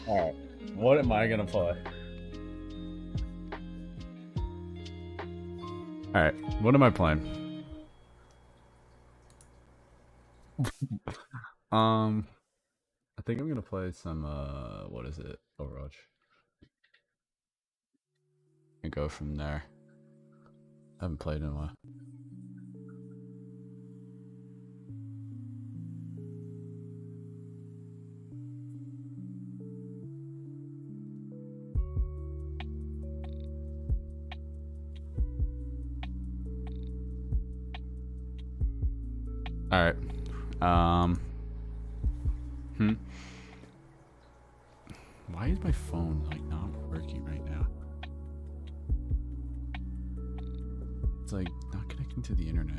Alright. What am I gonna play? Alright, what am I playing? I think I'm gonna play some what is it? Overwatch. And go from there. I haven't played in a while. Alright. Why is my phone like not working right now? It's like not connecting to the internet.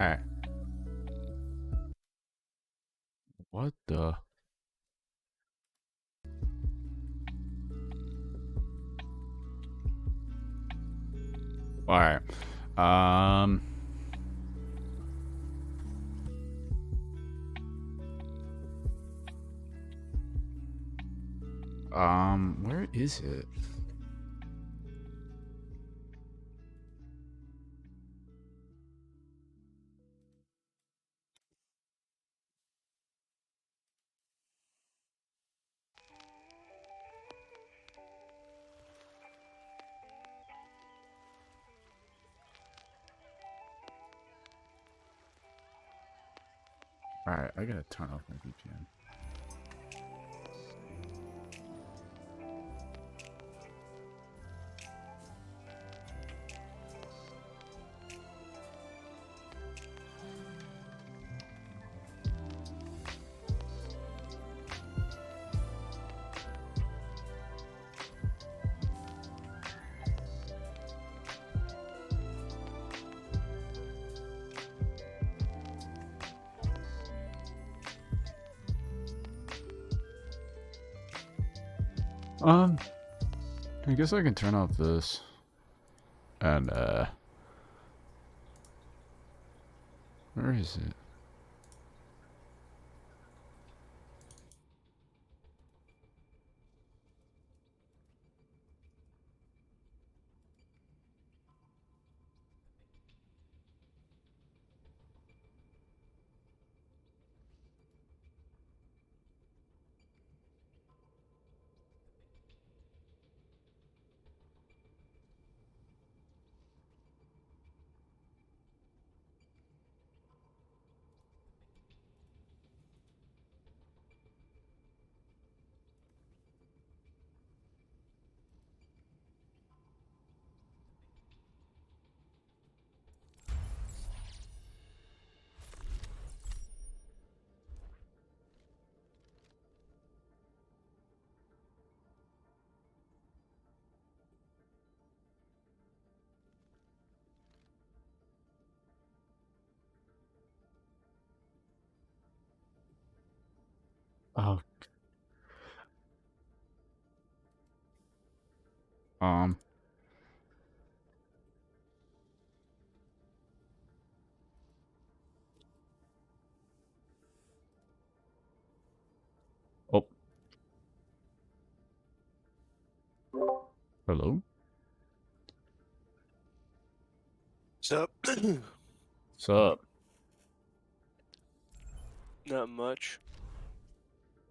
Alright. What the? Alright. Where is it? Alright, I gotta turn off my VPN. I guess I can turn off this. And, where is it? Oh, um, oh, hello? Sup? What's up? Not much.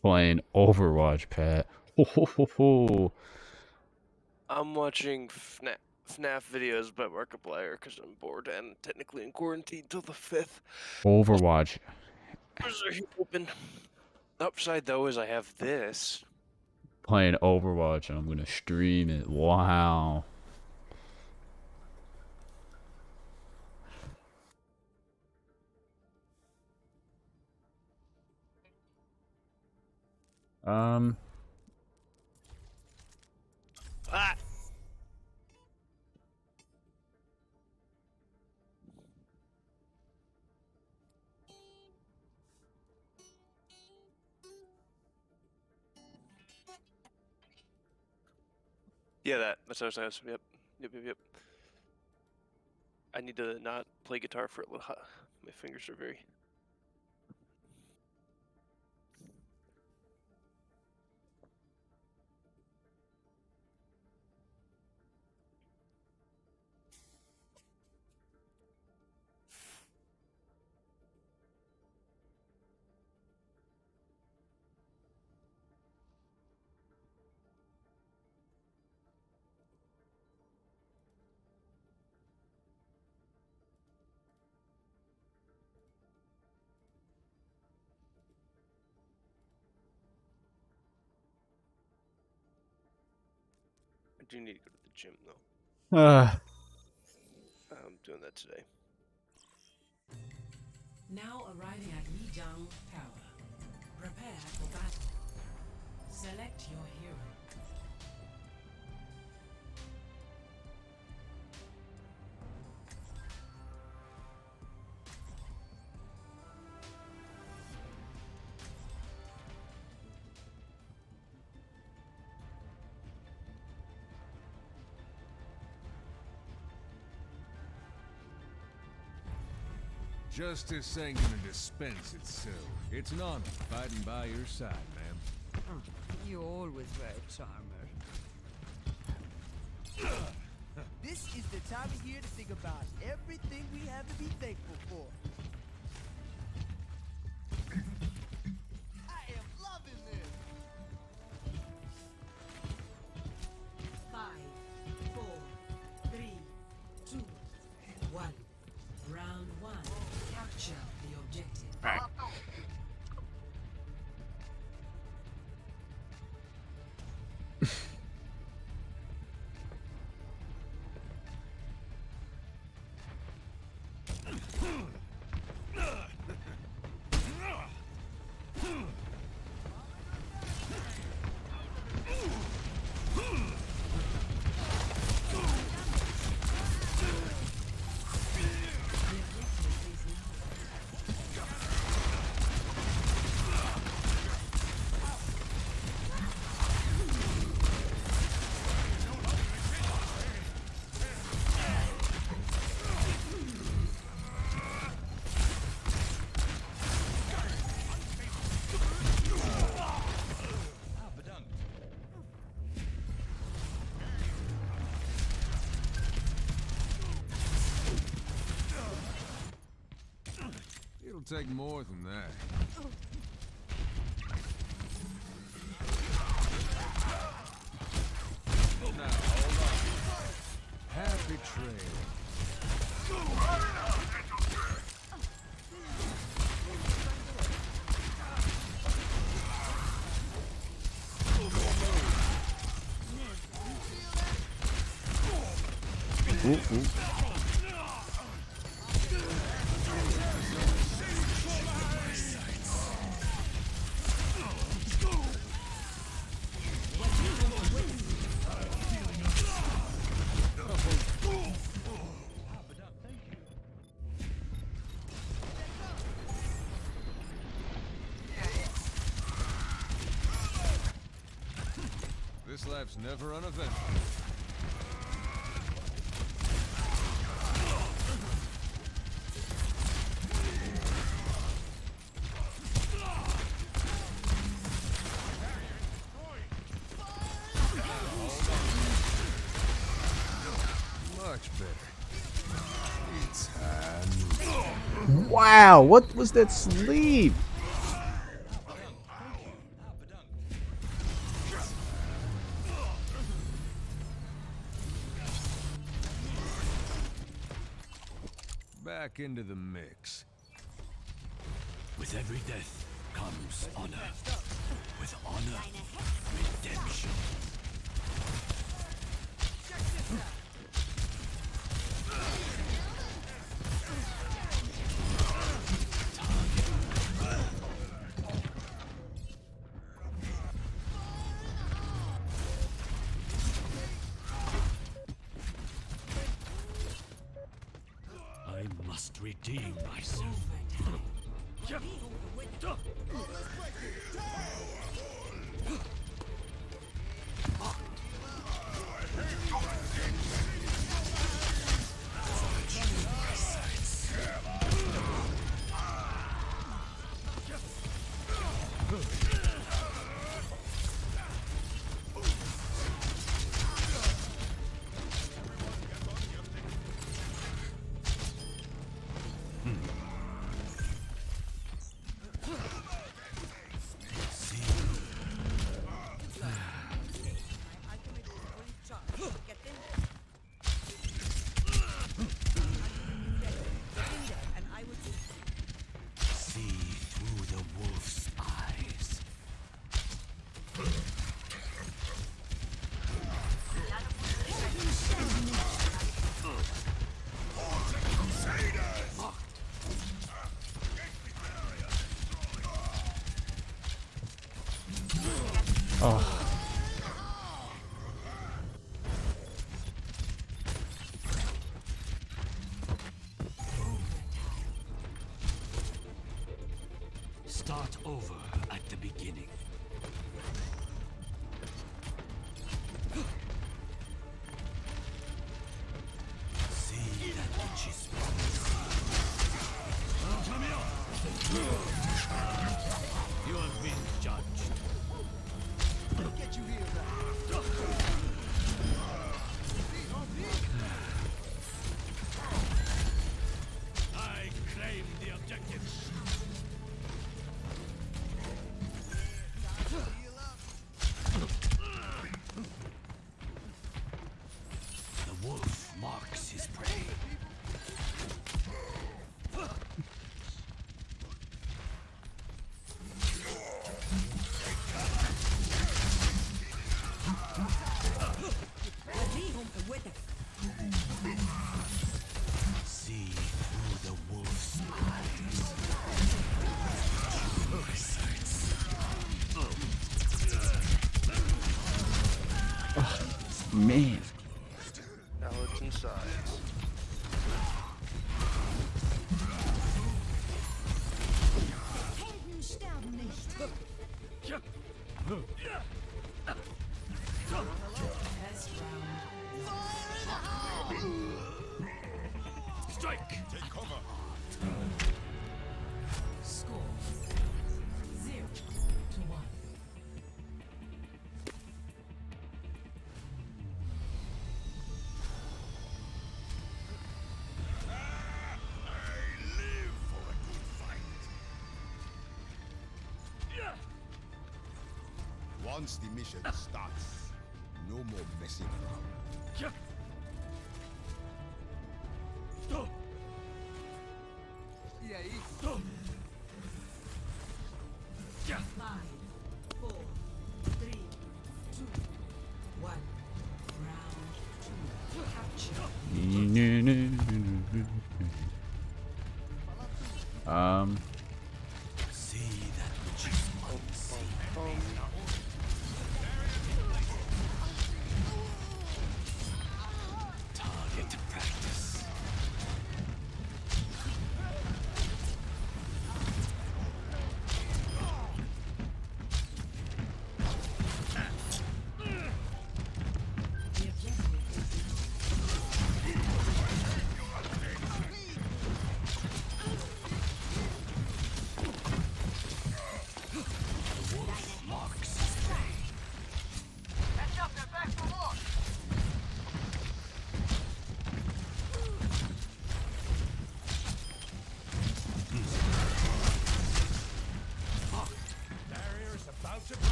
Playing Overwatch, Pat. Ho, ho, ho, ho. I'm watching FNAF videos by Markiplier because I'm bored and technically in quarantine till the 5th. Overwatch. Doors are open. Upside though is I have this. playing Overwatch and I'm gonna stream it. Wow. Ah! Yeah, that's what I was. Yep. Yep. I need to not play guitar for a little. My fingers are very. I do need to go to the gym though. I'm doing that today. Now arriving at Lijiang Tower. Prepare for battle. Select your hero. Justice ain't gonna dispense itself. It's an honor fighting by your side, ma'am. You always right, Charmer. This is the time of year to think about everything we have to be thankful for. I am loving this. 5, 4, 3, 2, 1. Round 1. Capture the objective. Alright. It'll take more than that. Now, hold on. Happy trail. This life's never uneventful. Much better. It's time. Wow, what was that sleep? Back into the mix. With every death comes honor. with honor, redemption. I must redeem myself. See through the wolf's eyes. Oh. Start over at the beginning. See that which is You have been judged. Get you here, right? I claim the objectives. The wolf marks his prey. See through the wolf's eyes. Man. Now it's inside. Helden sterben nicht. Best round. Strike! Take cover! Score 0-1. Once the mission starts, no more messing around. E aí? 5, 4, 3, 2, 1. Round 2. Capture. See that which is unseen. Target practice. The objective The wolf marks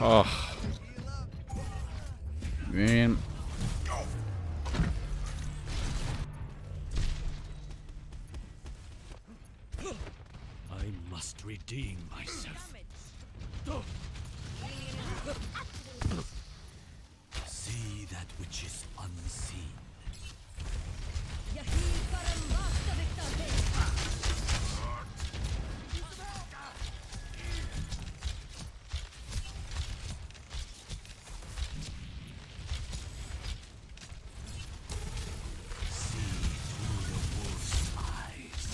Oh. Man. I must redeem myself. See that which is unseen. See through the wolf's eyes.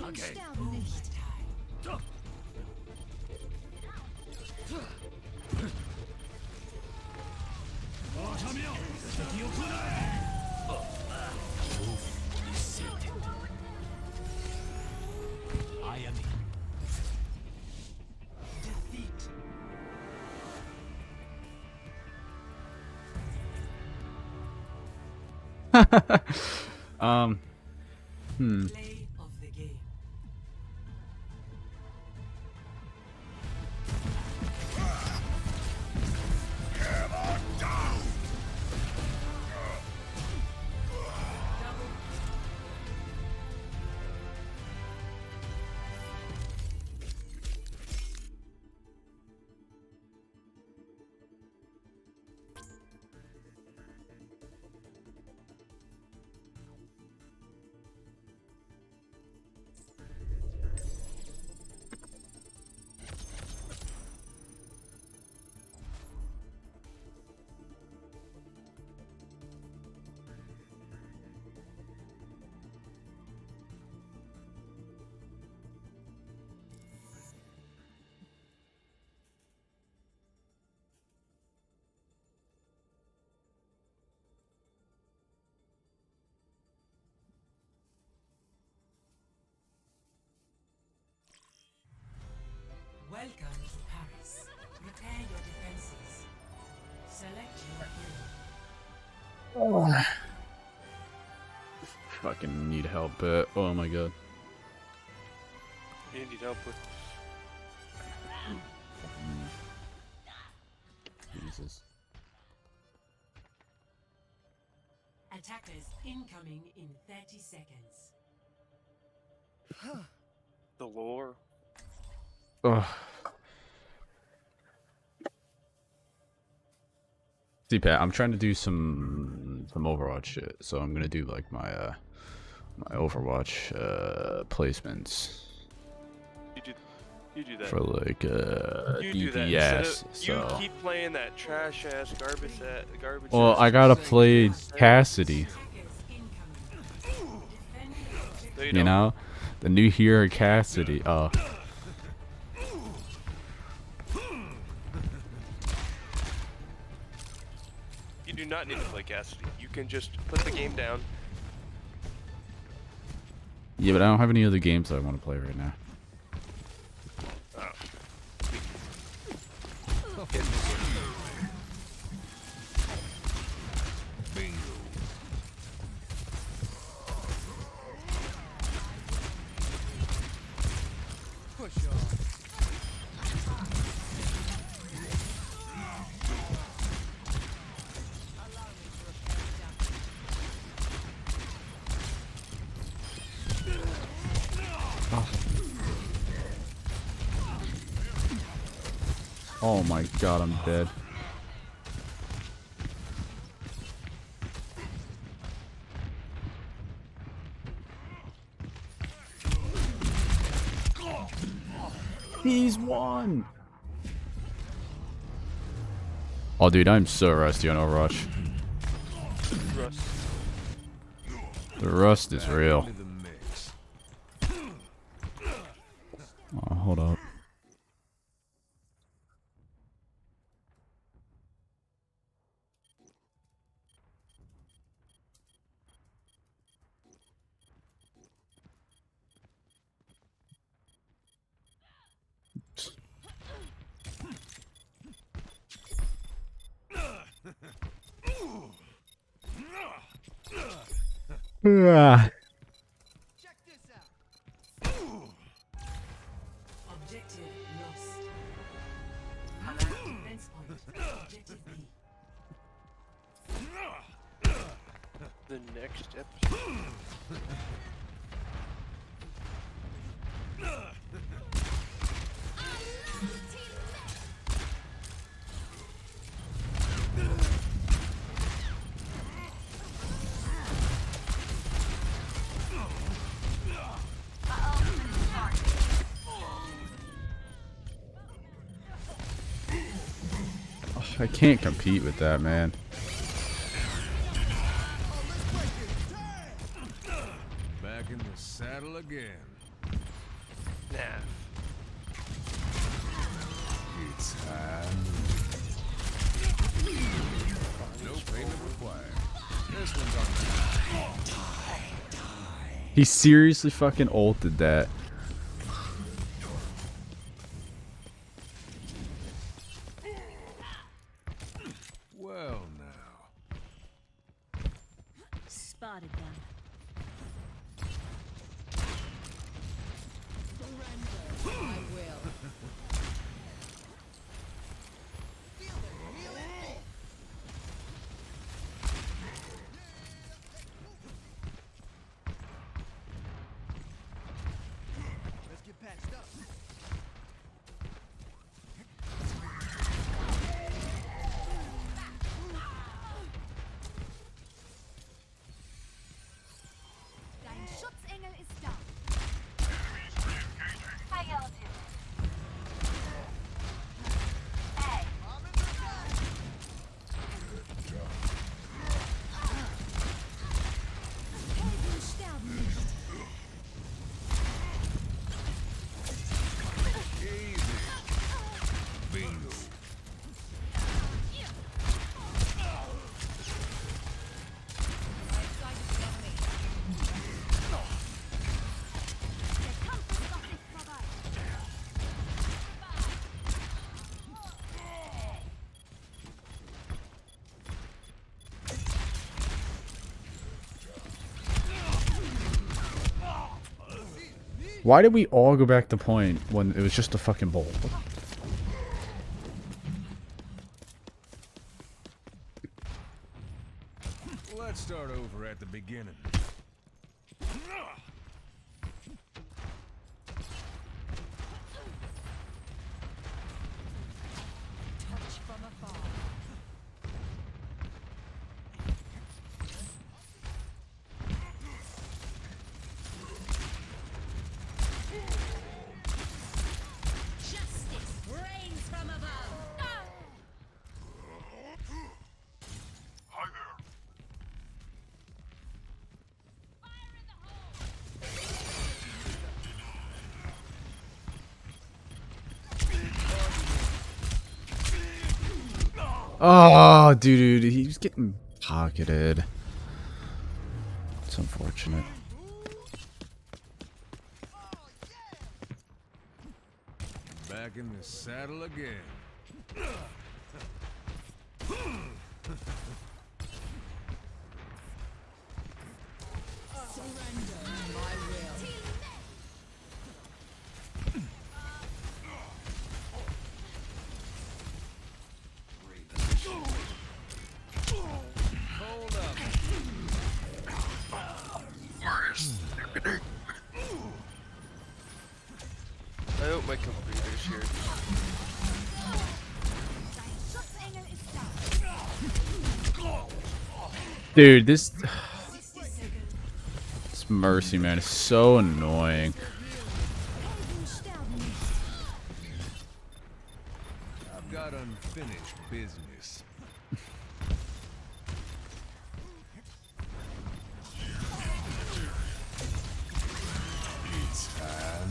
Okay. I am Play of the game. Welcome to Paris. Prepare your defenses. Select your hero. Fucking need help, but oh my god. You need help with. Jesus. Attackers incoming in 30 seconds. The lore. Ugh. See, Pat, I'm trying to do some Overwatch shit, so I'm gonna do like my my Overwatch placements You do that. for like You do that. DPS. Instead of, So you keep playing that trash ass garbage. well, I gotta play Cassidy. No, You don't. know, the new hero Cassidy. You do not need to play Cassidy. You can just put the game down. Yeah, but I don't have any other games that I want to play right now. Push on. Oh my god, I'm dead. He's won. Oh, dude, I'm so rusty on Overwatch. Rust. The rust is real. Into the mix. hold up. Ah. Check this out. Objective lost. Attack defense point. Objective B. The next episode. I can't compete with that, man. Back in the saddle again. Nah. It's time. No payment required. This one's on the He seriously fucking ulted that. well now. Spotted them. Surrender. I will. Let's get patched up. Dein Schutzengel ist da. Heilung. Hey. Helden sterben nicht. Easy. Bingo. Der Kampf ist noch nicht vorbei. Why did we all go back to point when it was just a fucking bolt? Let's start over at the beginning. Touch from afar. Justice reigns from above. Oh, dude, he was getting pocketed. It's unfortunate. Back in the saddle again. Surrender. I will. Hold up. I hope my computer's here. Dein Schutzengel ist da. Dude, this Mercy, man, is so annoying. Helden sterben nicht. I've got unfinished business. It's time.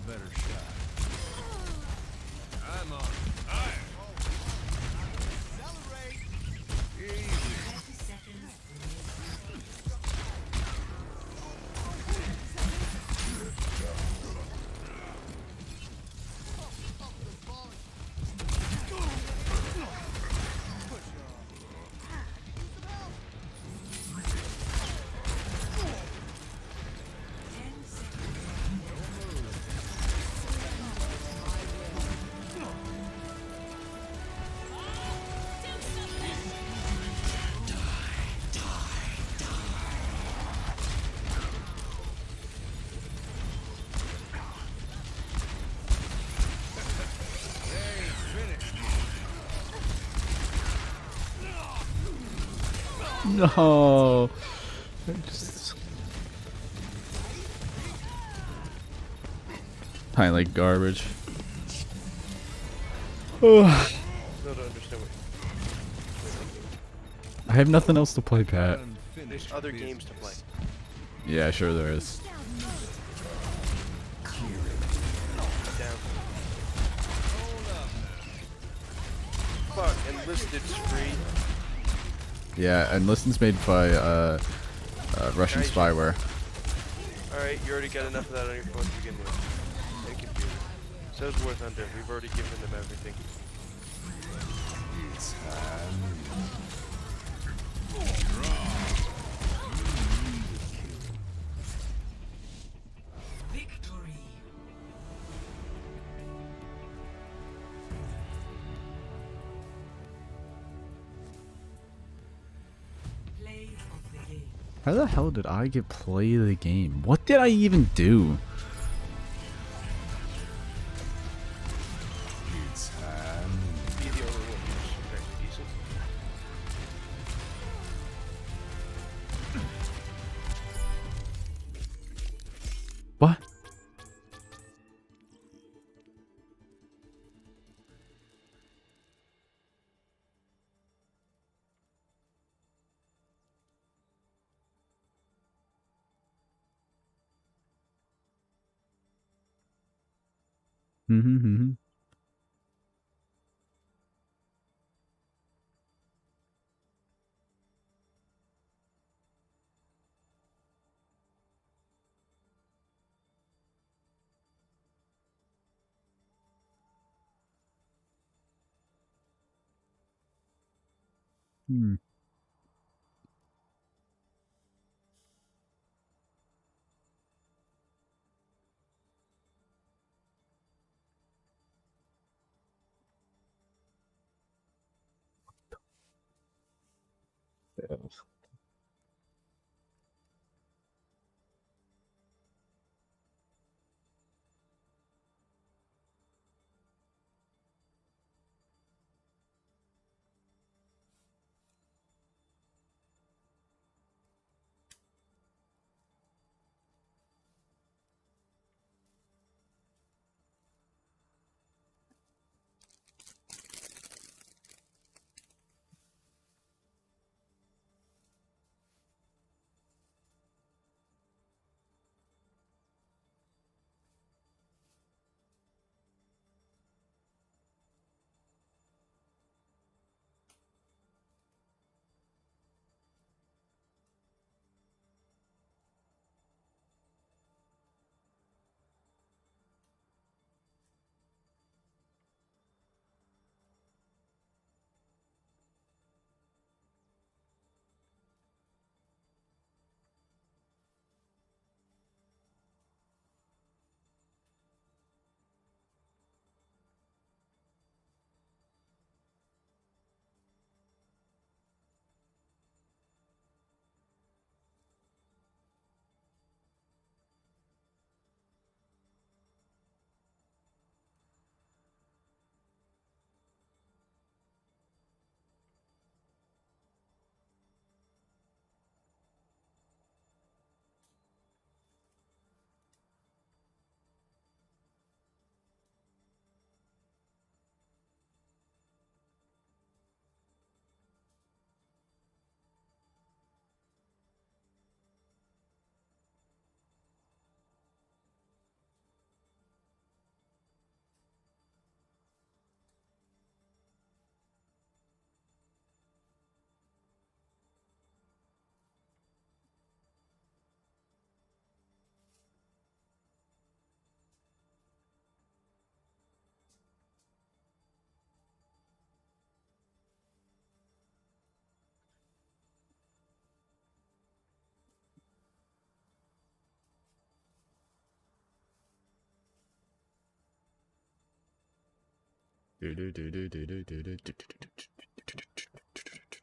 better shot. I'm on fire. Accelerate. Easy. 30 seconds. No. I like garbage. Oh, Still don't understand what. I have nothing else to play, Pat. There's other games to play. Yeah, sure there is. Down. Fuck, Enlisted's free. Yeah, and Listen's made by Russian Nice. spyware. Alright, you already got enough of that on your phone to begin with. And computer. So it's worth under. We've already given them everything. Victory. Play of the game. How the hell did I get play the game? What did I even do? Be the only one who's fairly decent. What? Mm-hmm. Hmm.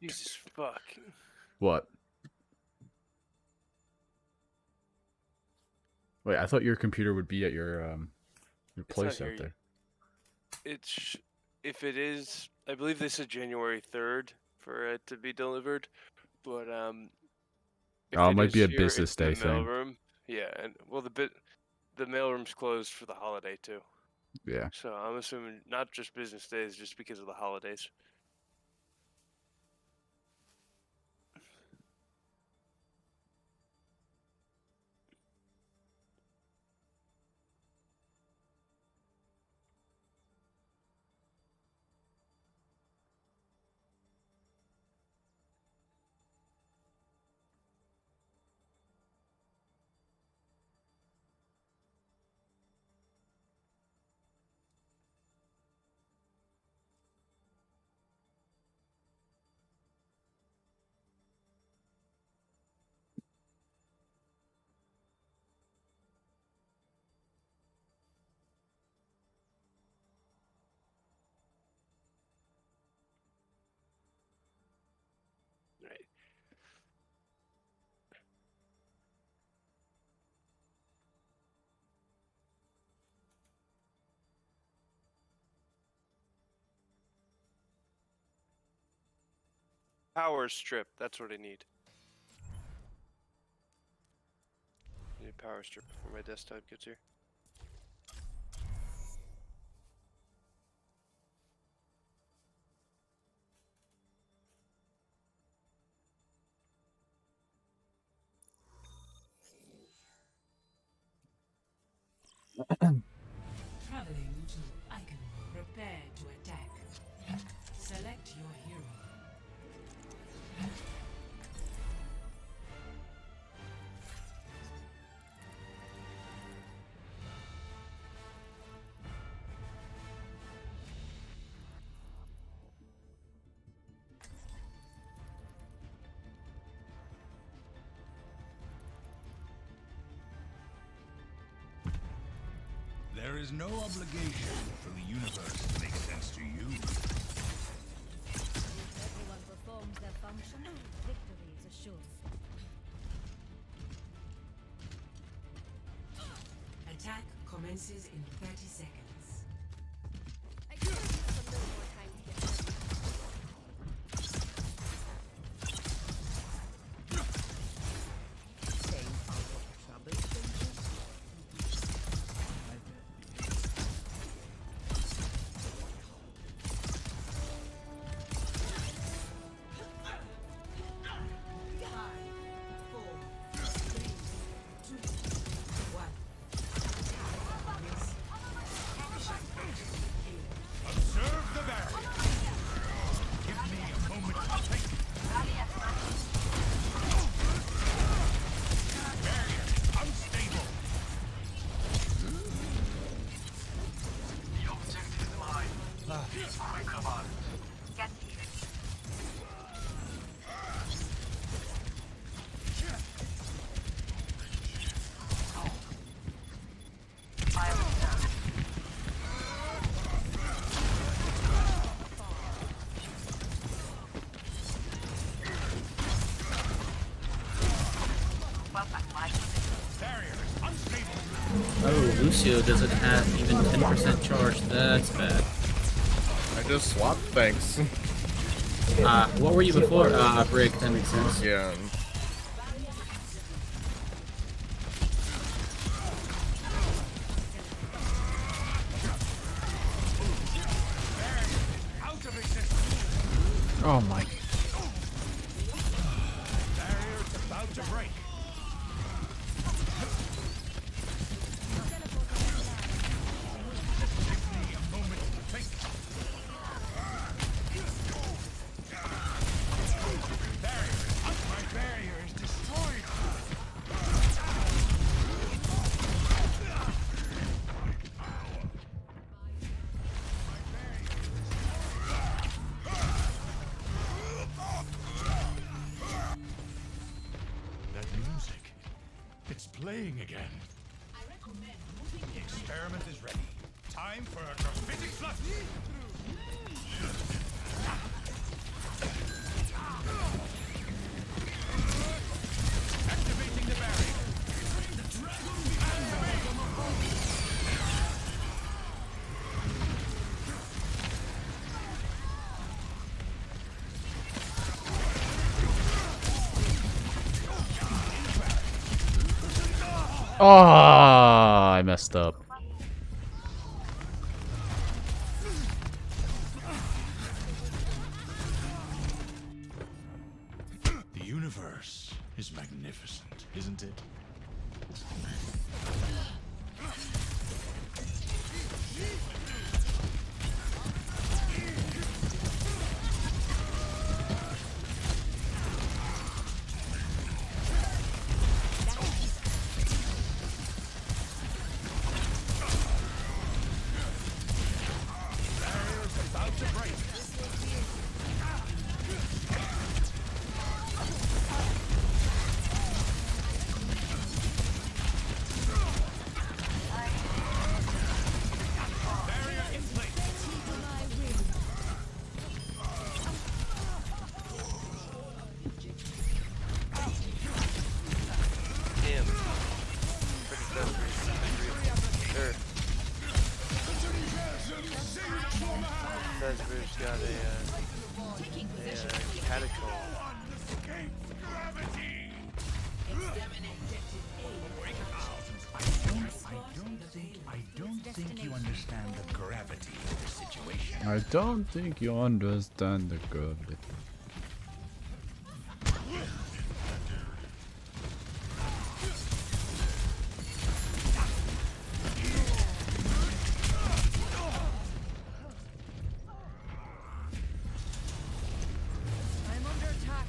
Jesus fuck. What? Wait, I thought your computer would be at your It's not place here out there. It's if it is, I believe this is January 3rd for it to be delivered. But if Oh, it it might is be a here business in day the thing. mailroom, yeah, and well the mailroom's closed for the holiday too. Yeah. So I'm assuming not just business days, just because of the holidays. Right. Power strip. That's what I need. I need a power strip before my desktop gets here. Traveling to icon. Prepare to attack. Select your hero. There is no obligation for the universe to make sense to you. If everyone performs their function, victory is assured. Attack commences in 30 seconds. I could use a little more time to get ready. Observe the barrier. Give me a moment to think. Barrier unstable. The objective is mine. It's my command. Get Barrier is unstable. Oh, Lucio doesn't have even 10% charge. That's bad. I just swapped things. What were you before? Brig, that makes sense. Yeah. Out of existence. Oh my. Barrier is about to break. Give me a moment to think. My barrier is destroyed. That music, it's playing again. The experiment is ready. Time for a graffiti flush. Activating the barrier. Oh, I messed up. The universe is magnificent, isn't it? Damn. Pretty desperate. Desperat's got a catacomb. I don't think you understand the gravity of the situation. I don't think you understand the gravity. I'm under attack.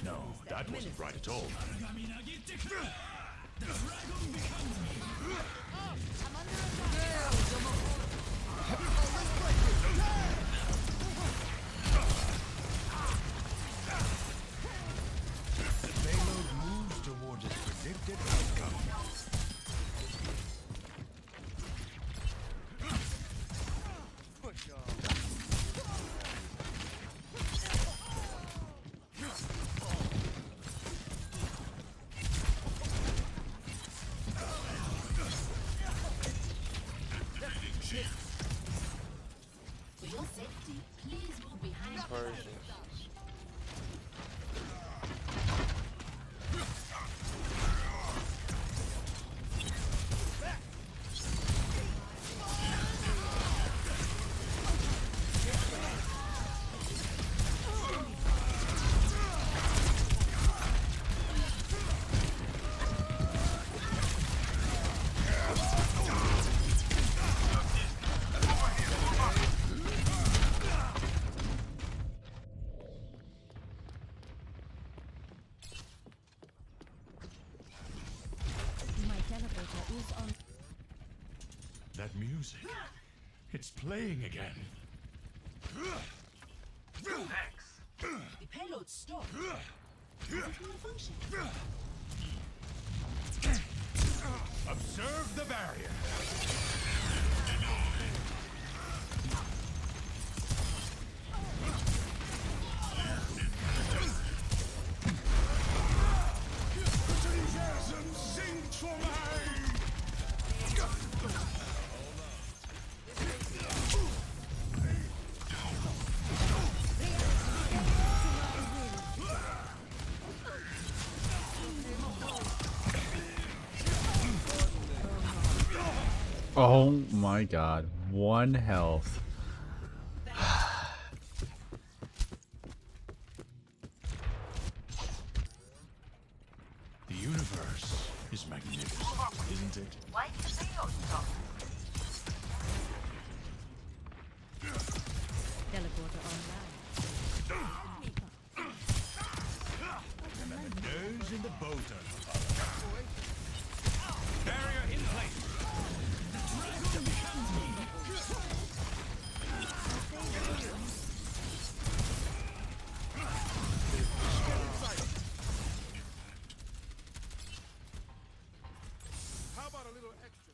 No, that wasn't right at all. The payload moves towards its predicted outcome. For your safety, please move behind Persians. My teleporter is on. That music. It's playing again. The payload stopped. Does it malfunction? Observe the barrier. Oh my god, 1 health. The universe is magnificent, isn't it? Why did the payload stop? Teleporter online. And the nose in the bolter. Barrier in place. How about a little extra?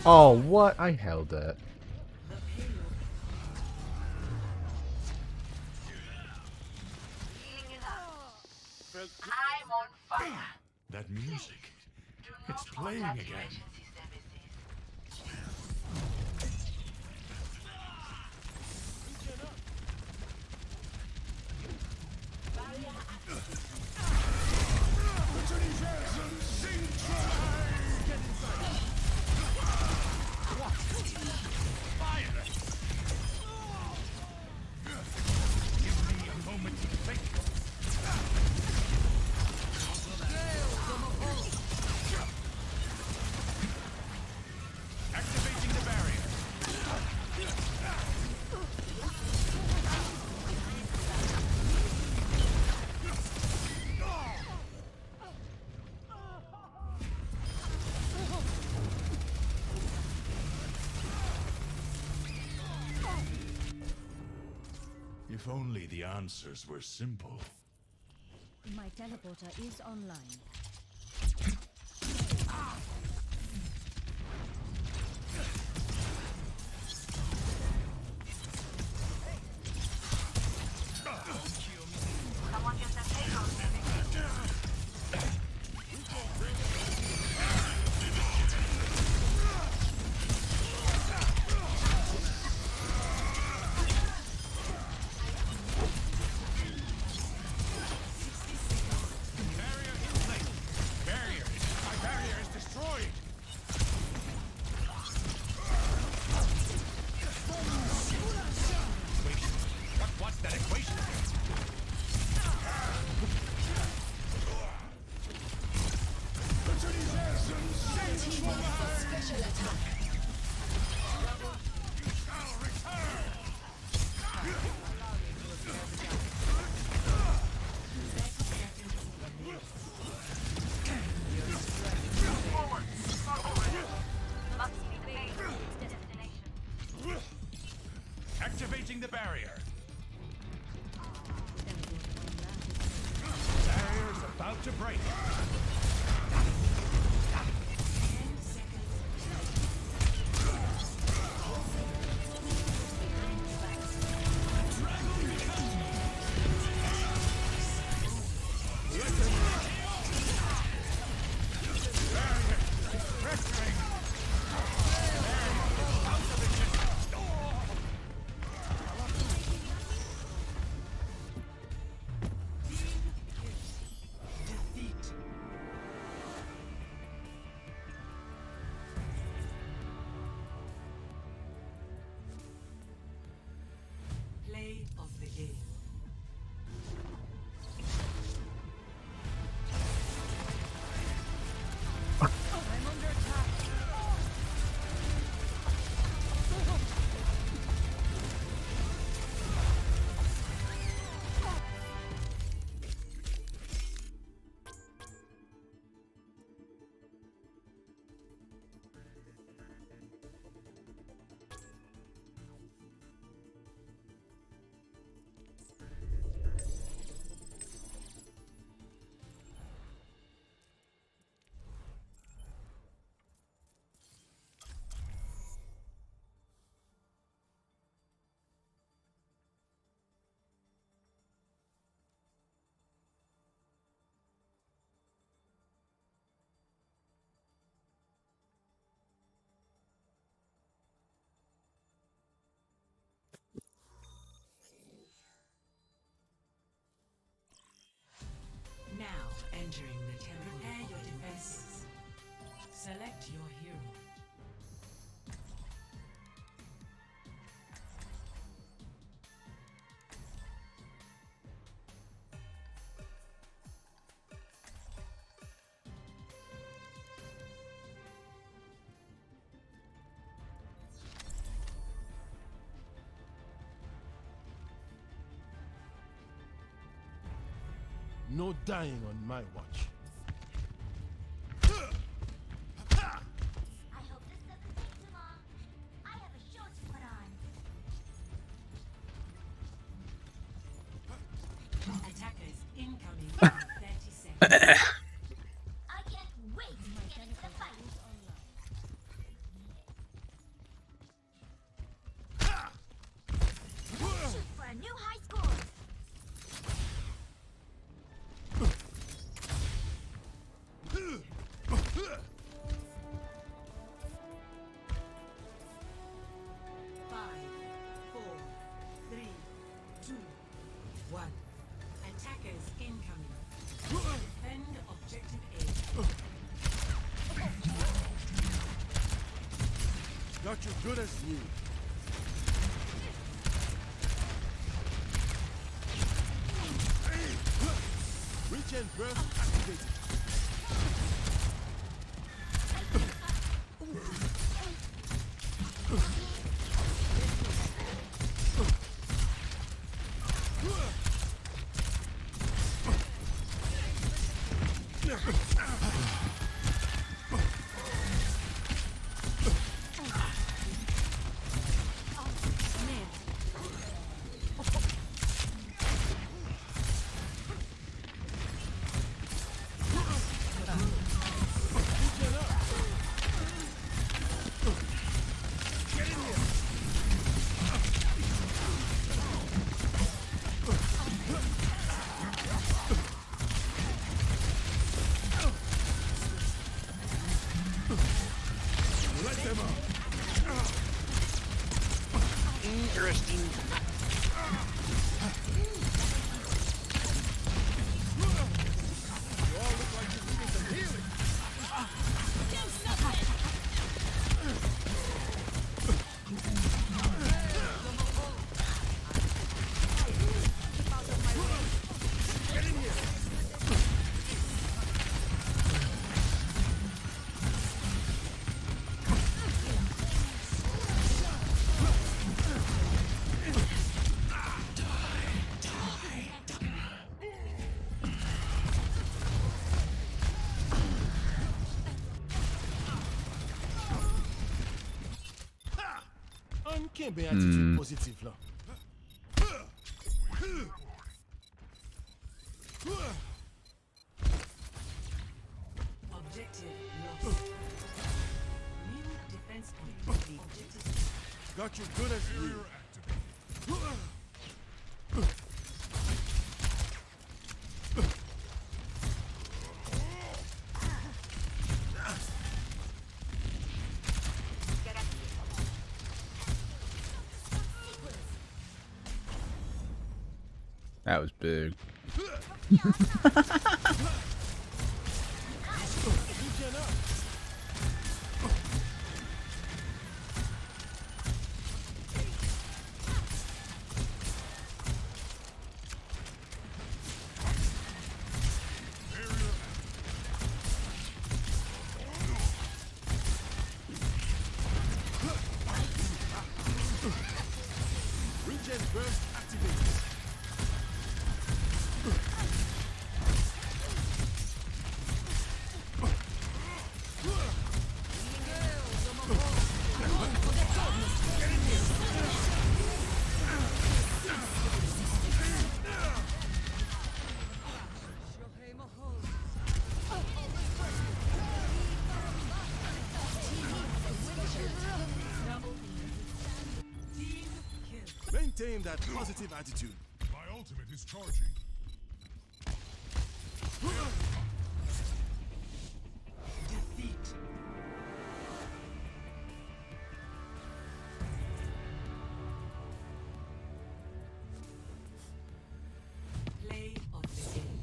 Oh, what? I held it. I'm on fire. That music. It's playing again. If only the answers were simple. My teleporter is online. Activating the barrier. Barrier's about to break. Play of the game. Now entering the temple. Prepare your defenses. Select your hero. No dying on my watch. I hope this doesn't take too long. I have a show to put on. Attackers incoming in 30 seconds. I can't wait to get into the fight. Shoot for a new high score. Five, 4, 3, 2, 1. Attackers incoming. Defend objective A. Got you good as new. Reach and burst activated. Interesting. You all look like you're needing some healing. Can't be attitude positive là. Objective lost. New defense point. The objective. Got you good as new. That was big. Regen burst activated. Maintain that positive attitude. My ultimate is charging. Defeat. Play of the game.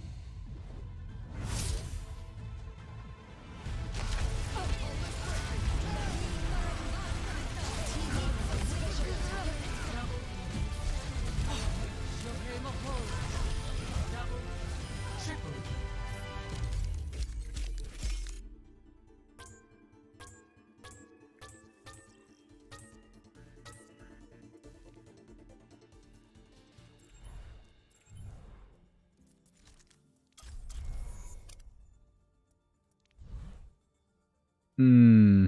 Hmm.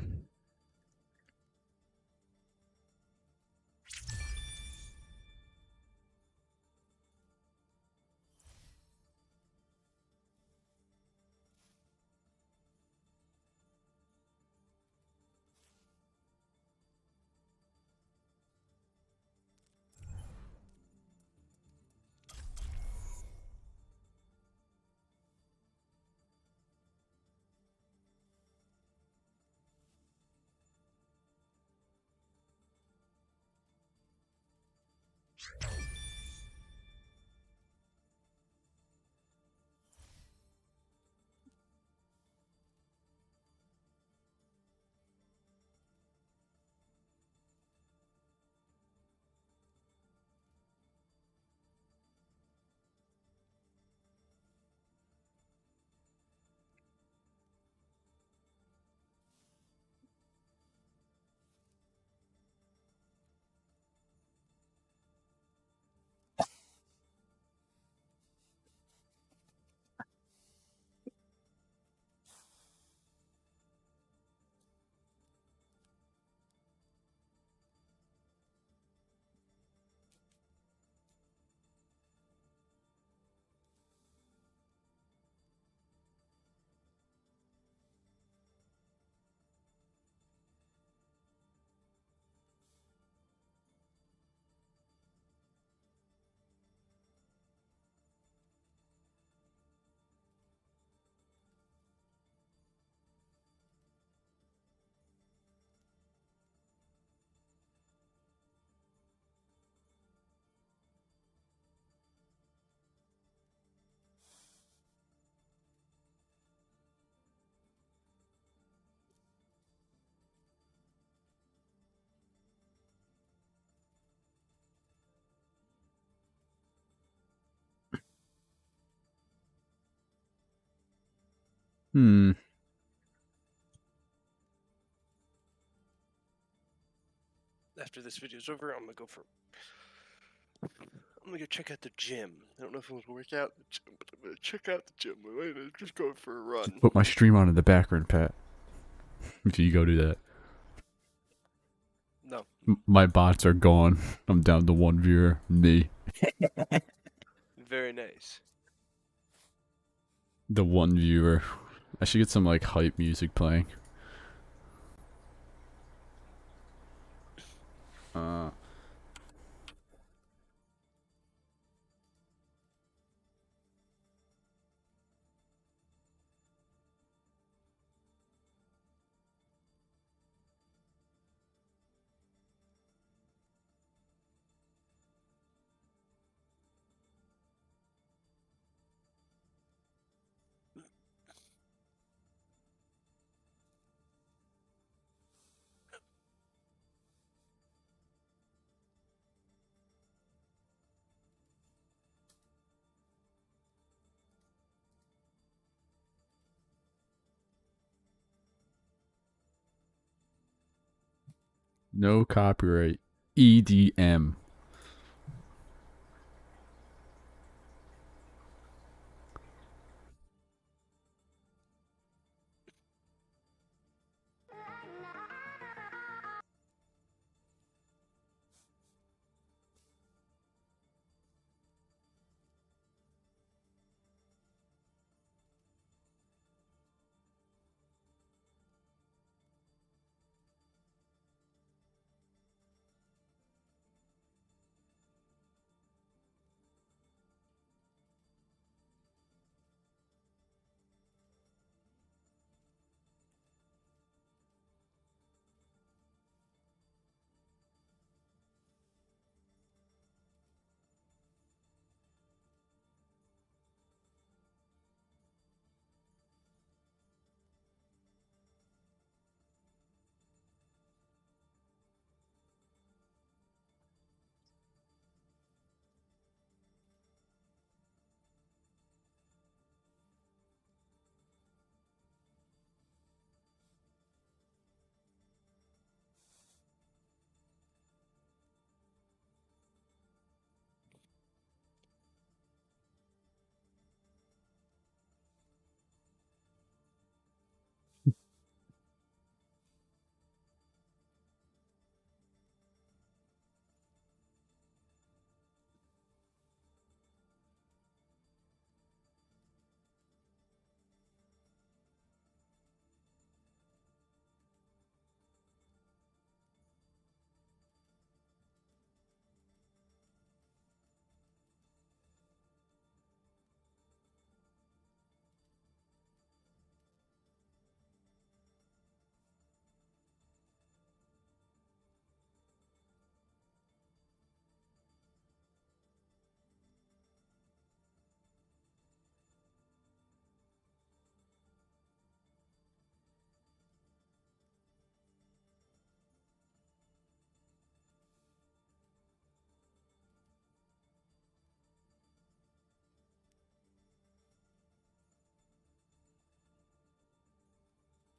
Hmm. After this video's over, I'm gonna go check out the gym. I don't know if I'm gonna work out at the gym, but I'm gonna check out the gym. I'm gonna just go for a run. Put my stream on in the background, Pat. If you go do that. No. My bots are gone. I'm down to one viewer. Me. Very nice. The one viewer. I should get some like hype music playing. No copyright. EDM.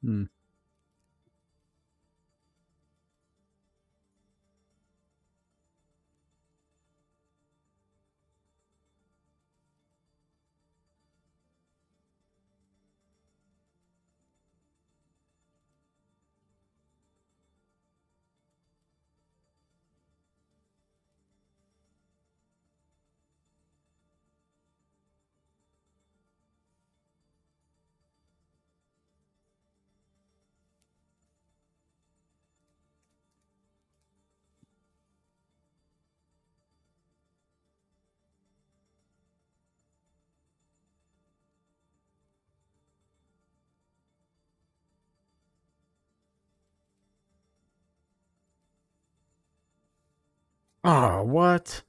Hmm. Ah, what?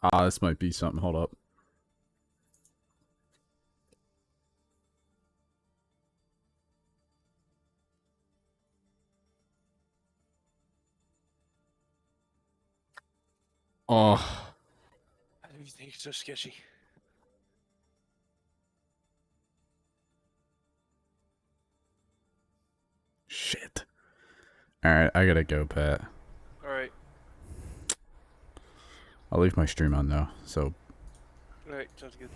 Ah, this might be something. Hold up. Oh, How do you think it's so sketchy? shit. Alright, I gotta go, Pat. All right. I'll leave my stream on though, so All right. Sounds good.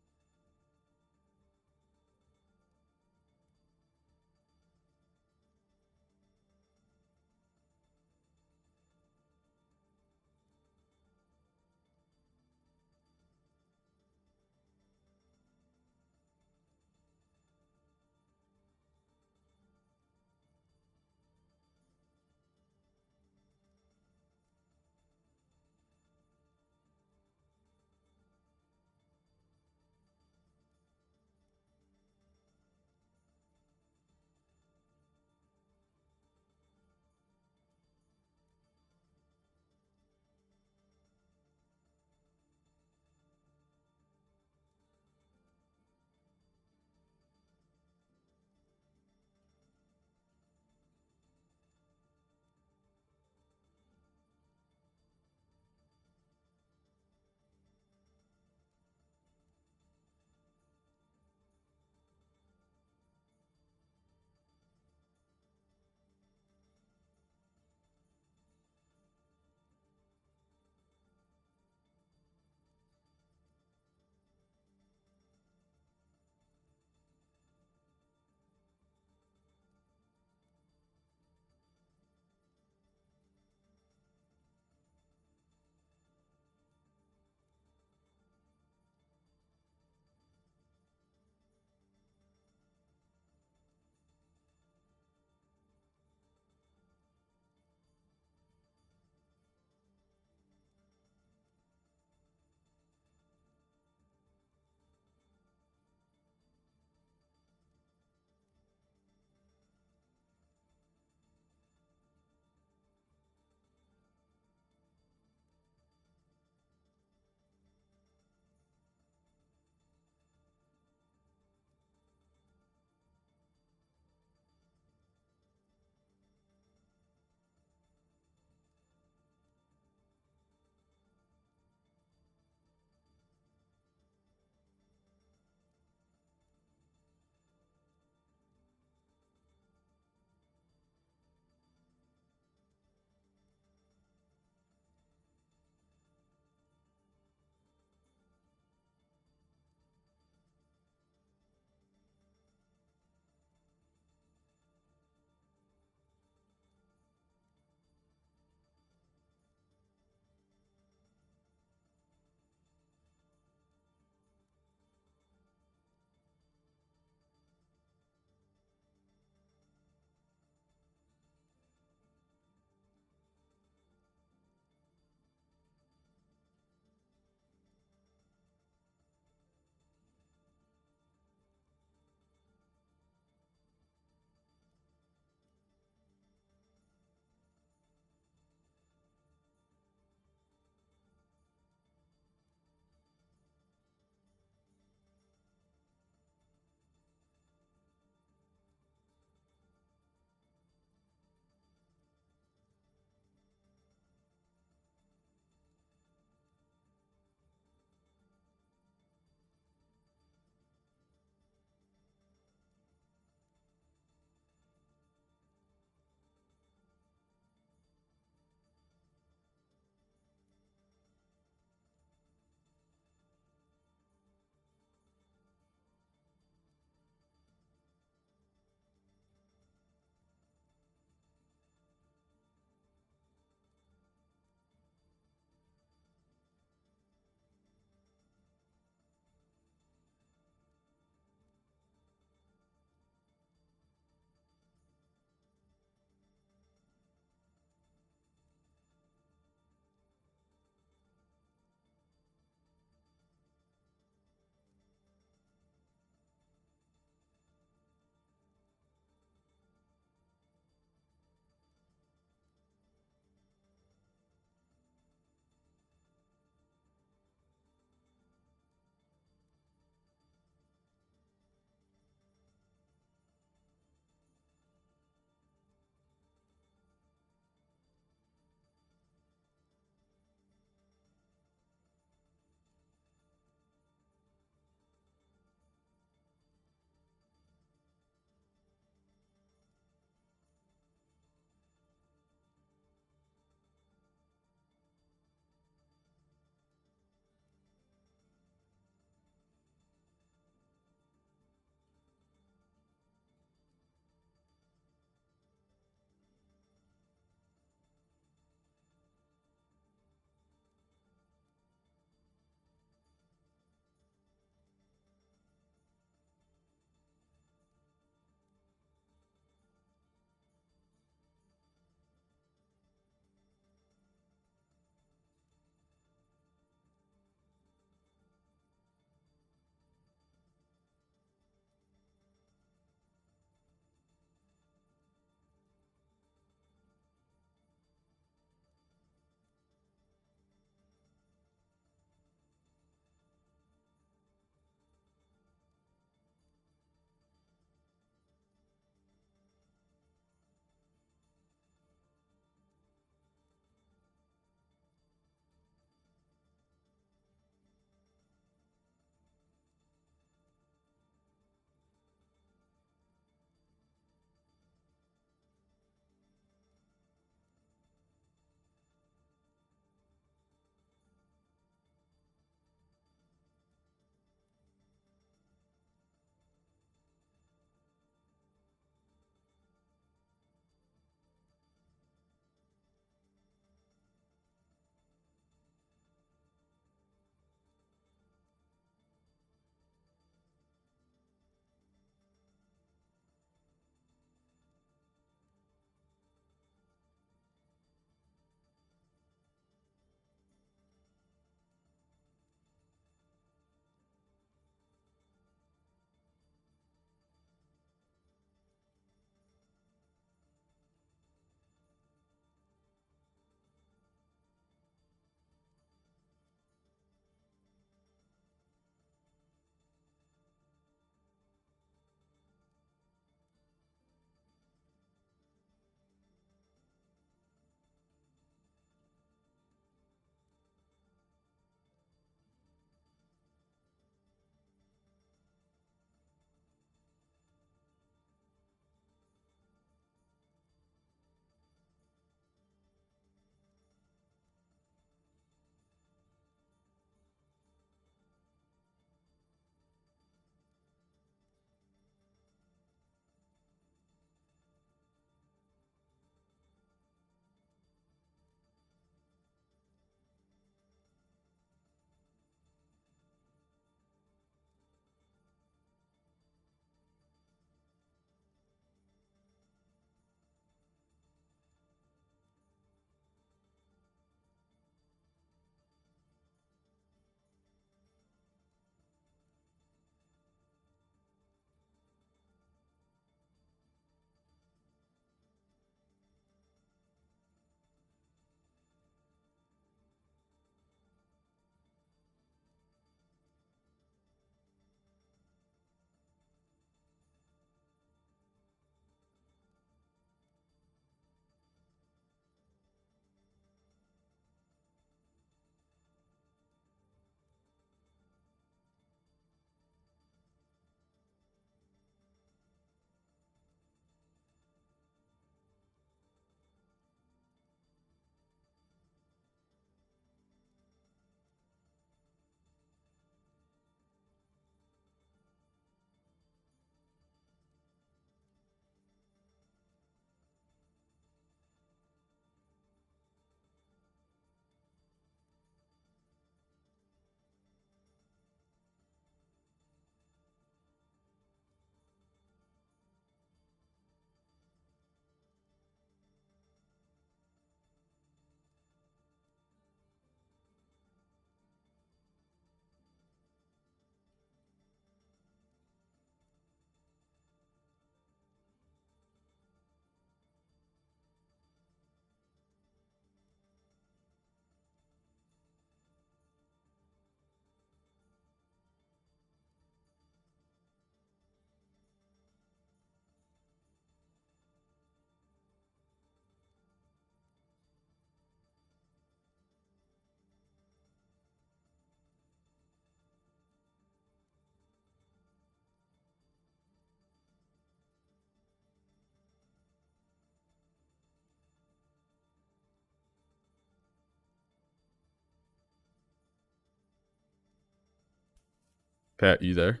Pat, you there?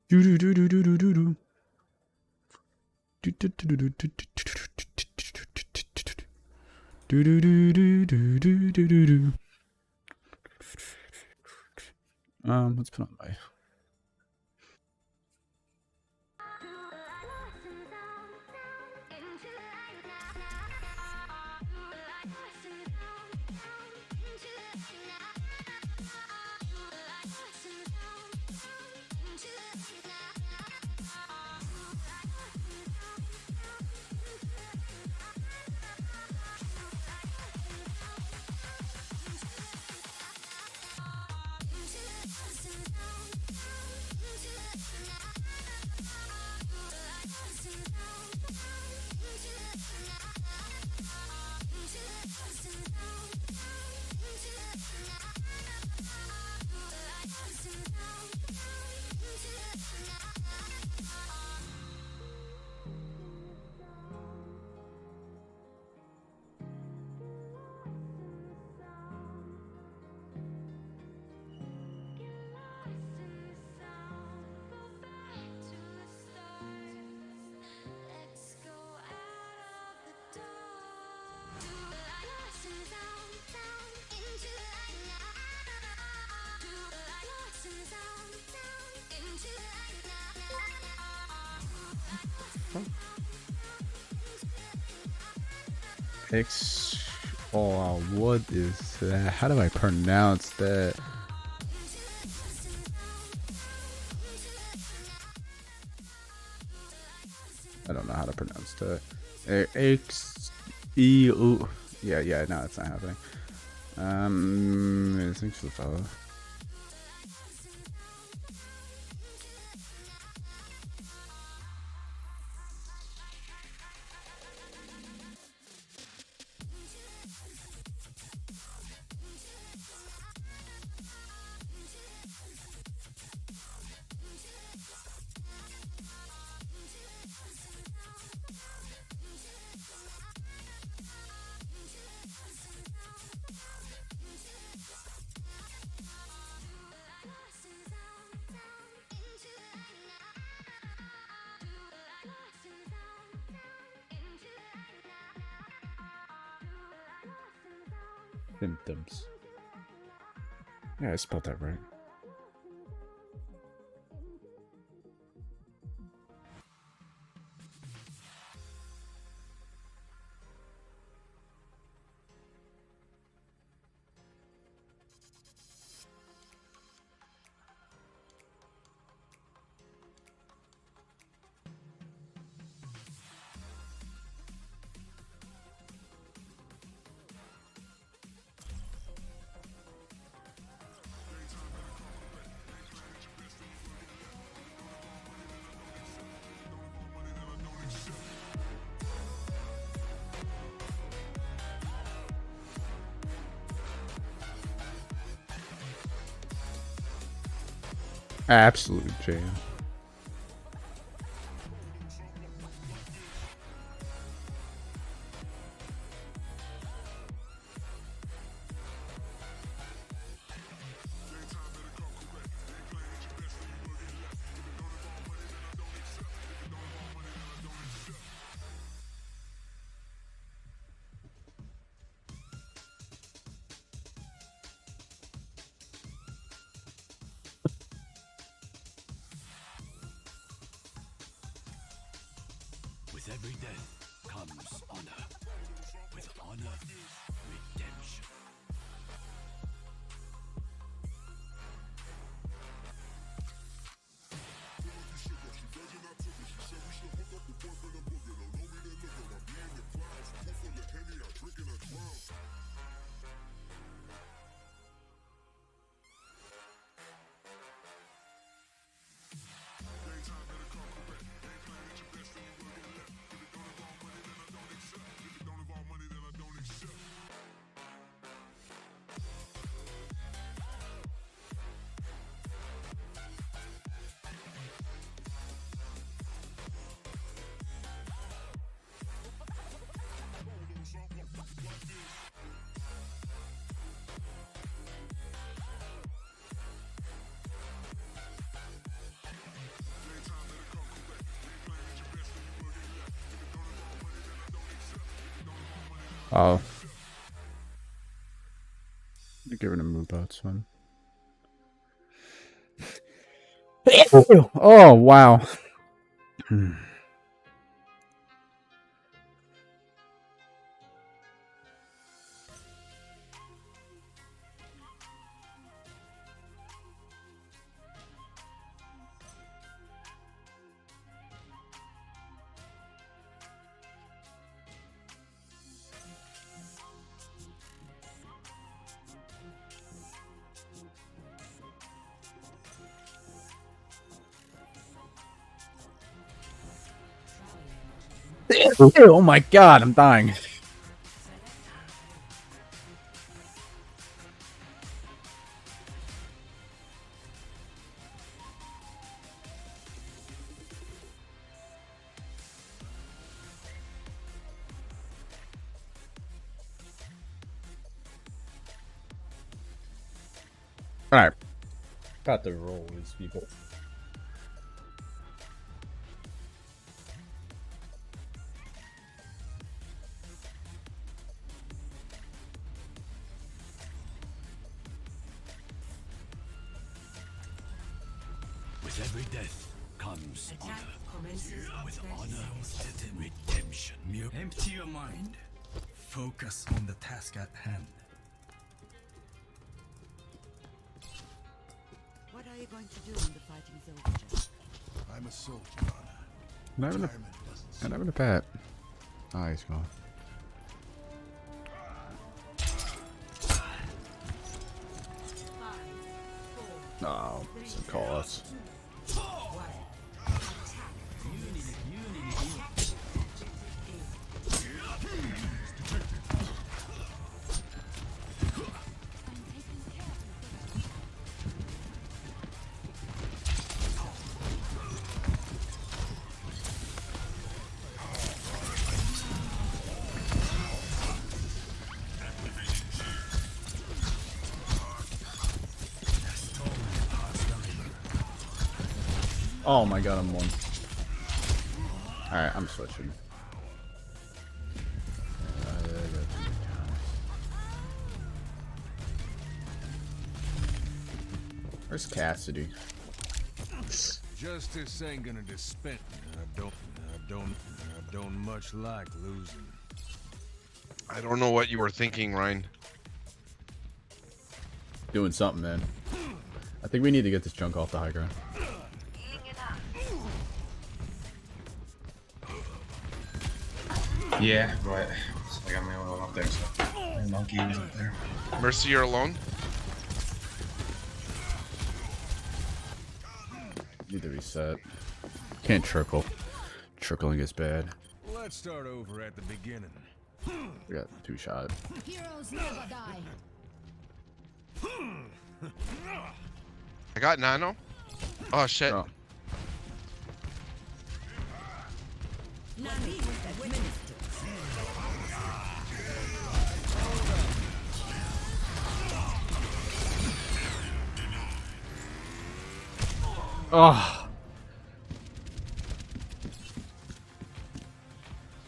Do do do do do do do do. Do do do do do do do do do do do do do. Let's put on my. Oh, what is that? How do I pronounce that? I don't know how to pronounce that. X-E-U. Yeah, no, it's not happening. Thanks for the follow. Symptoms. Yeah, I spelled that right. Absolute jam. With every death comes honor. With honor, redemption. Oh. Get rid of move bots, son. Oh, wow. Oh my god, I'm dying. Alright. Got to roll these people. With every death comes honor. With honor, redemption. Empty your mind. Focus on the task at hand. What are you going to do when the fighting is over, Jack? I'm a soldier, Honor. Not even a, not even a pat. Oh, he's gone. Oh, some call-outs. Oh my god, I'm one. Alright, I'm switching. Where's Cassidy? Justice ain't gonna dispense. I don't much like losing. I don't know what you were thinking, Ryan. Doing something, man. I think we need to get this junk off the high ground. Yeah, but I got my own one up there, so my monkey was up there. Mercy, you're alone? Need to reset. Can't trickle. Trickling is bad. Let's start over at the beginning. We got 2 shot. Heroes never die. I got nano. Oh shit. Oh. Oh.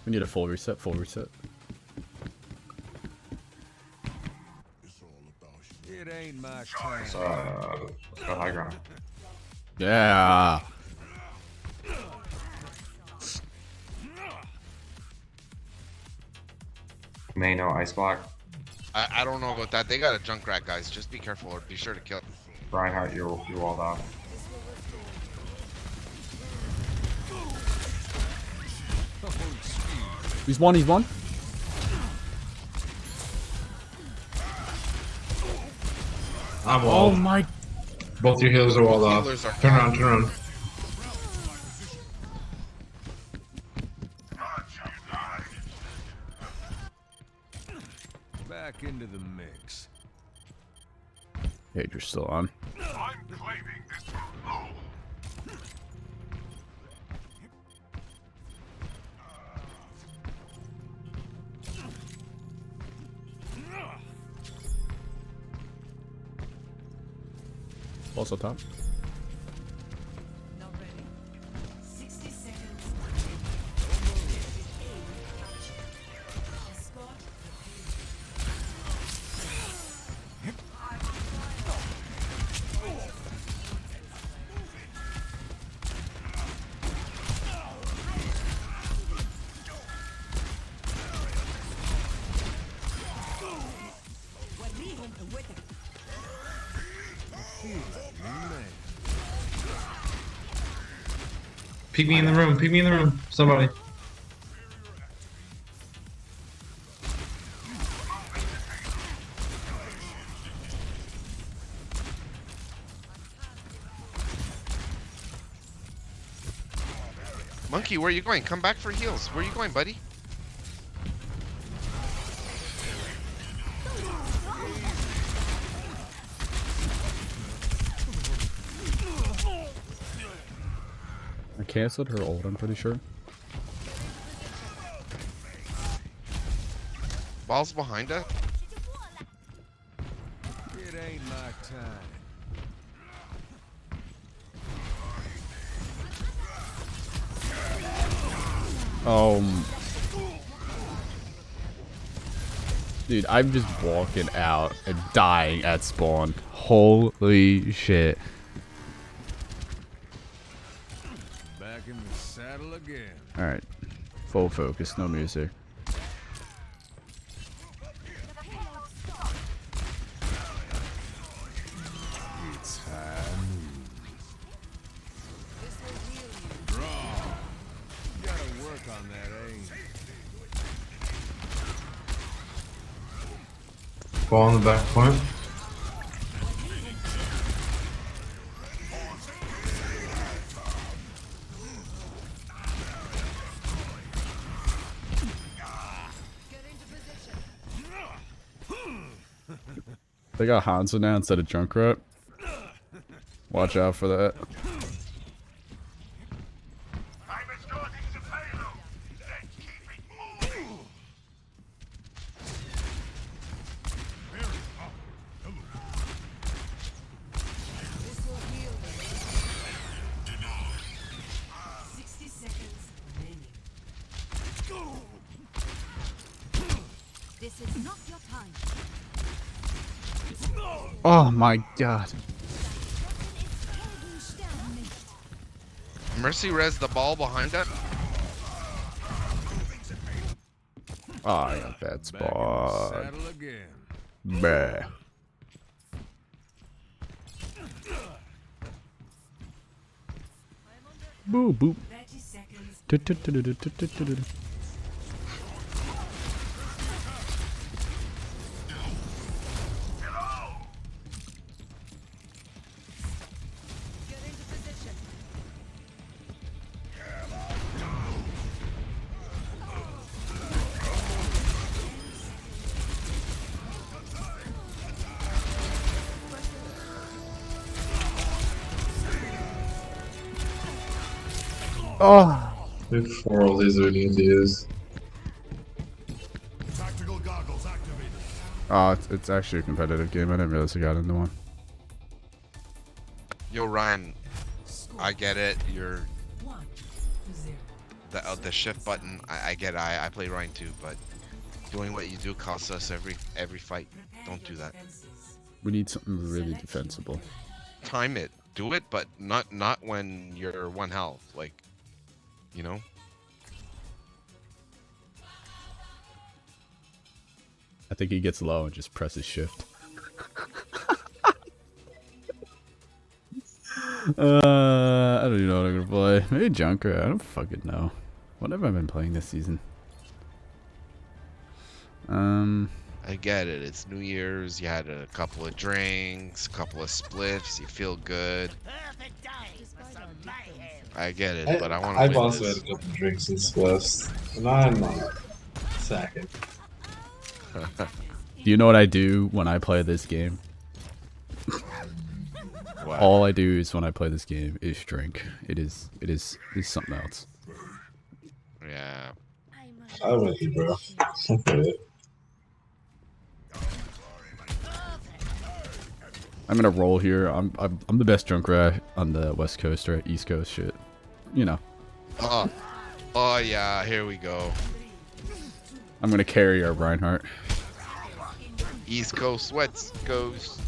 We need a full reset, full reset. It ain't my time. Let's go high ground. Yeah. May no ice block. I don't know about that. They got a Junkrat, guys. Just be careful or be sure to kill. Reinhardt, you're walled off. He's one, he's one. I'm walled. Oh my. Both your healers are walled off. Turn around, turn around. Back into the mix. Yeah, you're still on. I'm claiming this will Also top. Not ready. 60 seconds. Escort the Peek me in the room. Peek me in the room. Somebody. Monkey, where are you going? Come back for heals. Where are you going, buddy? I canceled her ult, I'm pretty sure. Ball's behind us. It ain't my time. Dude, I'm just walking out and dying at spawn. Holy shit. Back in the saddle again. Alright. Full focus, no music. It's high noon. Draw. You gotta work on that aim. Ball on the back point. They got Hanzo now instead of Junkrat. Watch out for that. This is not your time. Oh my god. Mercy res the ball behind us. Oh, I got bad spot. Saddle again. Bah. Boo boop. 30 seconds. Du-du-du-du-du-du-du-du. Oh. We have 4 all these we need to use. Tactical goggles activated. Oh, it's actually a competitive game. I didn't realize I got into one. Yo, Ryan, I get it. You're 1-0. the shift button. I get it. I play Ryan too, but doing what you do costs us every fight. Don't do that. We need something really defensible. Time it. Do it, but not when you're 1 health. Like, you know. I think he gets low and just presses shift. I don't even know what I'm gonna play. Maybe Junker. I don't fucking know. What have I been playing this season? I get it. It's New Year's. You had a couple of drinks, a couple of spliffs. You feel good. I get it, but I want to. I've also had a couple drinks and spliffs, and I'm not sacking. Do you know what I do when I play this game? What? All I do is when I play this game is drink. It is something else. Yeah. I'm with you, bro. Okay. I'm gonna roll here. I'm the best drunk rat on the West Coast or East Coast shit. You know. Oh yeah, here we go. I'm gonna carry our Reinhardt. East Coast, West Coast.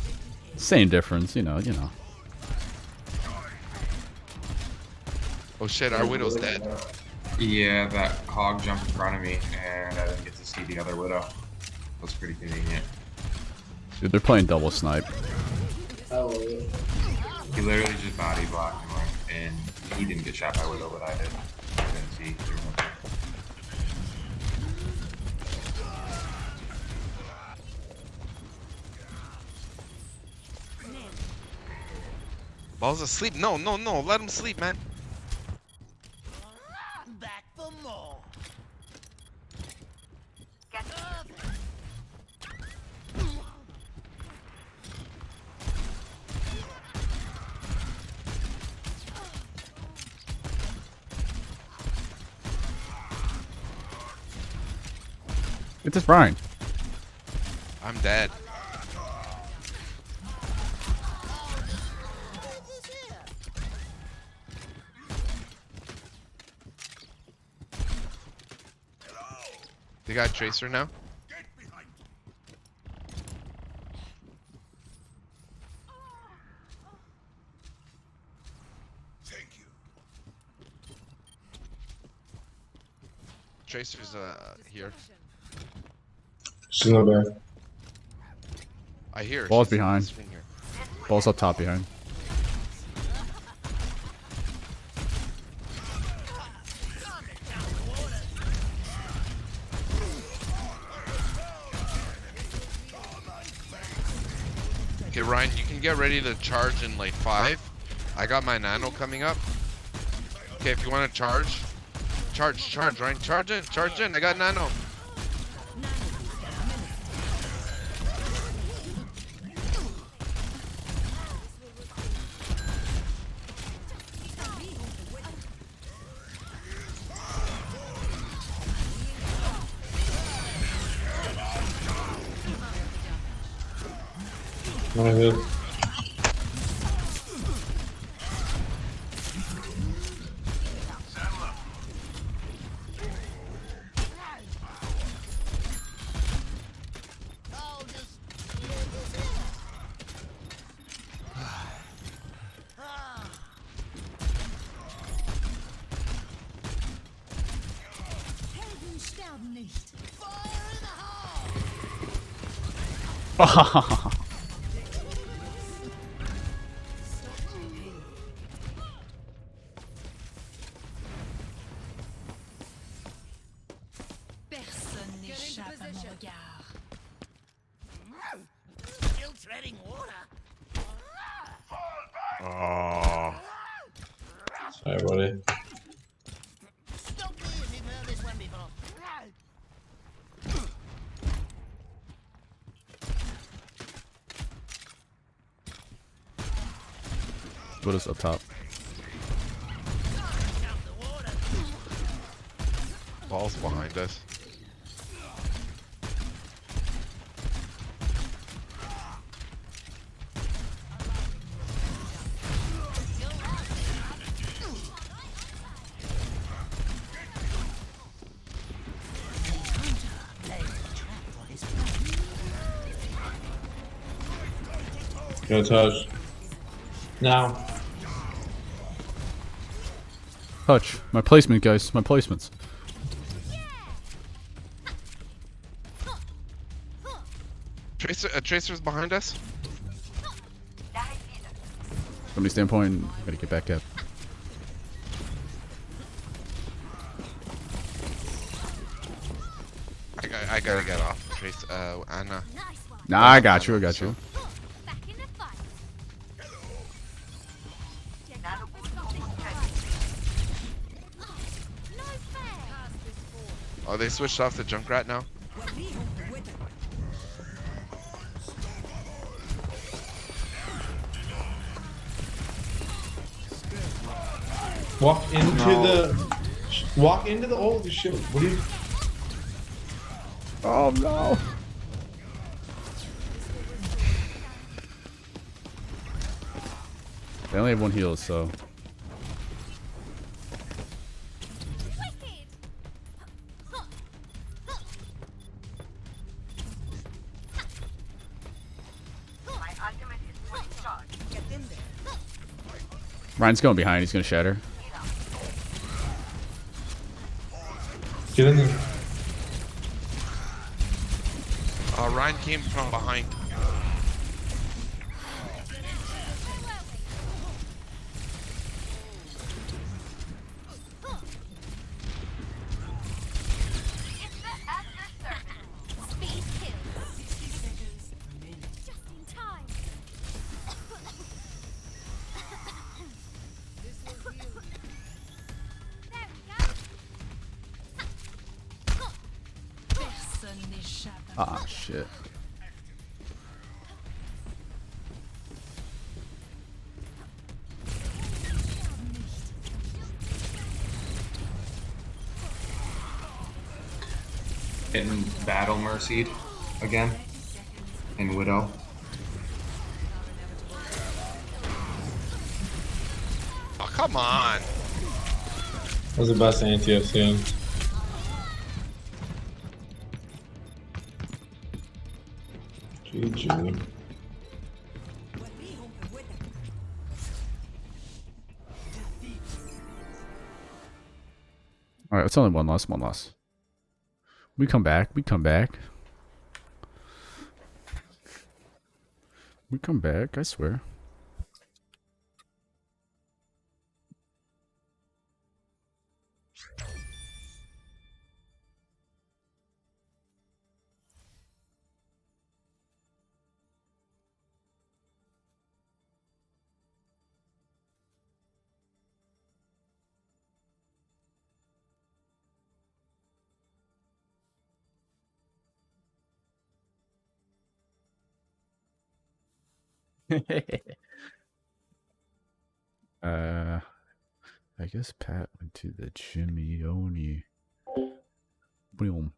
Same difference, you know. Oh shit, our Widow's dead. Yeah, that hog jumped in front of me, and I didn't get to see the other Widow. That's pretty convenient. Dude, they're playing double snipe. He literally just body blocked him, and He didn't get shot by Widow, but I did. I didn't see. Ball's asleep. No, no, no. Let him sleep, man. Back for more. Get this Brian. I'm dead. They got Tracer now? Thank you. Tracer's here. She's not there. I hear her. Ball's She's in behind. this swing here. Ball's up top behind. Okay, Ryan, you can get ready to charge in like 5. I got my nano coming up. Okay, if you want to charge, Ryan, charge in. I got nano. Not good. Personne n'échappe à mon regard. Still treading water. Oh. Sorry, buddy. Stop me if you've heard this one before. Put us up top. Ball's behind us. Go touch. Now. Touch. My placement, guys. My placements. Tracer's behind us. From the standpoint, gotta get back up. I gotta get off. Trace, Anna. Nah, I got you. I got you. Oh, they switched off the Junkrat now? Walk into the holy shit. What are you? Oh no. They only have one heal, so. Ryan's going behind. He's gonna shatter. Get in there. Ryan came from behind. Ah, shit. Getting battle mercied again in Widow. Oh, come on. That was the best anti I've seen. GG. Alright, it's only one loss, one loss. We come back, we come back. We come back, I swear. I guess Pat went to the Jimmy-Oni. Boom.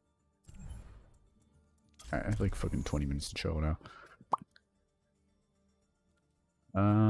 I have like fucking 20 minutes to chill now. Ah.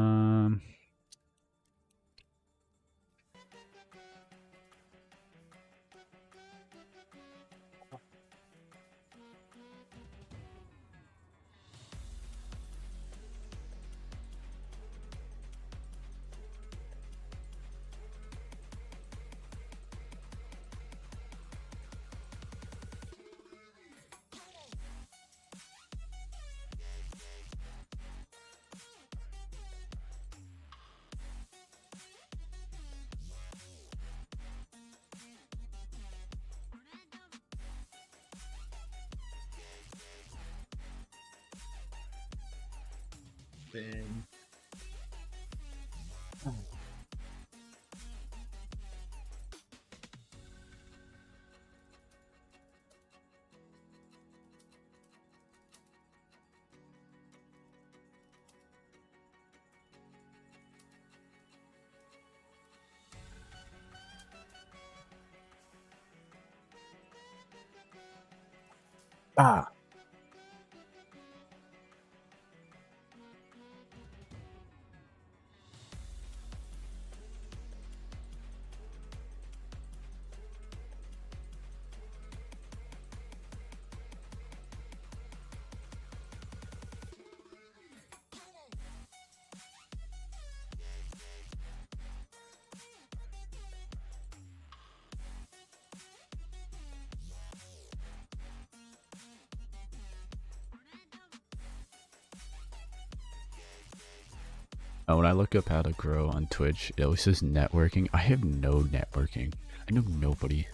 When I look up how to grow on Twitch, it always says networking. I have no networking. I know nobody.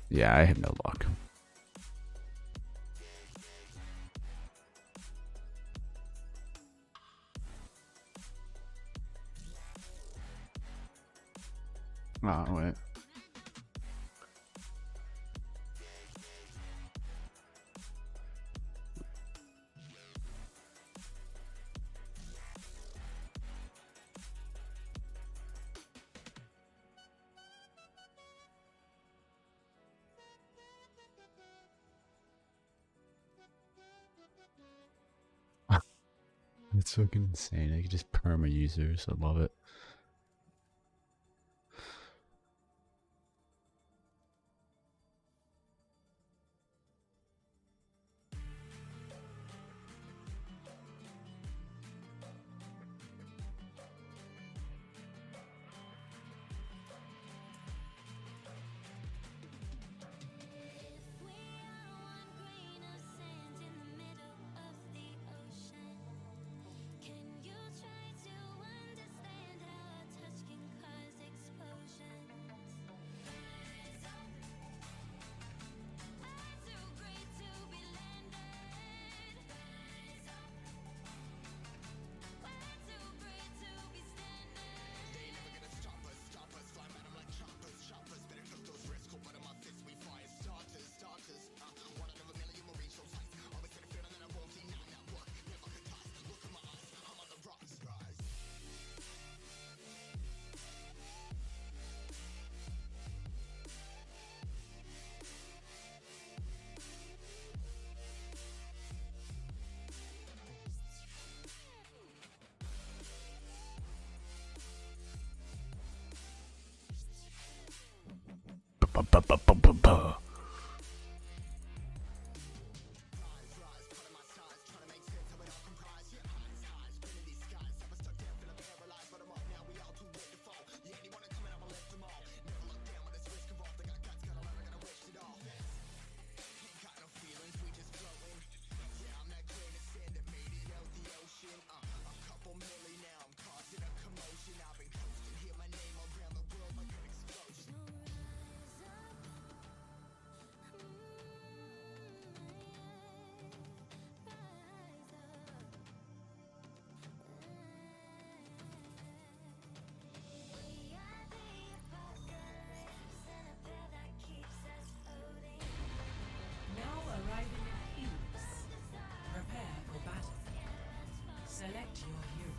Yeah, I have no luck. Oh, wait. It's fucking insane. I can just perma users. I love it. Now arriving at Helix. Prepare for battle. Select your hero.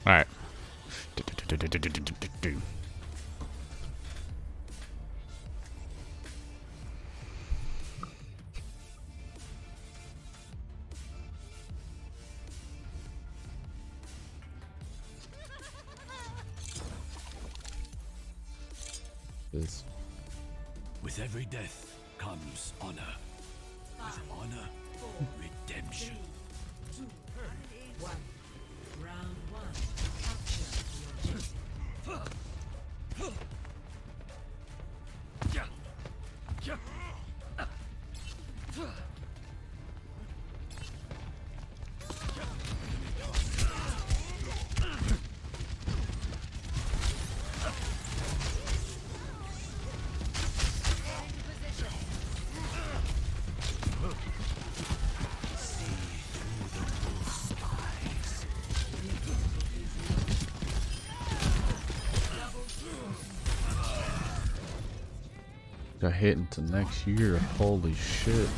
All right. This. With every death comes honor. With honor, redemption. 3, 2, 1. Round 1. Capture the objective. Got hit into next year. Holy shit.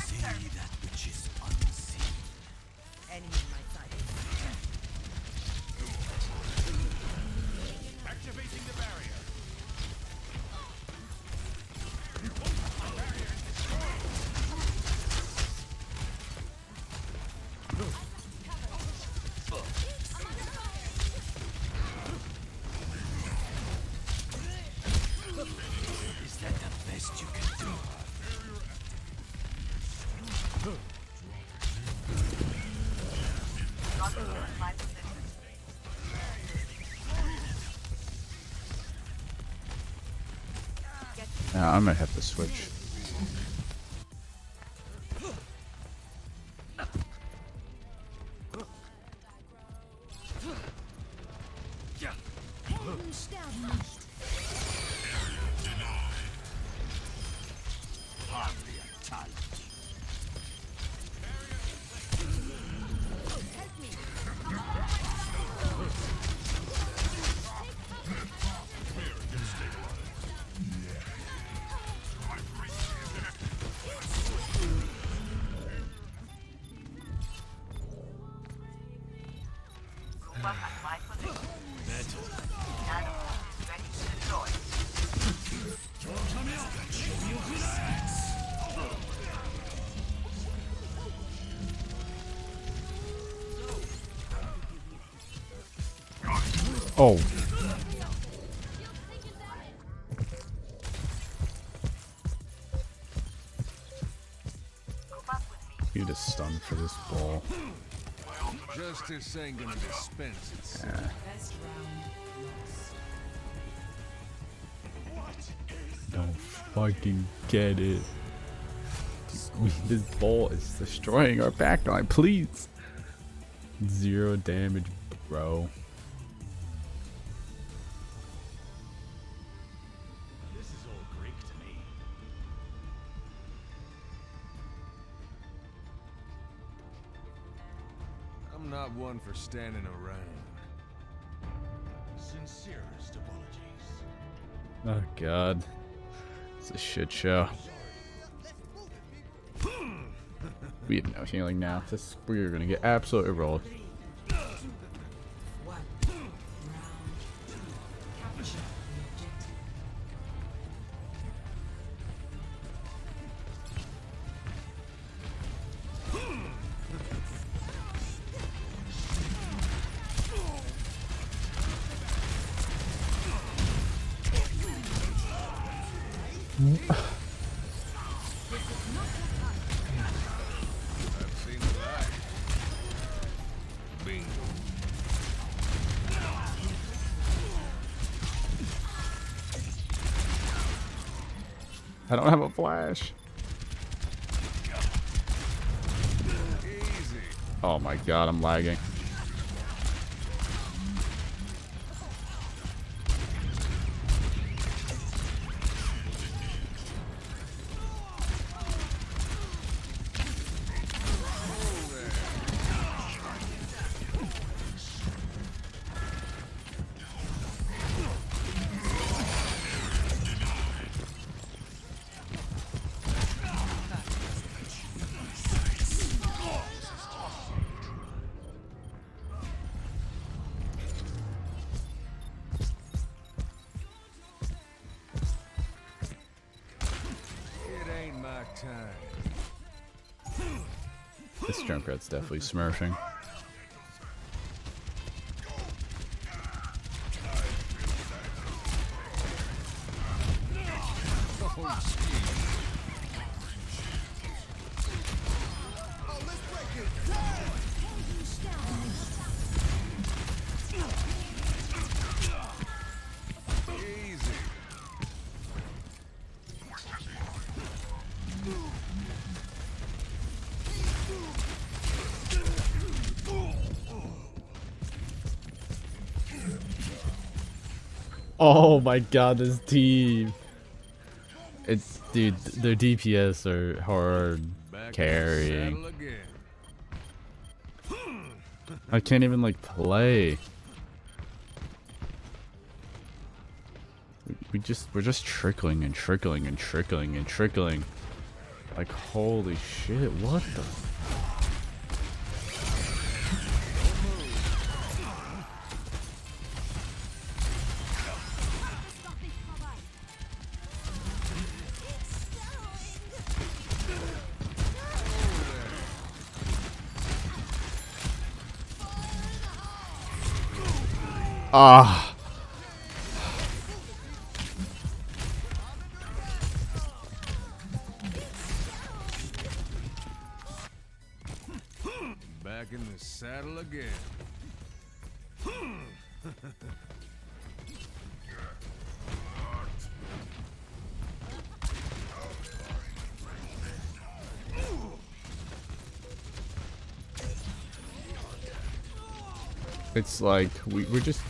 See that which is unseen. Enemy in my sight. Activating the barrier. Is that the best you can do? Yeah, I might have to switch. Oh. Need a stun for this ball. Justice ain't gonna dispense itself. Yeah. Best round lost. Don't fucking get it. This ball is destroying our backline, please. 0 damage, bro. This is all Greek to me. I'm not one for standing around. Sincerest apologies. Oh god. It's a shit show. We have no healing now. We're gonna get absolutely rolled. I don't have a flash. Oh my god, I'm lagging. This Junkrat's definitely smurfing. Oh my god, this team. It's, dude, their DPS are hard carrying. I can't even like play. We're just trickling and trickling and trickling and trickling. Like holy shit, what the ah. Back in the saddle again. It's like we're just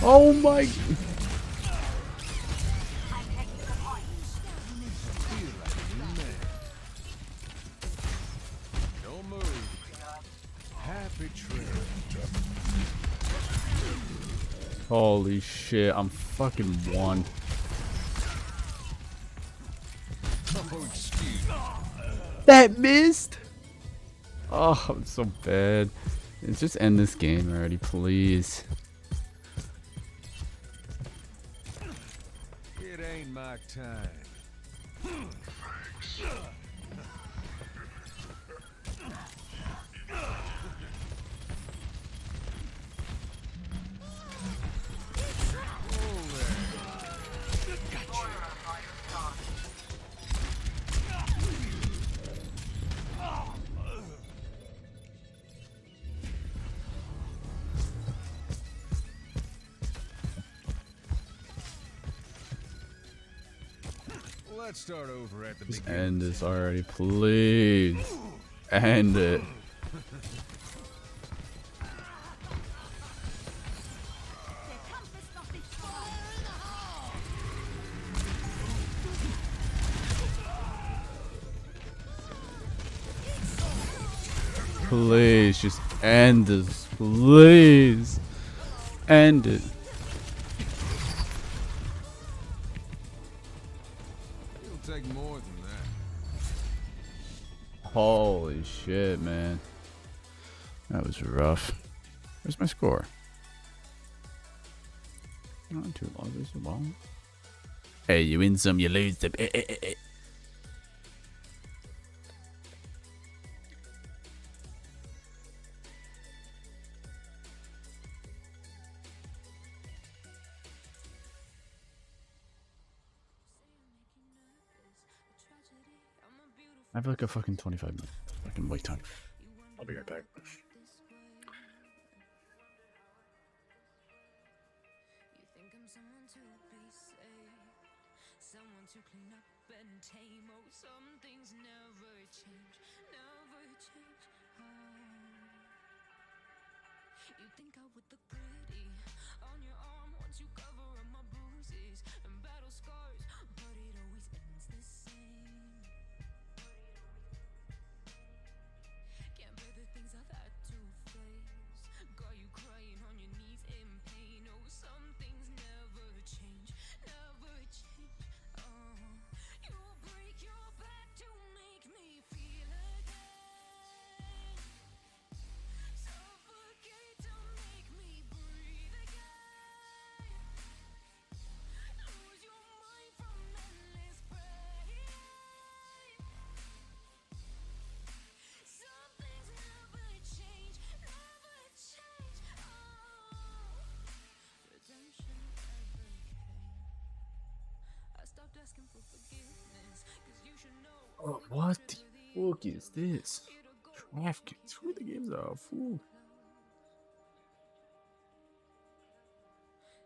oh my. Don't move. Happy trail. Holy shit, I'm fucking one. That missed? Oh, I'm so bad. Let's just end this game already, please. It ain't my time. Let's start over at the Just beginning. end this already, please. End it. Please, just end this. Please. End it. It'll take more than that. Holy shit, man. That was rough. Where's my score? Not too long, this is long. Hey, you win some, you lose some. I have like a fucking 25 minute fucking wait time. I'll be right back. Someone to clean up and tame. Oh, some things never change, never change. You think I would look pretty on your arm once you cover up my bruises and battle scars, but it always ends the same. Can't bear the things I've had to face. Got you crying on your knees in pain. Oh, some things never change, never change. You break your back to make me feel again. Suffocate to make me breathe again. Lose your mind from endless pain. Some things never change, never change. Redemption never came. I stopped asking for forgiveness, 'cause you should know. Oh, what the fuck is this? DraftKings, who the games are? Fool.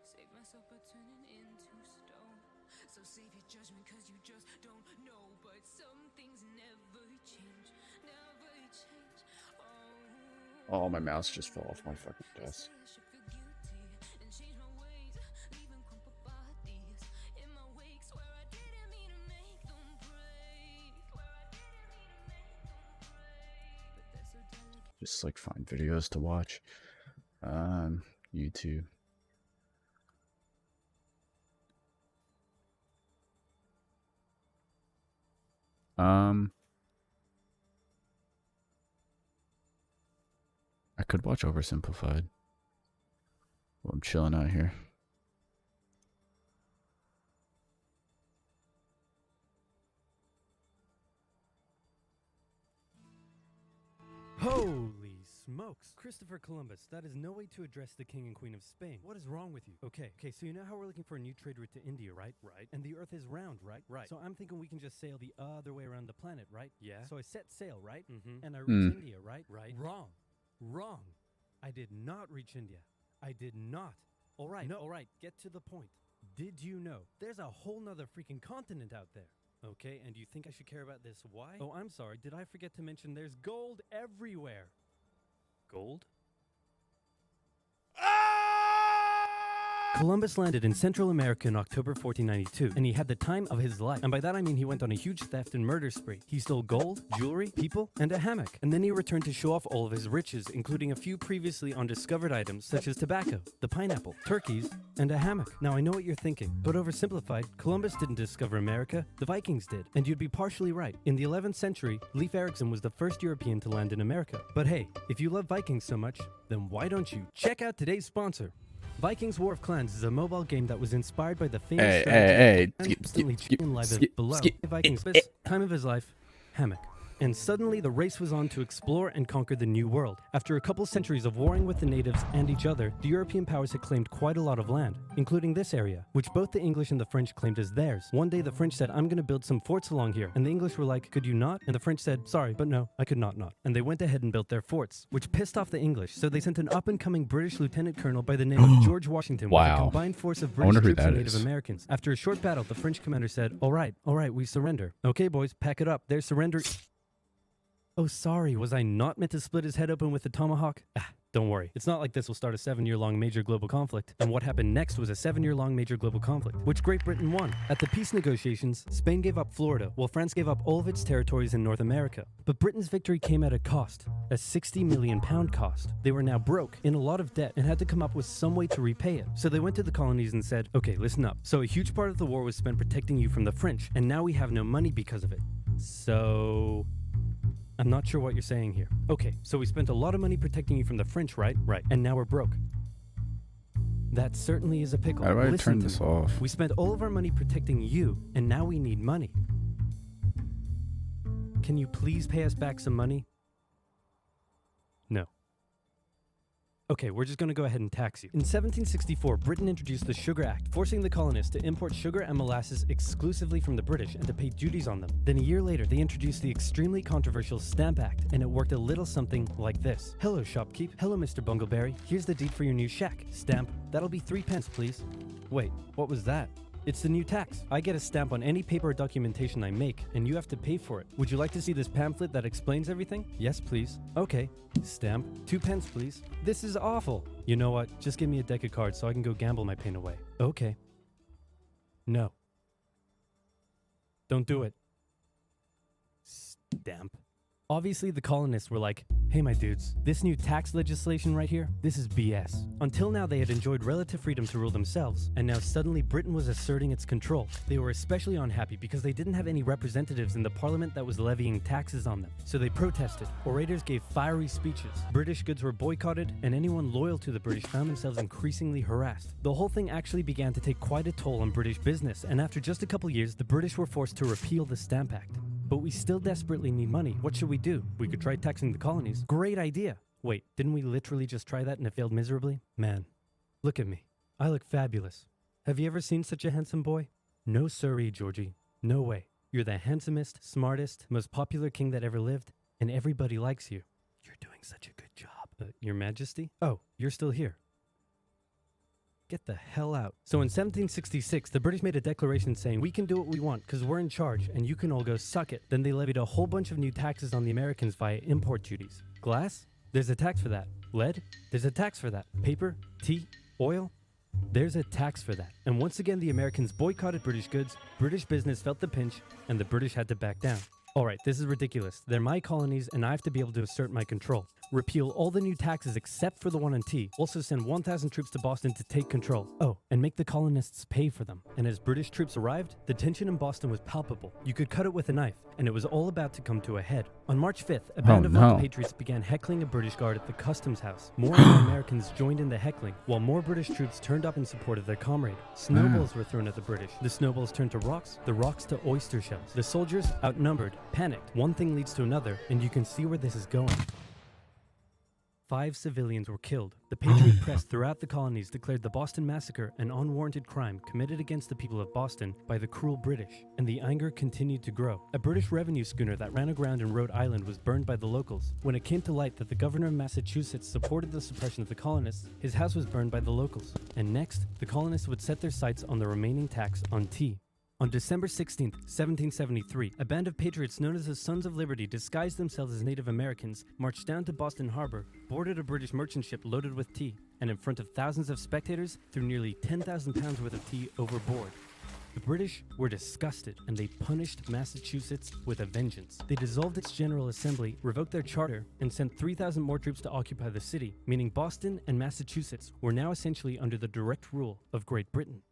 Save myself by turning into stone. So save your judgment, 'cause you just don't know. But some things never change, never change. Oh, my mouse just fell off my fucking desk. I should feel guilty and change my ways, leaving crumpled bodies in my wake. Swear I didn't mean to make them break. Swear I didn't mean to make them break. But they're so delicate. Just like find videos to watch. YouTube. I could watch Oversimplified while I'm chilling out here. Holy smokes. Christopher Columbus, that is no way to address the king and queen of Spain. What is wrong with you? Okay, so you know how we're looking for a new trade route to India, right? Right. And the earth is round, right? Right. So I'm thinking we can just sail the other way around the planet, right? Yeah. So I set sail, right? Mm-hmm. And I reached India, right? Right. Wrong. I did not reach India. I did not. All right, no. All right, get to the point. Did you know there's a whole nother freaking continent out there? Okay, and do you think I should care about this? Why? Oh, I'm sorry. Did I forget to mention there's gold everywhere? Gold? Columbus landed in Central America in October 1492, and he had the time of his life. And by that I mean he went on a huge theft and murder spree. He stole gold, jewelry, people, and a hammock. And then he returned to show off all of his riches, including a few previously undiscovered items, such as tobacco, the pineapple, turkeys, and a hammock. Now I know what you're thinking, but oversimplified, Columbus didn't discover America, the Vikings did. And you'd be partially right. In the 11th century, Leif Erikson was the first European to land in America. But hey, if you love Vikings so much, then why don't you check out today's sponsor? Vikings War of Clans is a mobile game that was inspired by the famous strategy and instantly below. Vikings time of his life, hammock. And suddenly the race was on to explore and conquer the New World. After a couple centuries of warring with the natives and each other, the European powers had claimed quite a lot of land, including this area, which both the English and the French claimed as theirs. One day the French said, I'm gonna build some forts along here. And the English were like, could you not? And the French said, sorry, but no, I could not. And they went ahead and built their forts, which pissed off the English, so they sent an up-and-coming British lieutenant colonel by the name of George Washington with a combined force of British troops and Native Americans. After a short battle, the French commander said, all right, we surrender. Okay, boys, pack it up. There's surrender. Oh, sorry, was I not meant to split his head open with a tomahawk? Don't worry, it's not like this will start a 7-year-long major global conflict. And what happened next was a 7-year-long major global conflict, which Great Britain won. At the peace negotiations, Spain gave up Florida, while France gave up all of its territories in North America. But Britain's victory came at a cost, a £60 million cost. They were now broke, in a lot of debt, and had to come up with some way to repay it. So they went to the colonies and said, okay, listen up. So a huge part of the war was spent protecting you from the French, and now we have no money because of it. So... I'm not sure what you're saying here. Okay, so we spent a lot of money protecting you from the French, right? Right. And now we're broke. That certainly is a pickle. How do I Listen turn to this me. off? We spent all of our money protecting you, and now we need money. Can you please pay us back some money? No. Okay, we're just gonna go ahead and tax you. In 1764, Britain introduced the Sugar Act, forcing the colonists to import sugar and molasses exclusively from the British and to pay duties on them. Then a year later, they introduced the extremely controversial Stamp Act, and it worked a little something like this. Hello, shopkeep. Hello, Mr. Bungleberry. Here's the deed for your new shack. Stamp. That'll be 3 pence, please. Wait, what was that? It's the new tax. I get a stamp on any paper or documentation I make, and you have to pay for it. Would you like to see this pamphlet that explains everything? Yes, please. Okay. Stamp. 2 pence, please. This is awful. You know what? Just give me a deck of cards so I can go gamble my pain away. Okay. No. Don't do it. Stamp. Obviously, the colonists were like, hey, my dudes, this new tax legislation right here, this is BS. Until now, they had enjoyed relative freedom to rule themselves, and now suddenly Britain was asserting its control. They were especially unhappy because they didn't have any representatives in the parliament that was levying taxes on them. So they protested. Orators gave fiery speeches. British goods were boycotted, and anyone loyal to the British found themselves increasingly harassed. The whole thing actually began to take quite a toll on British business, and after just a couple years, the British were forced to repeal the Stamp Act. But we still desperately need money. What should we do? We could try taxing the colonies. Great idea. Wait, didn't we literally just try that and it failed miserably? Man, look at me. I look fabulous. Have you ever seen such a handsome boy? No siree, Georgie. No way. You're the handsomest, smartest, most popular king that ever lived, and everybody likes you. You're doing such a good job. Your Majesty? Oh, you're still here. Get the hell out. So in 1766, the British made a declaration saying, we can do what we want because we're in charge and you can all go suck it. Then they levied a whole bunch of new taxes on the Americans via import duties. Glass? There's a tax for that. Lead? There's a tax for that. Paper? Tea? Oil? There's a tax for that. And once again, the Americans boycotted British goods, British business felt the pinch, and the British had to back down. Alright, this is ridiculous. They're my colonies and I have to be able to assert my control. Repeal all the new taxes except for the one on tea. Also send 1,000 troops to Boston to take control. Oh, and make the colonists pay for them. And as British troops arrived, the tension in Boston was palpable. You could cut it with a knife, and it was all about to come to a head. On March 5th, a band of local patriots began heckling a British guard at the customs house. More and more Americans joined in the heckling, while more British troops turned up in support of their comrade. Snowballs were thrown at the British. The snowballs turned to rocks, the rocks to oyster shells. The soldiers, outnumbered, panicked. One thing leads to another, and you can see where this is going. 5 civilians were killed. The Patriot press throughout the colonies declared the Boston Massacre an unwarranted crime committed against the people of Boston by the cruel British, and the anger continued to grow. A British revenue schooner that ran aground in Rhode Island was burned by the locals. When it came to light that the governor of Massachusetts supported the suppression of the colonists, his house was burned by the locals. And next, the colonists would set their sights on the remaining tax on tea. On December 16, 1773, a band of patriots known as the Sons of Liberty disguised themselves as Native Americans, marched down to Boston Harbor, boarded a British merchant ship loaded with tea, and in front of thousands of spectators, threw nearly 10,000 pounds worth of tea overboard. The British were disgusted, and they punished Massachusetts with a vengeance. They dissolved its General Assembly, revoked their charter, and sent 3,000 more troops to occupy the city, meaning Boston and Massachusetts were now essentially under the direct rule of Great Britain.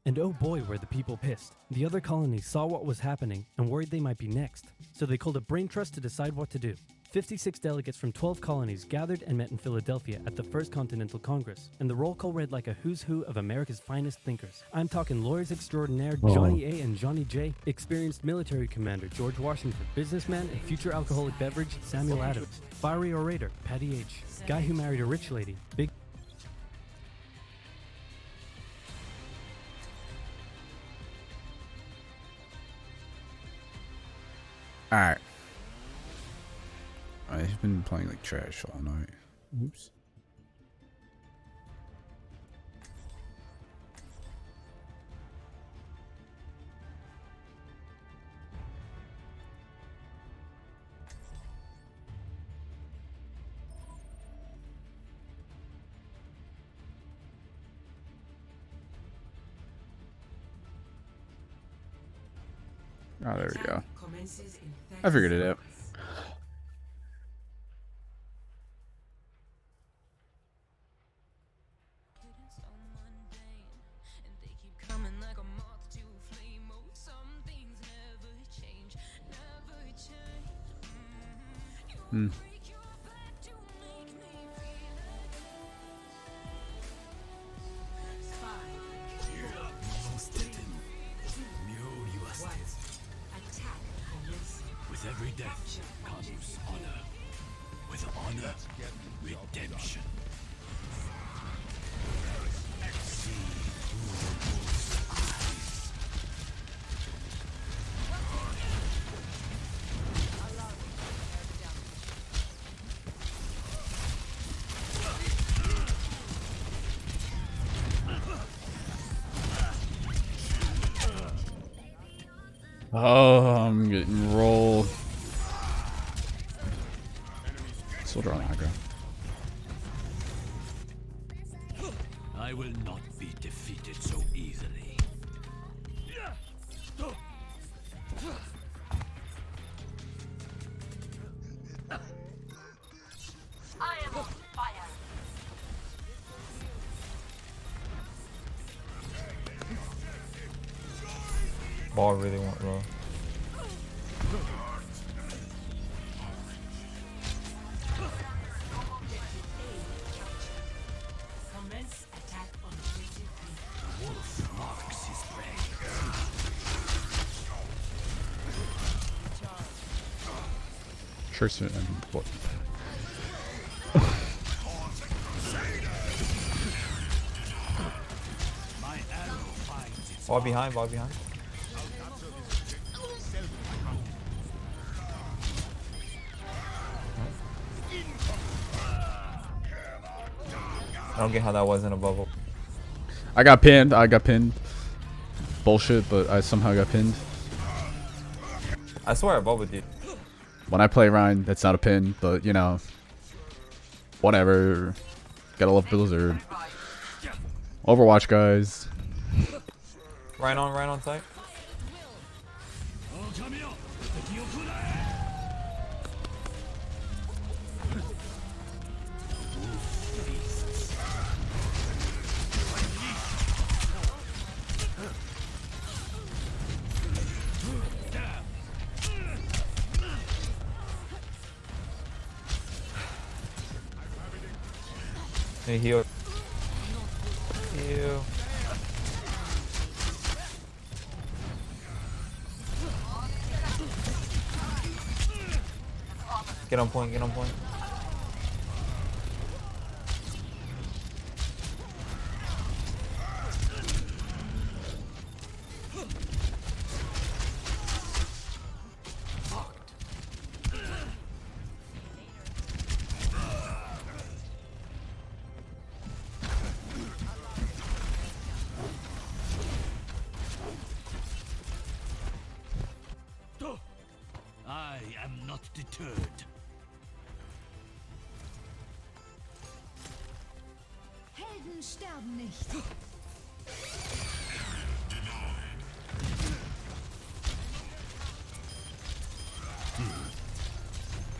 And oh boy, were the people pissed. The other colonies saw what was happening and worried they might be next, so they called a brain trust to decide what to do. 56 delegates from 12 colonies gathered and met in Philadelphia at the First Continental Congress, and the roll call read like a who's who of America's finest thinkers. I'm talking lawyers extraordinaire Johnny A. and Johnny J, experienced military commander George Washington, businessman and future alcoholic beverage Samuel Adams, fiery orator Patty H, guy who married a rich lady, Big. Alright. I've been playing like trash all night. Oops. Oh, there we go. I figured it out. Hmm. With every death comes honor. With honor, redemption. See through the wolf's eyes. Oh, I'm getting rolled. Soldier on aggro. I will not be defeated so easily. I am on fire. Ball really went low. Commence attack on objective B. Wolf marks his prey. Tristan and what? Ball behind, ball behind. I don't get how that wasn't a bubble. I got pinned. I got pinned. Bullshit, but I somehow got pinned. I swear I bubbled you. When I play Ryan, that's not a pin, but you know, whatever. Gotta love Blizzard. Overwatch, guys. Right on site. Hey, heal. Heal. Get on point, get on point. I am not deterred. Helden sterben nicht.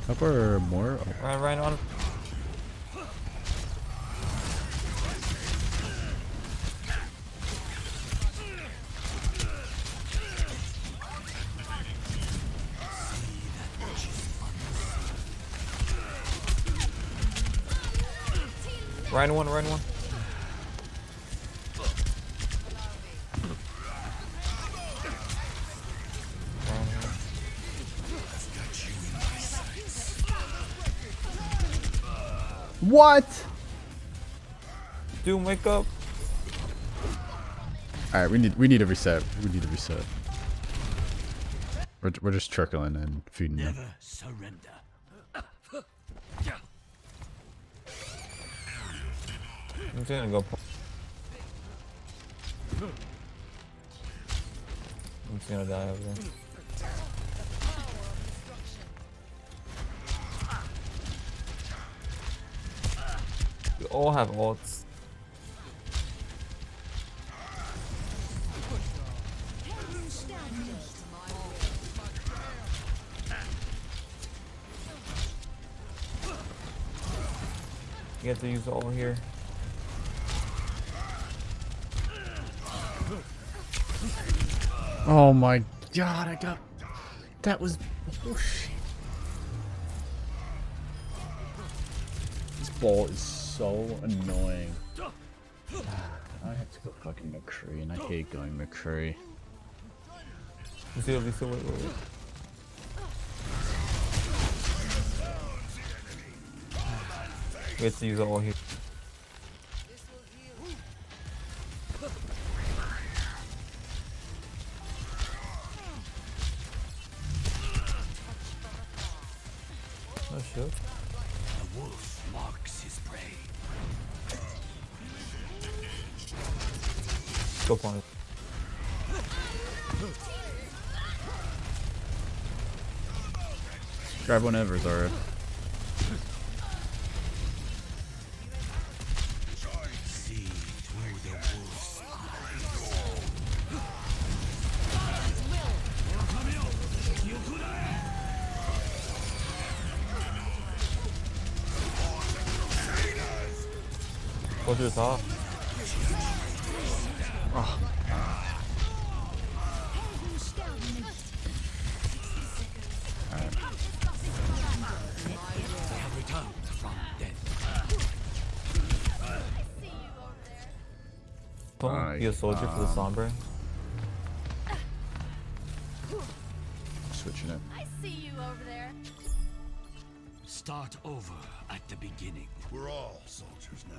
Up or more? Right on. Ryan one, Ryan one. What? Dude, wake up. All right, we need a reset. We need a reset. We're just trickling and feeding them. Never surrender. I'm just gonna go. I'm just gonna die over there. We all have ults. You have to use all here. Oh my god, I got... That was... Oh shit. This ball is so annoying. I have to go fucking McCree, and I hate going McCree. Wait. We have to use all here. Oh shit. The wolf marks his prey. Go on it. Grab whenever, Zara. See through the wolf's Go to the top. Oh. Be a soldier for the Sombra. Switching it. I see you over there. Start over at the beginning. We're all soldiers now.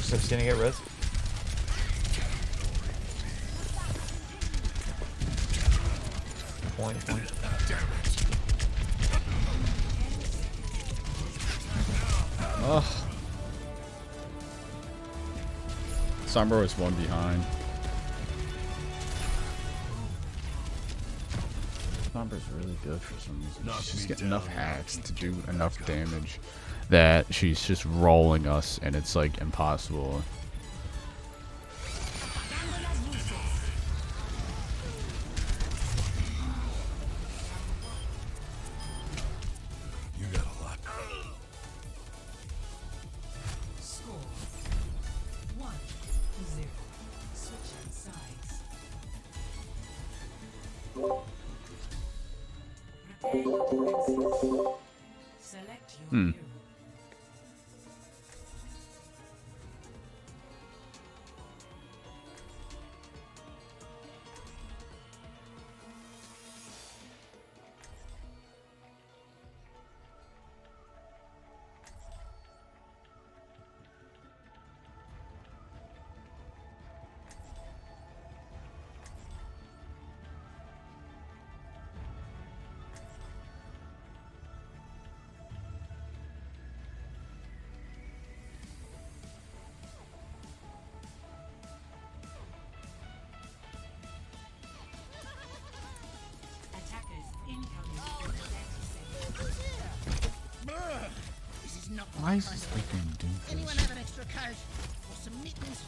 Just gonna get res. Point. Ugh. Sombra is one behind. Sombra's really good for some reason. She's just getting enough hacks to do enough damage that she's just rolling us, and it's like impossible. You got a lot. Score 1-0. Switching sides. Prepare your defenses. Select your hero. Why is this freaking doing this? Anyone have an extra coat or some mittens?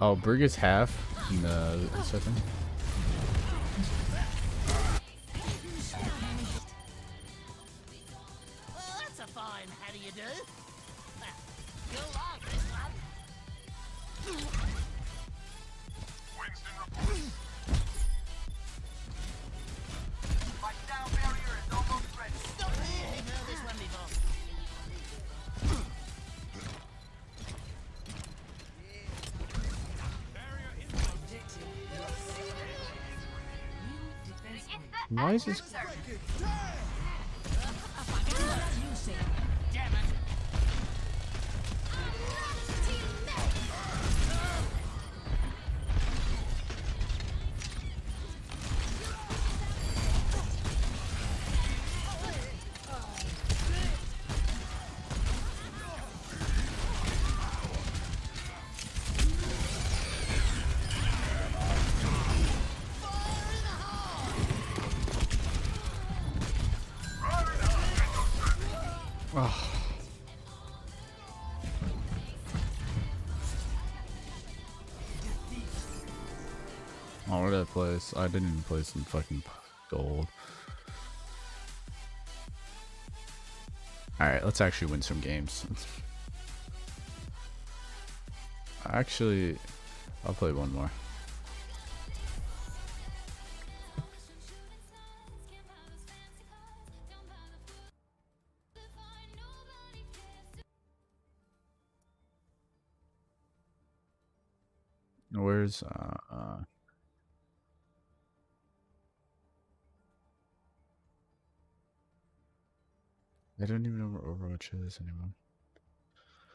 Oh, Brig is half in the second. Oh, that's a fine how do you do? Well, you'll like this one. Winston reporting. My down barrier is almost ready. Stop here! You've heard this one before. Why is this? Damn it! Oh. Oh, where did I place? I didn't even place some fucking gold. Alright, let's actually win some games. Actually, I'll play one more. Where's I don't even know where Overwatch is anymore.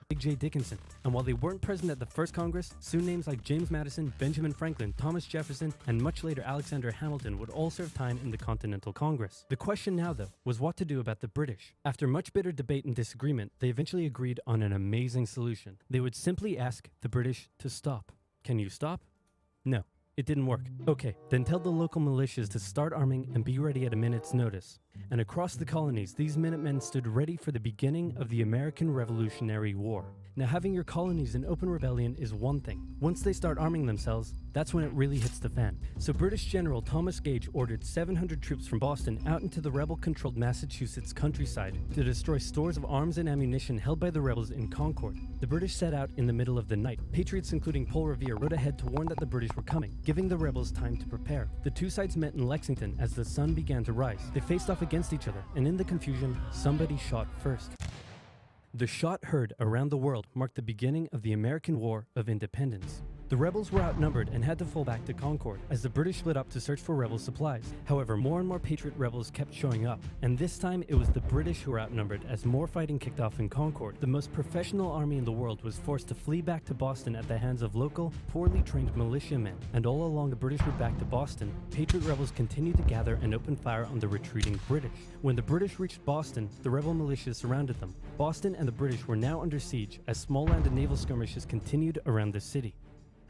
Big J. Dickinson. And while they weren't present at the first Congress, soon names like James Madison, Benjamin Franklin, Thomas Jefferson, and much later Alexander Hamilton would all serve time in the Continental Congress. The question now, though, was what to do about the British. After much bitter debate and disagreement, they eventually agreed on an amazing solution. They would simply ask the British to stop. Can you stop? No. It didn't work. Okay, then tell the local militias to start arming and be ready at a minute's notice. And across the colonies, these Minutemen stood ready for the beginning of the American Revolutionary War. Now, having your colonies in open rebellion is one thing. Once they start arming themselves, that's when it really hits the fan. So British General Thomas Gage ordered 700 troops from Boston out into the rebel-controlled Massachusetts countryside to destroy stores of arms and ammunition held by the rebels in Concord. The British set out in the middle of the night. Patriots including Paul Revere rode ahead to warn that the British were coming, giving the rebels time to prepare. The two sides met in Lexington as the sun began to rise. They faced off against each other, and in the confusion, somebody shot first. The shot heard around the world marked the beginning of the American War of Independence. The rebels were outnumbered and had to fall back to Concord as the British split up to search for rebel supplies. However, more and more Patriot rebels kept showing up, and this time it was the British who were outnumbered as more fighting kicked off in Concord. The most professional army in the world was forced to flee back to Boston at the hands of local, poorly trained militiamen. And all along the British route back to Boston, Patriot rebels continued to gather and open fire on the retreating British. When the British reached Boston, the rebel militias surrounded them. Boston and the British were now under siege as small land and naval skirmishes continued around the city.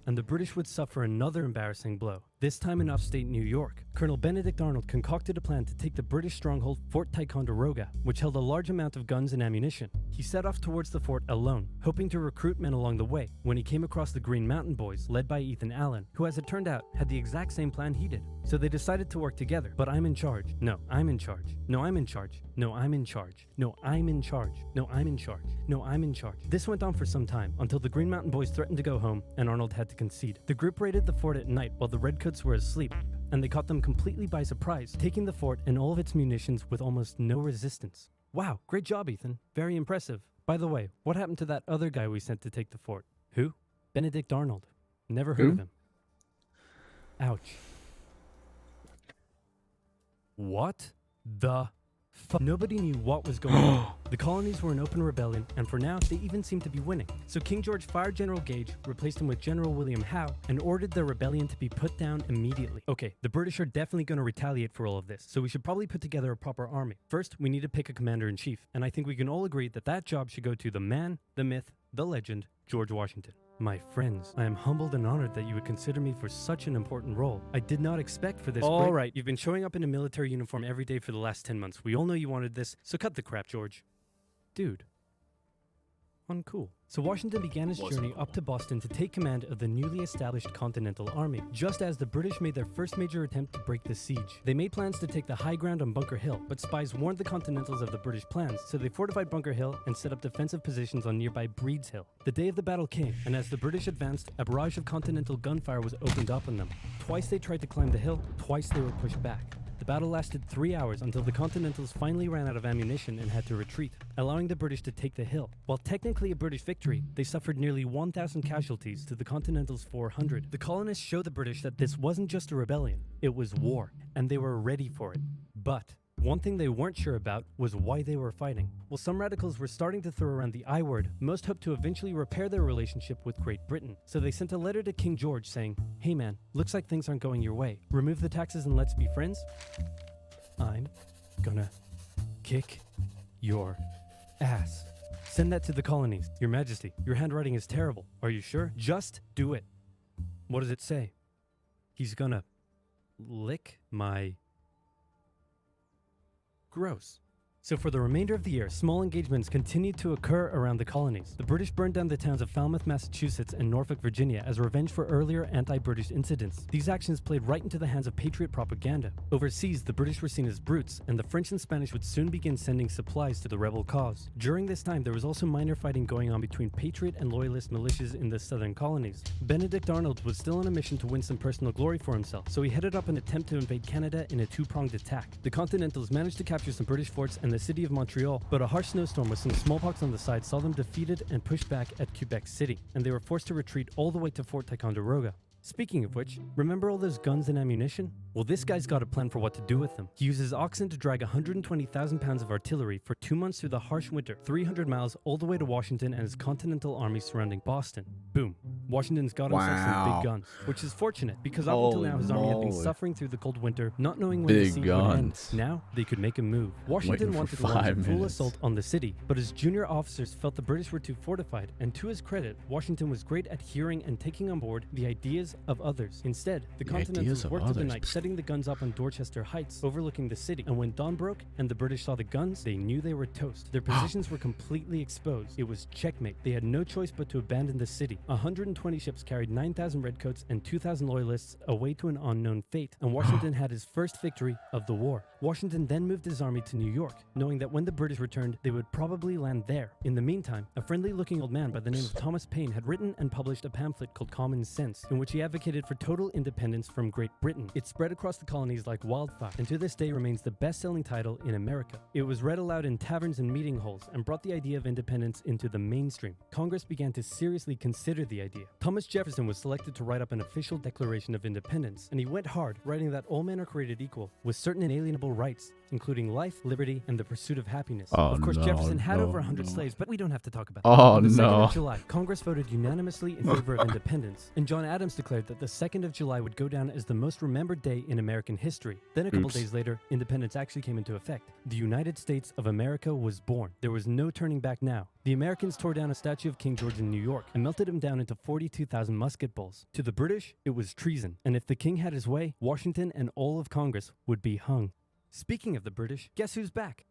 And the British would suffer another embarrassing blow, this time in upstate New York. Colonel Benedict Arnold concocted a plan to take the British stronghold Fort Ticonderoga, which held a large amount of guns and ammunition. He set off towards the fort alone, hoping to recruit men along the way, when he came across the Green Mountain Boys, led by Ethan Allen, who as it turned out, had the exact same plan he did. So they decided to work together. But I'm in charge. No, I'm in charge. No, I'm in charge. No, I'm in charge. No, I'm in charge. No, I'm in charge. No, I'm in charge. This went on for some time, until the Green Mountain Boys threatened to go home, and Arnold had to concede. The group raided the fort at night while the Redcoats were asleep, and they caught them completely by surprise, taking the fort and all of its munitions with almost no resistance. Wow, great job, Ethan. Very impressive. By the way, what happened to that other guy we sent to take the fort? Who? Benedict Arnold. Never heard of him. Ouch. What the fuck? Nobody knew what was going on. The colonies were in open rebellion, and for now, they even seemed to be winning. So King George fired General Gage, replaced him with General William Howe, and ordered the rebellion to be put down immediately. Okay, the British are definitely going to retaliate for all of this, so we should probably put together a proper army. First, we need to pick a commander-in-chief, and I think we can all agree that that job should go to the man, the myth, the legend, George Washington. My friends, I am humbled and honored that you would consider me for such an important role. I did not expect for this. All right, you've been showing up in a military uniform every day for the last 10 months. We all know you wanted this, so cut the crap, George. Dude. Uncool. So Washington began his journey up to Boston to take command of the newly established Continental Army, just as the British made their first major attempt to break the siege. They made plans to take the high ground on Bunker Hill, but spies warned the Continentals of the British plans, so they fortified Bunker Hill and set up defensive positions on nearby Breed's Hill. The day of the battle came, and as the British advanced, a barrage of Continental gunfire was opened up on them. Twice they tried to climb the hill, twice they were pushed back. The battle lasted 3 hours until the Continentals finally ran out of ammunition and had to retreat, allowing the British to take the hill. While technically a British victory, they suffered nearly 1,000 casualties to the Continentals' 400. The colonists showed the British that this wasn't just a rebellion, it was war, and they were ready for it. But one thing they weren't sure about was why they were fighting. While some radicals were starting to throw around the I word, most hoped to eventually repair their relationship with Great Britain. So they sent a letter to King George saying, "Hey man, looks like things aren't going your way. Remove the taxes and let's be friends? I'm gonna kick your ass." Send that to the colonies. Your Majesty, your handwriting is terrible. Are you sure? Just do it. What does it say? He's gonna lick my... Gross. So for the remainder of the year, small engagements continued to occur around the colonies. The British burned down the towns of Falmouth, Massachusetts and Norfolk, Virginia as revenge for earlier anti-British incidents. These actions played right into the hands of patriot propaganda. Overseas, the British were seen as brutes, and the French and Spanish would soon begin sending supplies to the rebel cause. During this time, there was also minor fighting going on between patriot and loyalist militias in the southern colonies. Benedict Arnold was still on a mission to win some personal glory for himself, so he headed up an attempt to invade Canada in a two-pronged attack. The Continentals managed to capture some British forts and the city of Montreal, but a harsh snowstorm with some smallpox on the side saw them defeated and pushed back at Quebec City, and they were forced to retreat all the way to Fort Ticonderoga. Speaking of which, remember all those guns and ammunition? Well, this guy's got a plan for what to do with them. He uses oxen to drag 120,000 pounds of artillery for 2 months through the harsh winter, 300 miles all the way to Washington and his Continental Army surrounding Boston. Boom. Washington's got himself some big guns, which is fortunate because up until now his army had been suffering through the cold winter, not knowing when the siege would end. Now they could make a move. Washington wanted to launch a full assault on the city, but his junior officers felt the British were too fortified, and to his credit, Washington was great at hearing and taking on board the ideas of others. Instead, the Continentals worked through the night, setting the guns up on Dorchester Heights, overlooking the city. And when dawn broke and the British saw the guns, they knew they were toast. Their positions were completely exposed. It was checkmate. They had no choice but to abandon the city. 120 ships carried 9,000 redcoats and 2,000 loyalists away to an unknown fate, and Washington had his first victory of the war. Washington then moved his army to New York, knowing that when the British returned, they would probably land there. In the meantime, a friendly-looking old man by the name of Thomas Paine had written and published a pamphlet called Common Sense, in which he advocated for total independence from Great Britain. It spread across the colonies like wildfire, and to this day remains the best-selling title in America. It was read aloud in taverns and meeting halls, and brought the idea of independence into the mainstream. Congress began to seriously consider the idea. Thomas Jefferson was selected to write up an official Declaration of Independence, and he went hard, writing that all men are created equal, with certain inalienable rights, including life, liberty, and the pursuit of happiness. Of course, Jefferson had over 100 slaves, but we don't have to talk about that. On the 2nd of July, Congress voted unanimously in favor of independence, and John Adams declared that the 2nd of July would go down as the most remembered day in American history. Then a couple days later, independence actually came into effect. The United States of America was born. There was no turning back now. The Americans tore down a statue of King George in New York and melted him down into 42,000 musket balls. To the British, it was treason, and if the king had his way, Washington and all of Congress would be hung. Speaking of the British, guess who's back?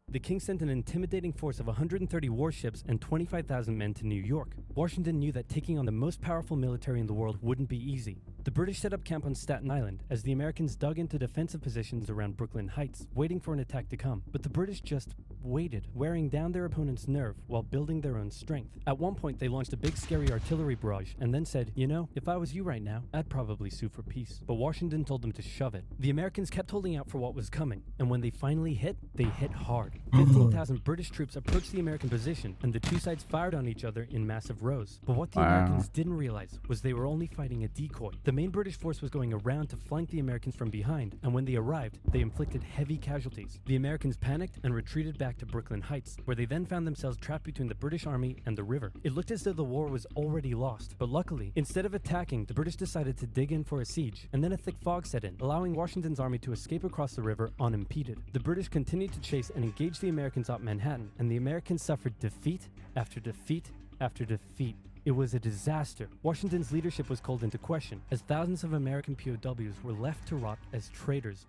The king sent an intimidating force of 130 warships and 25,000 men to New York. Washington knew that taking on the most powerful military in the world wouldn't be easy. The British set up camp on Staten Island as the Americans dug into defensive positions around Brooklyn Heights, waiting for an attack to come. But the British just waited, wearing down their opponent's nerve while building their own strength. At one point, they launched a big scary artillery barrage and then said, "You know, if I was you right now, I'd probably sue for peace." But Washington told them to shove it. The Americans kept holding out for what was coming, and when they finally hit, they hit hard. 15,000 British troops approached the American position, and the two sides fired on each other in massive rows. But what the Americans didn't realize was they were only fighting a decoy. The main British force was going around to flank the Americans from behind, and when they arrived, they inflicted heavy casualties. The Americans panicked and retreated back to Brooklyn Heights, where they then found themselves trapped between the British army and the river. It looked as though the war was already lost, but luckily, instead of attacking, the British decided to dig in for a siege, and then a thick fog set in, allowing Washington's army to escape across the river unimpeded. The British continued to chase and engage the Americans up Manhattan, and the Americans suffered defeat after defeat after defeat. It was a disaster. Washington's leadership was called into question, as thousands of American POWs were left to rot as traitors.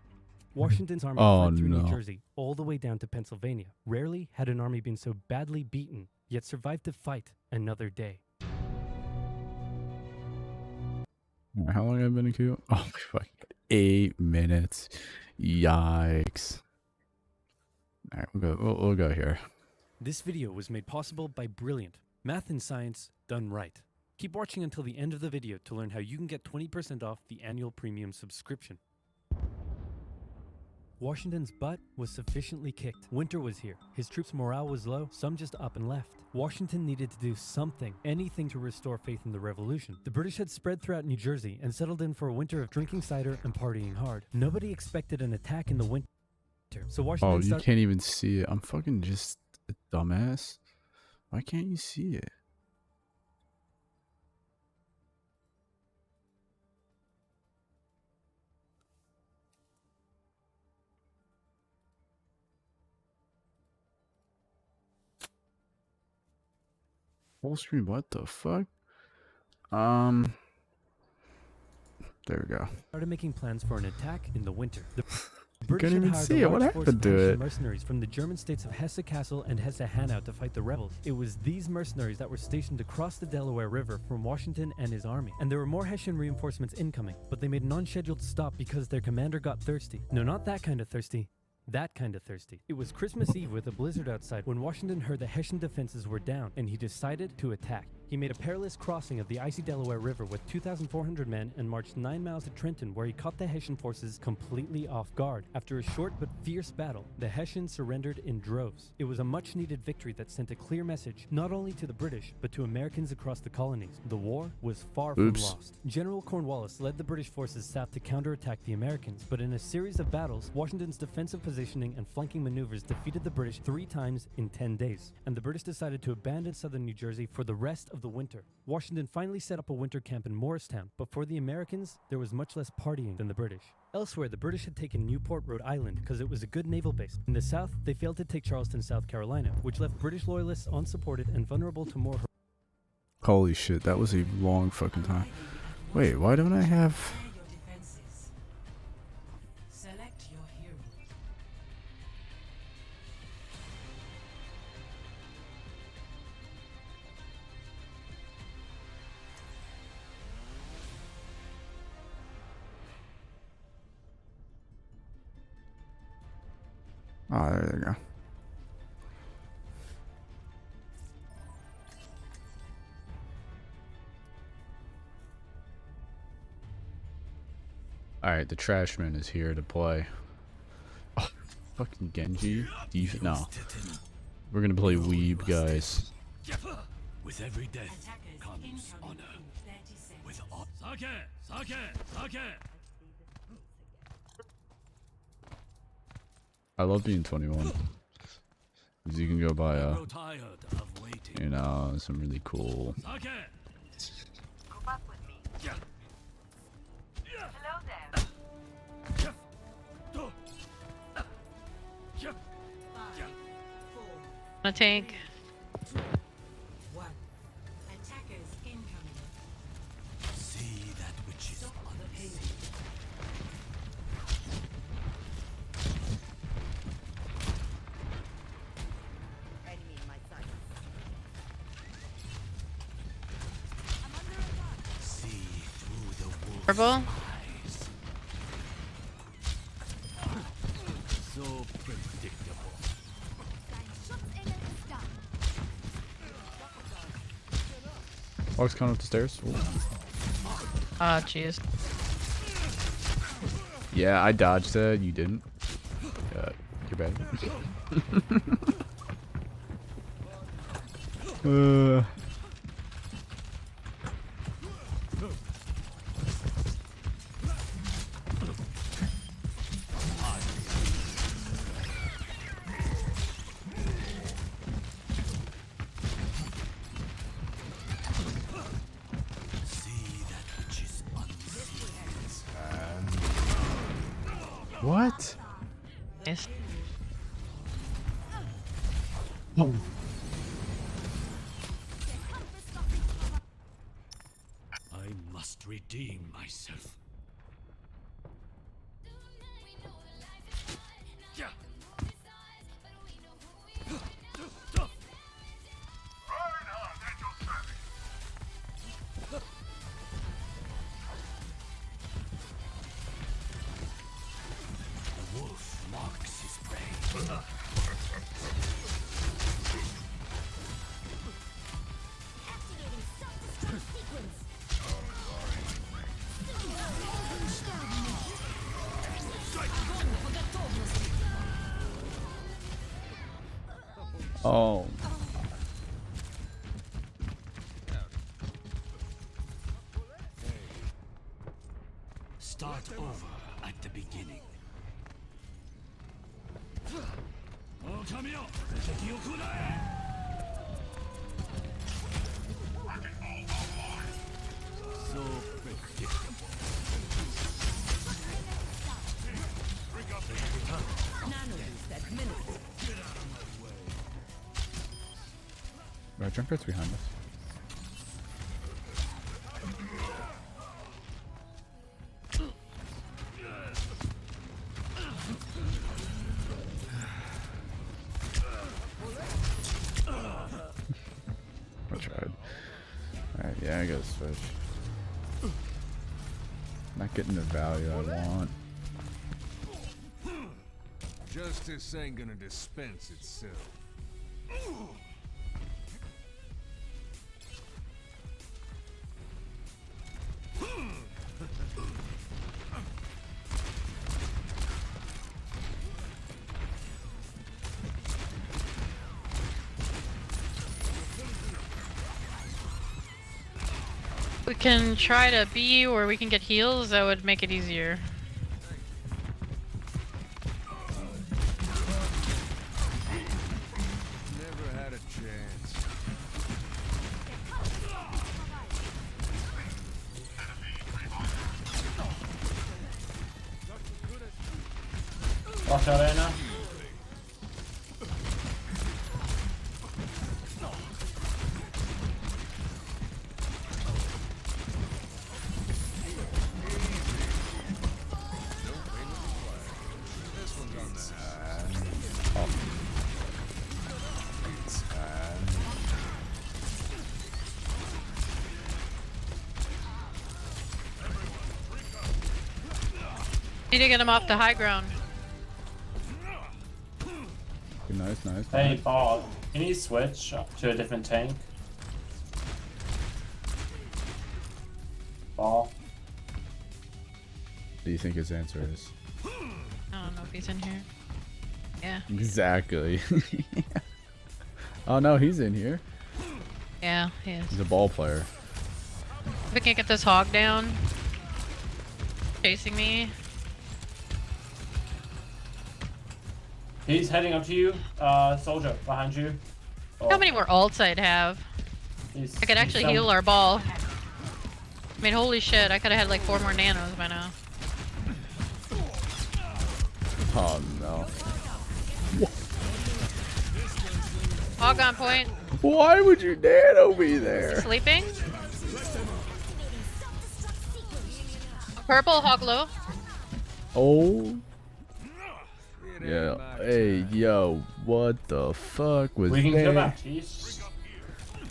Washington's army fled through New Jersey all the way down to Pennsylvania. Rarely had an army been so badly beaten, yet survived to fight another day. Alright, how long have I been in queue? Oh my fucking 8 minutes. Yikes. Alright, we'll go here. This video was made possible by Brilliant. Math and science done right. Keep watching until the end of the video to learn how you can get 20% off the annual premium subscription. Washington's butt was sufficiently kicked. Winter was here. His troops' morale was low, some just up and left. Washington needed to do something, anything to restore faith in the revolution. The British had spread throughout New Jersey and settled in for a winter of drinking cider and partying hard. Nobody expected an attack in the winter, so Washington Oh, you can't even see it. I'm fucking just a dumbass. Why can't you see it? Full screen, what the fuck? There we go. started making plans for an attack in the winter. The Couldn't British had even hired see a it. What large force happened of to Hessian it? mercenaries from the German states of Hesse-Kassel and Hesse-Hanau to fight the rebels. It was these mercenaries that were stationed across the Delaware River from Washington and his army. And there were more Hessian reinforcements incoming, but they made an unscheduled stop because their commander got thirsty. No, not that kind of thirsty. That kind of thirsty. It was Christmas Eve with a blizzard outside when Washington heard the Hessian defenses were down, and he decided to attack. He made a perilous crossing of the icy Delaware River with 2,400 men and marched 9 miles to Trenton, where he caught the Hessian forces completely off guard. After a short but fierce battle, the Hessians surrendered in droves. It was a much-needed victory that sent a clear message, not only to the British, but to Americans across the colonies. The war was far from lost. General Cornwallis led the British forces south to counterattack the Americans, but in a series of battles, Washington's defensive positioning and flanking maneuvers defeated the British 3 times in 10 days, and the British decided to abandon southern New Jersey for the rest of the winter. Washington finally set up a winter camp in Morristown, but for the Americans, there was much less partying than the British. Elsewhere, the British had taken Newport, Rhode Island, because it was a good naval base. In the south, they failed to take Charleston, South Carolina, which left British loyalists unsupported and vulnerable to more. Holy shit, that was a long fucking time. Wait, why don't I have... Select your hero. Oh, there you go. Alright, the Trashman is here to play. Oh, fucking Genji? No. We're gonna play Weeb, guys. With every death comes honor. With Sake! Sake! Sake! I love being 21. Because you can go buy, you know, some really cool... A tank. Attackers incoming. See that which is unseen. Enemy in my sight. See through the wolf's Purple. eyes. So predictable. Walks coming up the stairs. Ah, jeez. Yeah, I dodged that. You didn't. You're bad. What? Yes. Oh. I must redeem myself. Oh. Start over at the beginning. Oh, come here! So predictable. Right, Junker's behind us. I tried. Alright, yeah, I gotta switch. Not getting the value I want. Justice ain't gonna dispense itself. We can try to B or we can get heals, that would make it easier. Never had a chance. Watch out, Anna. Need to get him off the high ground. Nice, nice. Hey, nice. Bob, can you switch up to a different tank? Ball. What do you think his answer is? I don't know if he's in here. Yeah. Exactly. Oh no, he's in here. Yeah, he is. He's a ball player. If we can't get this hog down. Chasing me. He's heading up to you, soldier, behind you. Look how many more ults I'd have. I could actually heal our ball. I mean, holy shit, I could have had like 4 more nanos by now. Oh no. Hog on point. Why would you nano be there? Sleeping. Purple, hog low. Oh. Yeah. Hey, yo, what the fuck was We can that? go back, jeez.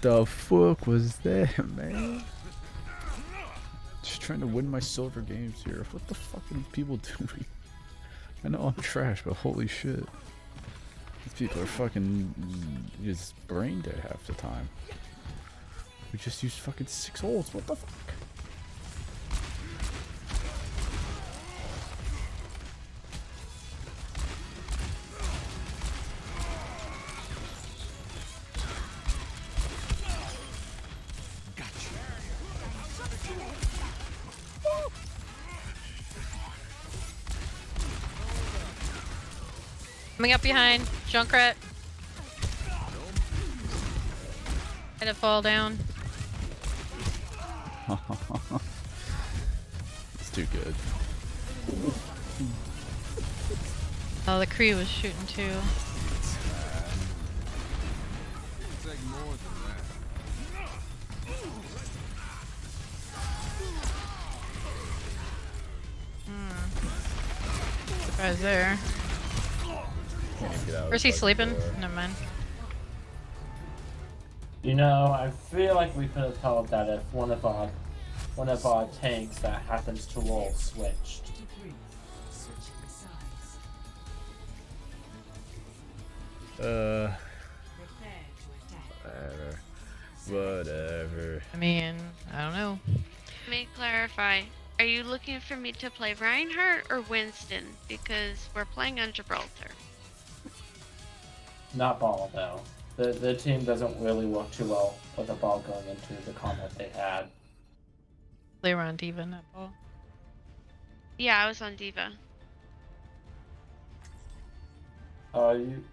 The fuck was that, man? Just trying to win my silver games here. What the fuck are these people doing? I know I'm trash, but holy shit. These people are fucking just brain dead half the time. We just used fucking 6 ults. What the fuck? Coming up behind. Junkrat. Had to fall down. It's too good. Oh, the Kree was shooting too. Take more than that. Surprise there. Where's he sleeping? Never mind. You know, I feel like we could have told that if one of our tanks that happens to roll switched. Whatever. I mean, I don't know. Let me clarify. Are you looking for me to play Reinhardt or Winston? Because we're playing on Gibraltar. Not ball though. The team doesn't really work too well with the ball going into the combat they had. They were on Diva in that ball. Yeah, I was on Diva. Then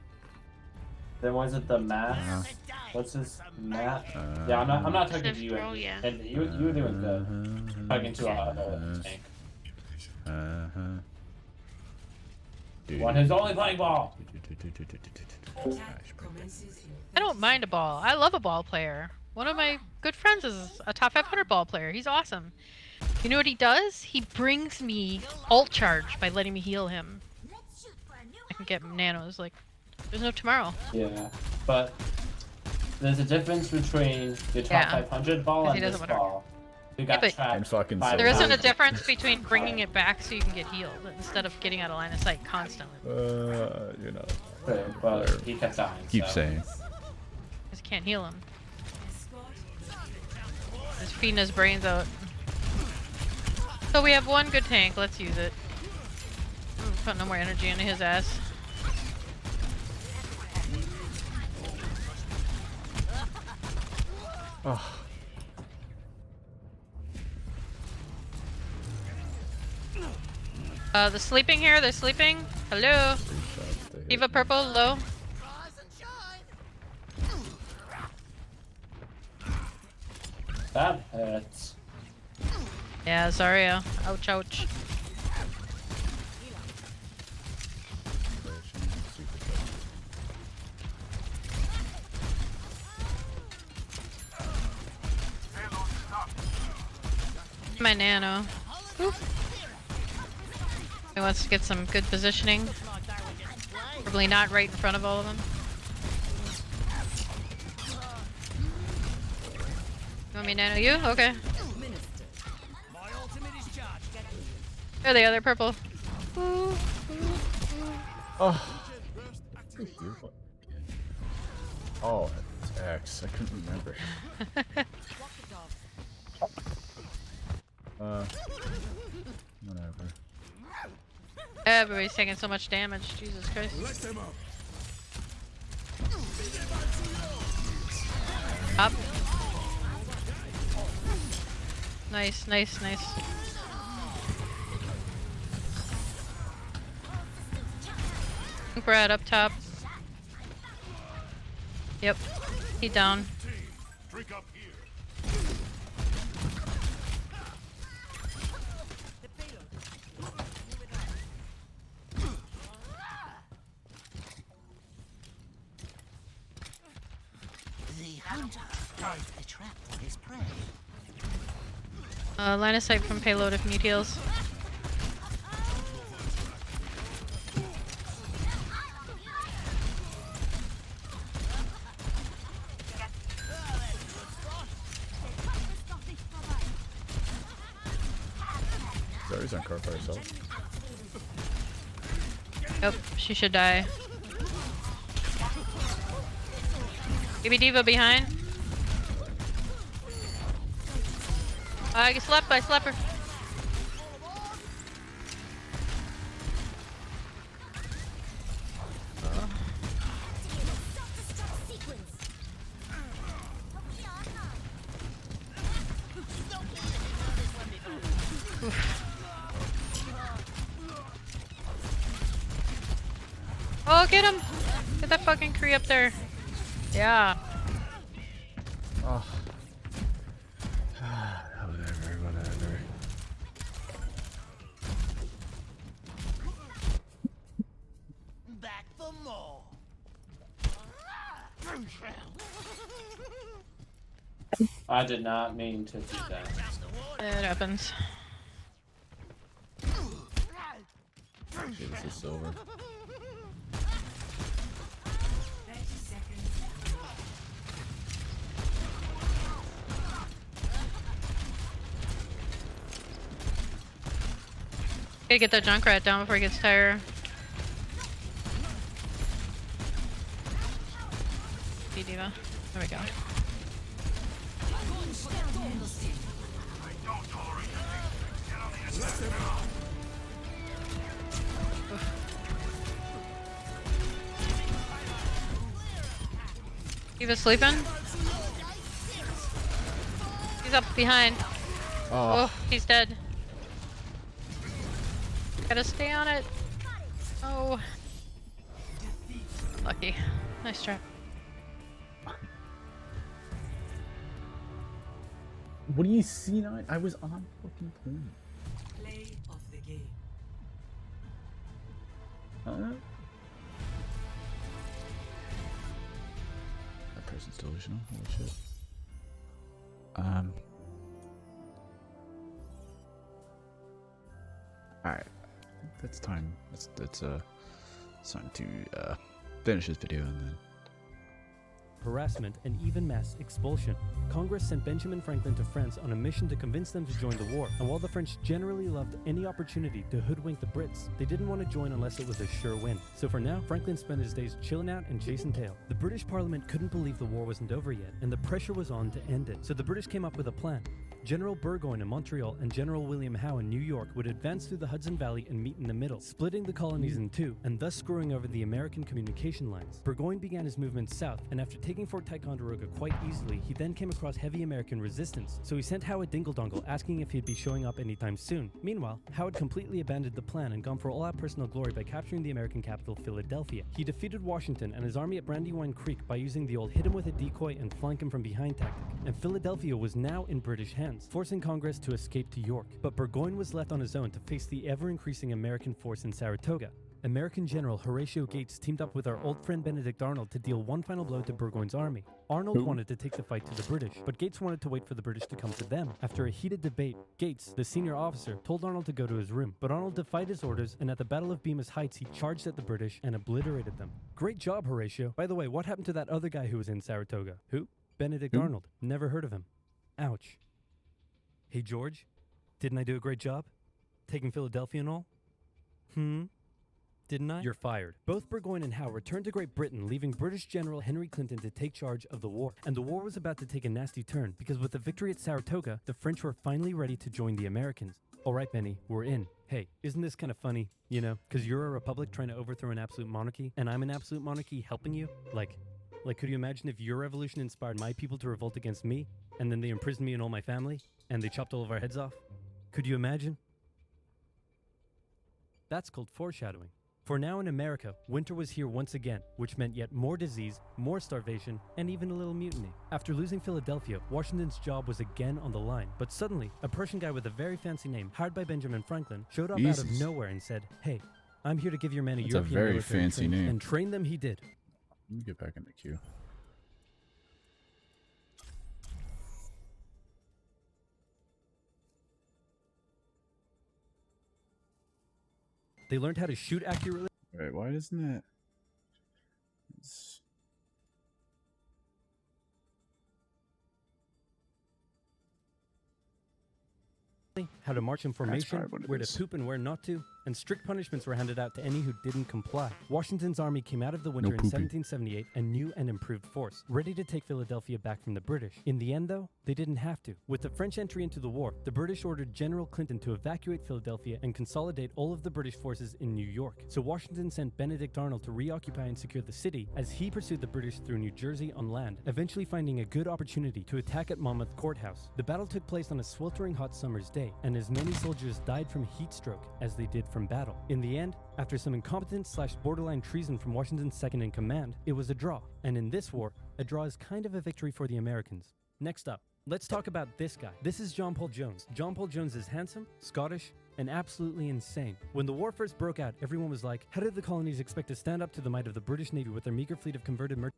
was it the Matt? What's his Matt? Yeah, I'm not talking to you. Swift yeah. And you were doing good. Talking to another tank. One who's only playing ball. I don't mind a ball. I love a ball player. One of my good friends is a top 500 ball player. He's awesome. You know what he does? He brings me ult charge by letting me heal him. I can get nanos like there's no tomorrow. Yeah, but there's a difference between your top 500 ball and this ball. You got trapped. There isn't a difference between bringing it back so you can get healed instead of getting out of line of sight constantly. You know. But he kept dying. Keep saying. Just can't heal him. He's feeding his brains out. So we have one good tank. Let's use it. Put no more energy into his ass. Oh. They're sleeping here. They're sleeping. Hello. Diva purple, low. That hurts. Yeah, Zarya. Ouch, ouch. My nano. Oop. He wants to get some good positioning. Probably not right in front of all of them. You want me to nano you? Okay. There they are, they're purple. Oh. Oh, it's X. I couldn't remember. Whatever. Everybody's taking so much damage. Jesus Christ. Up. Nice, nice, nice. Brad up top. Yep. He down. The hunter finds a trap for his prey. Line of sight from payload if need heals. Zarya's on car by herself. Yep, she should die. Maybe Diva behind. I get slapped by Slapper. Oh, get him! Get that fucking Kree up there. Yeah. Oh. Whatever. Back for more. I did not mean to do that. It happens. Okay, this is silver. Gotta get that Junkrat down before he gets tired. See Diva. There we go. He was sleeping. He's up behind. Oh. Oh, he's dead. Gotta stay on it. Oh. Lucky. Nice try. What do you see? I was on fucking point. Play of the game. That person's delusional. Holy shit. Alright. I think that's time. It's time to finish this video and then. Harassment, and even mass expulsion. Congress sent Benjamin Franklin to France on a mission to convince them to join the war, and while the French generally loved any opportunity to hoodwink the Brits, they didn't want to join unless it was a sure win. So for now, Franklin spent his days chilling out and chasing tail. The British Parliament couldn't believe the war wasn't over yet, and the pressure was on to end it, so the British came up with a plan. General Burgoyne in Montreal and General William Howe in New York would advance through the Hudson Valley and meet in the middle, splitting the colonies in two, and thus screwing over the American communication lines. Burgoyne began his movement south, and after taking Fort Ticonderoga quite easily, he then came across heavy American resistance, so he sent Howe a dingle-dongle asking if he'd be showing up anytime soon. Meanwhile, Howe had completely abandoned the plan and gone for all-out personal glory by capturing the American capital, Philadelphia. He defeated Washington and his army at Brandywine Creek by using the old hit him with a decoy and flank him from behind tactic, and Philadelphia was now in British hands, forcing Congress to escape to York. But Burgoyne was left on his own to face the ever-increasing American force in Saratoga. American General Horatio Gates teamed up with our old friend Benedict Arnold to deal one final blow to Burgoyne's army. Arnold wanted to take the fight to the British, but Gates wanted to wait for the British to come to them. After a heated debate, Gates, the senior officer, told Arnold to go to his room, but Arnold defied his orders, and at the Battle of Bemis Heights he charged at the British and obliterated them. Great job, Horatio. By the way, what happened to that other guy who was in Saratoga? Who? Benedict Arnold. Never heard of him. Ouch. Hey George, didn't I do a great job? Taking Philadelphia and all? Didn't I? You're fired. Both Burgoyne and Howe returned to Great Britain, leaving British General Henry Clinton to take charge of the war. And the war was about to take a nasty turn, because with the victory at Saratoga, the French were finally ready to join the Americans. Alright Benny, we're in. Hey, isn't this kind of funny, you know? Because you're a republic trying to overthrow an absolute monarchy, and I'm an absolute monarchy helping you? Like, could you imagine if your revolution inspired my people to revolt against me, and then they imprisoned me and all my family, and they chopped all of our heads off? Could you imagine? That's called foreshadowing. For now in America, winter was here once again, which meant yet more disease, more starvation, and even a little mutiny. After losing Philadelphia, Washington's job was again on the line, but suddenly, a Prussian guy with a very fancy name, hired by Benjamin Franklin, showed up out of nowhere and said, "Hey, I'm here to give your men a European very military fancy training." name. And train them he did. Let me get back in the queue. They learned how to shoot accurately. Wait, why isn't that? How to march in formation, probably what it where to is. poop and where not to, and strict punishments were handed out to any who didn't comply. Washington's army came out of the winter in pooping. 1778 a new and improved force, ready to take Philadelphia back from the British. In the end, though, they didn't have to. With the French entry into the war, the British ordered General Clinton to evacuate Philadelphia and consolidate all of the British forces in New York. So Washington sent Benedict Arnold to reoccupy and secure the city as he pursued the British through New Jersey on land, eventually finding a good opportunity to attack at Monmouth Courthouse. The battle took place on a sweltering hot summer's day, and as many soldiers died from heat stroke as they did from battle. In the end, after some incompetence/borderline treason from Washington's second in command, it was a draw. And in this war, a draw is kind of a victory for the Americans. Next up, let's talk about this guy. This is John Paul Jones. John Paul Jones is handsome, Scottish, and absolutely insane. When the war first broke out, everyone was like, how did the colonies expect to stand up to the might of the British Navy with their meager fleet of converted merchant?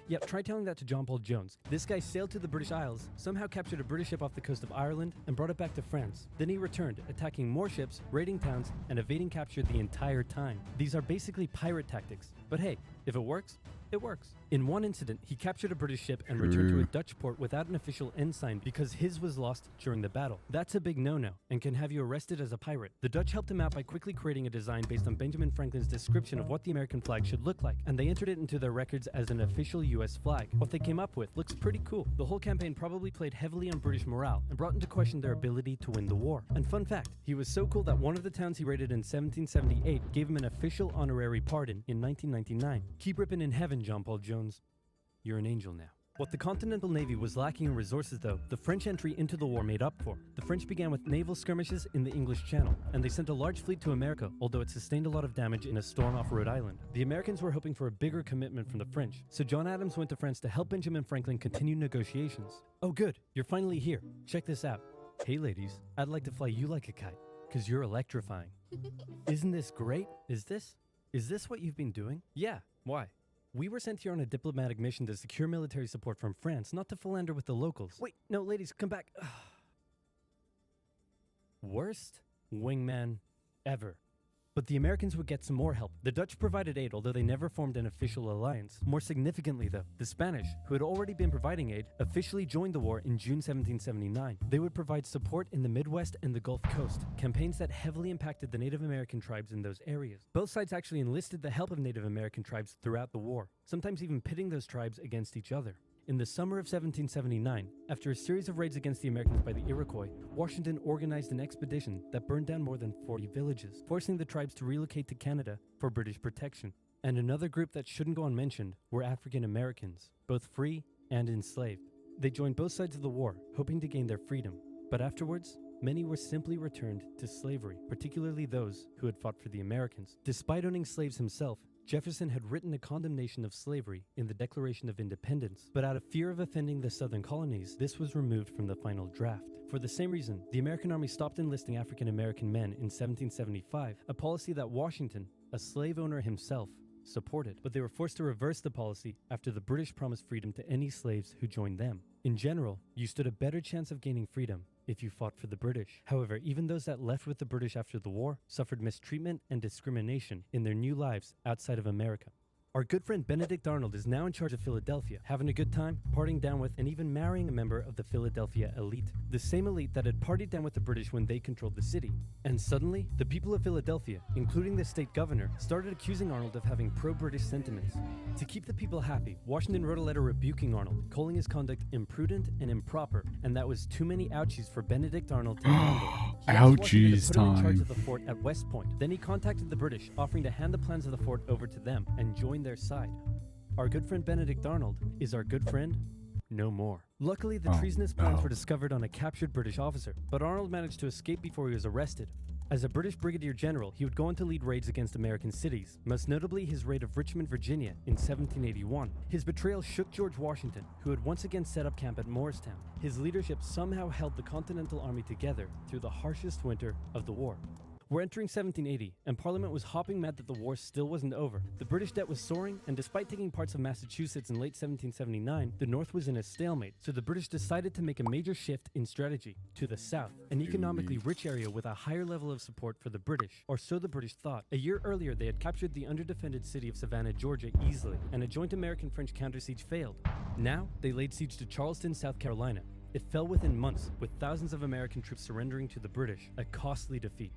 Yep, try telling that to John Paul Jones. This guy sailed to the British Isles, somehow captured a British ship off the coast of Ireland, and brought it back to France. Then he returned, attacking more ships, raiding towns, and evading capture the entire time. These are basically pirate tactics. But hey, if it works, it works. In one incident, he captured a British ship and returned to a Dutch port without an official ensign because his was lost during the battle. That's a big no-no and can have you arrested as a pirate. The Dutch helped him out by quickly creating a design based on Benjamin Franklin's description of what the American flag should look like, and they entered it into their records as an official US flag. What they came up with looks pretty cool. The whole campaign probably played heavily on British morale and brought into question their ability to win the war. And fun fact, he was so cool that one of the towns he raided in 1778 gave him an official honorary pardon in 1999. Keep ripping in heaven, John Paul Jones. You're an angel now. What the Continental Navy was lacking in resources, though, the French entry into the war made up for. The French began with naval skirmishes in the English Channel, and they sent a large fleet to America, although it sustained a lot of damage in a storm off Rhode Island. The Americans were hoping for a bigger commitment from the French, so John Adams went to France to help Benjamin Franklin continue negotiations. Oh good, you're finally here. Check this out. Hey ladies, I'd like to fly you like a kite, because you're electrifying. Isn't this great? Is this what you've been doing? Yeah, why? We were sent here on a diplomatic mission to secure military support from France, not to philander with the locals. Wait, no, ladies, come back. Worst wingman ever. But the Americans would get some more help. The Dutch provided aid, although they never formed an official alliance. More significantly, though, the Spanish, who had already been providing aid, officially joined the war in June 1779. They would provide support in the Midwest and the Gulf Coast, campaigns that heavily impacted the Native American tribes in those areas. Both sides actually enlisted the help of Native American tribes throughout the war, sometimes even pitting those tribes against each other. In the summer of 1779, after a series of raids against the Americans by the Iroquois, Washington organized an expedition that burned down more than 40 villages, forcing the tribes to relocate to Canada for British protection. And another group that shouldn't go unmentioned were African Americans, both free and enslaved. They joined both sides of the war, hoping to gain their freedom. But afterwards, many were simply returned to slavery, particularly those who had fought for the Americans. Despite owning slaves himself, Jefferson had written a condemnation of slavery in the Declaration of Independence, but out of fear of offending the southern colonies, this was removed from the final draft. For the same reason, the American Army stopped enlisting African American men in 1775, a policy that Washington, a slave owner himself, supported. But they were forced to reverse the policy after the British promised freedom to any slaves who joined them. In general, you stood a better chance of gaining freedom if you fought for the British. However, even those that left with the British after the war suffered mistreatment and discrimination in their new lives outside of America. Our good friend Benedict Arnold is now in charge of Philadelphia, having a good time, partying down with, and even marrying a member of the Philadelphia elite. The same elite that had partied down with the British when they controlled the city. And suddenly, the people of Philadelphia, including the state governor, started accusing Arnold of having pro-British sentiments. To keep the people happy, Washington wrote a letter rebuking Arnold, calling his conduct imprudent and improper, and that was too many ouchies for Benedict Arnold to handle. Ouchies to put him in charge time. of the fort at West Point. Then he contacted the British, offering to hand the plans of the fort over to them and join their side. Our good friend Benedict Arnold is our good friend no more. Luckily, the treasonous plans were discovered on a captured British officer, but Arnold managed to escape before he was arrested. As a British brigadier general, he would go on to lead raids against American cities, most notably his raid of Richmond, Virginia in 1781. His betrayal shook George Washington, who had once again set up camp at Morristown. His leadership somehow held the Continental Army together through the harshest winter of the war. We're entering 1780, and Parliament was hopping mad that the war still wasn't over. The British debt was soaring, and despite taking parts of Massachusetts in late 1779, the North was in a stalemate, so the British decided to make a major shift in strategy to the south, an economically rich area with a higher level of support for the British, or so the British thought. A year earlier, they had captured the underdefended city of Savannah, Georgia easily, and a joint American-French counter-siege failed. Now, they laid siege to Charleston, South Carolina. It fell within months, with thousands of American troops surrendering to the British, a costly defeat.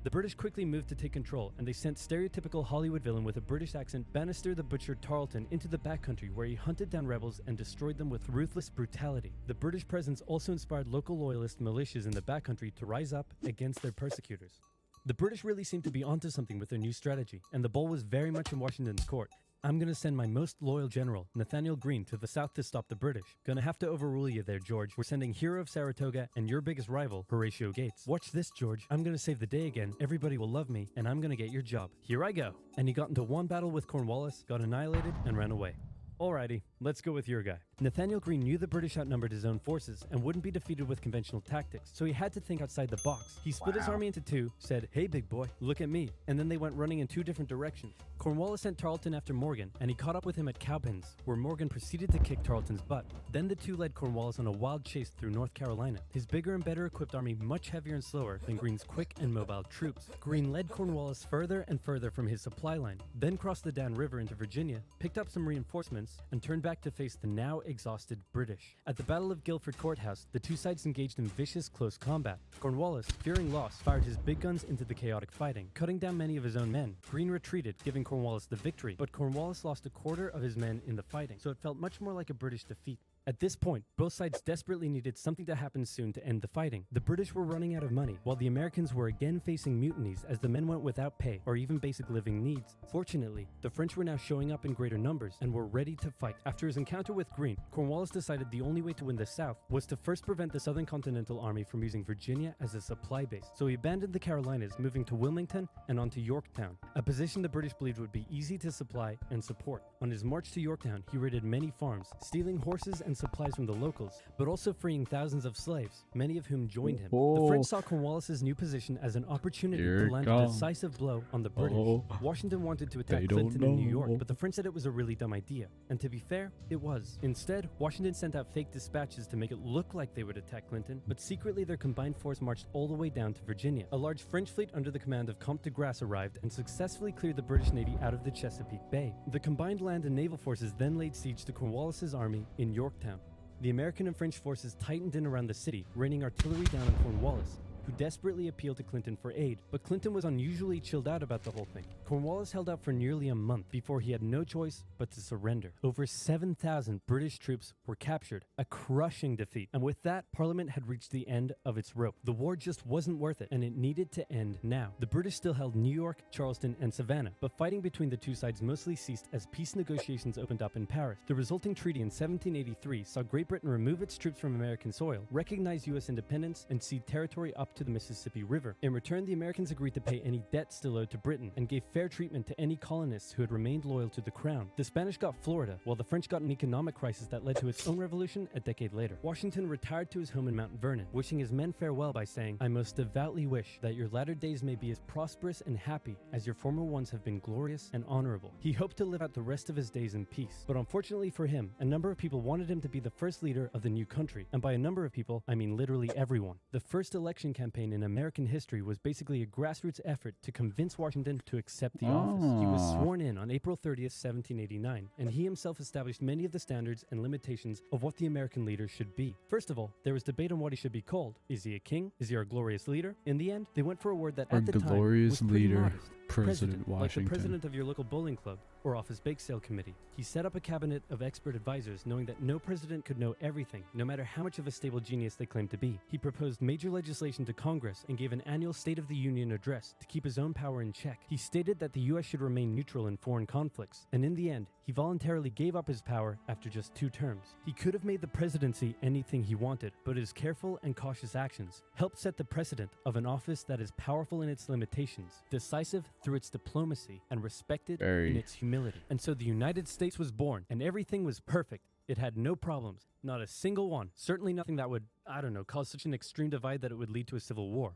The British quickly moved to take control, and they sent stereotypical Hollywood villain with a British accent Bannister the Butcher Tarleton into the backcountry, where he hunted down rebels and destroyed them with ruthless brutality. The British presence also inspired local loyalist militias in the backcountry to rise up against their persecutors. The British really seemed to be onto something with their new strategy, and the ball was very much in Washington's court. I'm gonna send my most loyal general, Nathaniel Greene, to the south to stop the British. Gonna have to overrule you there, George. We're sending hero of Saratoga and your biggest rival, Horatio Gates. Watch this, George. I'm gonna save the day again, everybody will love me, and I'm gonna get your job. Here I go. And he got into one battle with Cornwallis, got annihilated, and ran away. Alrighty, let's go with your guy. Nathaniel Greene knew the British outnumbered his own forces and wouldn't be defeated with conventional tactics, so he had to think outside the box. He split his army into two, said, "Hey big boy, look at me," and then they went running in two different directions. Cornwallis sent Tarleton after Morgan, and he caught up with him at Cowpens, where Morgan proceeded to kick Tarleton's butt. Then the two led Cornwallis on a wild chase through North Carolina, his bigger and better equipped army much heavier and slower than Greene's quick and mobile troops. Greene led Cornwallis further and further from his supply line, then crossed the Dan River into Virginia, picked up some reinforcements, and turned back to face the now exhausted British. At the Battle of Guilford Courthouse, the two sides engaged in vicious close combat. Cornwallis, fearing loss, fired his big guns into the chaotic fighting, cutting down many of his own men. Greene retreated, giving Cornwallis the victory, but Cornwallis lost a quarter of his men in the fighting, so it felt much more like a British defeat. At this point, both sides desperately needed something to happen soon to end the fighting. The British were running out of money, while the Americans were again facing mutinies as the men went without pay or even basic living needs. Fortunately, the French were now showing up in greater numbers and were ready to fight. After his encounter with Greene, Cornwallis decided the only way to win the South was to first prevent the Southern Continental Army from using Virginia as a supply base. So he abandoned the Carolinas, moving to Wilmington and on to Yorktown, a position the British believed would be easy to supply and support. On his march to Yorktown, he raided many farms, stealing horses and supplies from the locals, but also freeing thousands of slaves, many of whom joined him. The French saw Cornwallis' new position as an opportunity to land a decisive blow on the British. Washington wanted to attack Clinton in New York, but the French said it was a really dumb idea. And to be fair, it was. Instead, Washington sent out fake dispatches to make it look like they would attack Clinton, but secretly their combined force marched all the way down to Virginia. A large French fleet under the command of Comte de Grasse arrived and successfully cleared the British Navy out of the Chesapeake Bay. The combined land and naval forces then laid siege to Cornwallis' army in Yorktown. The American and French forces tightened in around the city, raining artillery down on Cornwallis, who desperately appealed to Clinton for aid, but Clinton was unusually chilled out about the whole thing. Cornwallis held out for nearly a month before he had no choice but to surrender. Over 7,000 British troops were captured, a crushing defeat, and with that, Parliament had reached the end of its rope. The war just wasn't worth it, and it needed to end now. The British still held New York, Charleston, and Savannah, but fighting between the two sides mostly ceased as peace negotiations opened up in Paris. The resulting treaty in 1783 saw Great Britain remove its troops from American soil, recognize U.S. independence, and cede territory up to the Mississippi River. In return, the Americans agreed to pay any debt still owed to Britain and gave fair treatment to any colonists who had remained loyal to the crown. The Spanish got Florida, while the French got an economic crisis that led to its own revolution a decade later. Washington retired to his home in Mount Vernon, wishing his men farewell by saying, "I most devoutly wish that your latter days may be as prosperous and happy as your former ones have been glorious and honorable." He hoped to live out the rest of his days in peace, but unfortunately for him, a number of people wanted him to be the first leader of the new country, and by a number of people, I mean literally everyone. The first election campaign in American history was basically a grassroots effort to convince Washington to accept the office. He was sworn in on April 30th, 1789, and he himself established many of the standards and limitations of what the American leader should be. First of all, there was debate on what he should be called. Is he a king? Is he our glorious leader? In the end, they went for a word that at the time was pretty modest. President Washington. Like the president of your local bowling club or office bake sale committee. He set up a cabinet of expert advisors, knowing that no president could know everything, no matter how much of a stable genius they claimed to be. He proposed major legislation to Congress and gave an annual State of the Union address to keep his own power in check. He stated that the U.S. should remain neutral in foreign conflicts, and in the end, he voluntarily gave up his power after just 2 terms. He could have made the presidency anything he wanted, but his careful and cautious actions helped set the precedent of an office that is powerful in its limitations, decisive through its diplomacy, and respected in its humility. And so the United States was born, and everything was perfect. It had no problems, not a single one. Certainly nothing that would, I don't know, cause such an extreme divide that it would lead to a civil war.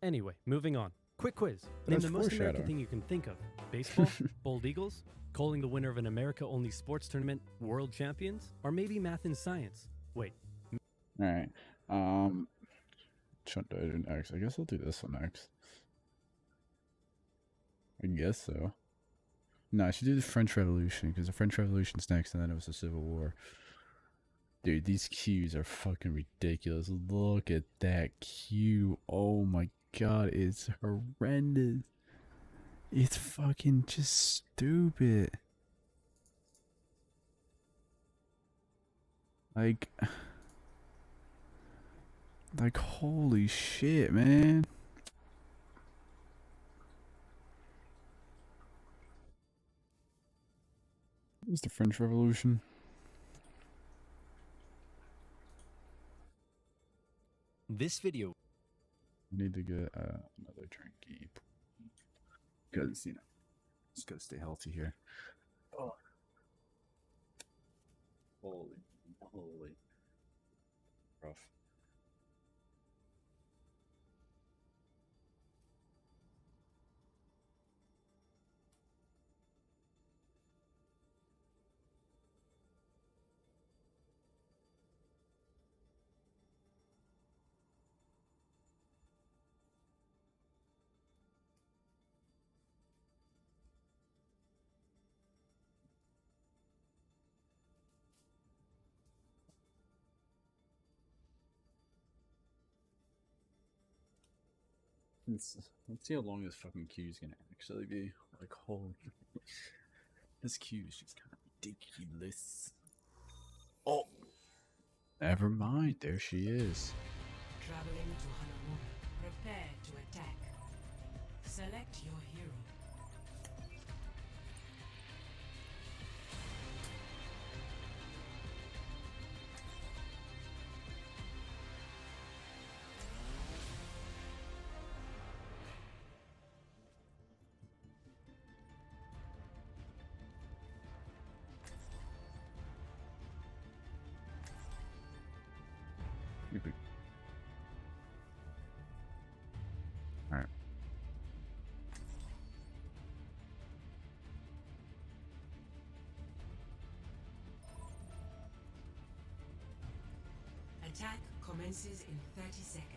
Anyway, moving on. Quick quiz. Name the most American thing you can think of. Baseball? Bald Eagles? Calling the winner of an America-only sports tournament world champions? Or maybe math and science? Wait. Alright. Should I do next? I guess I'll do this one next. I guess so. No, I should do the French Revolution, because the French Revolution's next, and then it was the Civil War. Dude, these cues are fucking ridiculous. Look at that cue. Oh my god, it's horrendous. It's fucking just stupid. Like, holy shit, man. What was the French Revolution? This video. I need to get another drinky. Because, you know, just gotta stay healthy here. Oh. Holy. Rough. Let's see how long this fucking queue is gonna actually be. Like, holy. This queue is just kind of ridiculous. Oh. Never mind. There she is. Traveling to Hanamura. Prepare to attack. Select your hero. Alright. Attack commences in 30 seconds.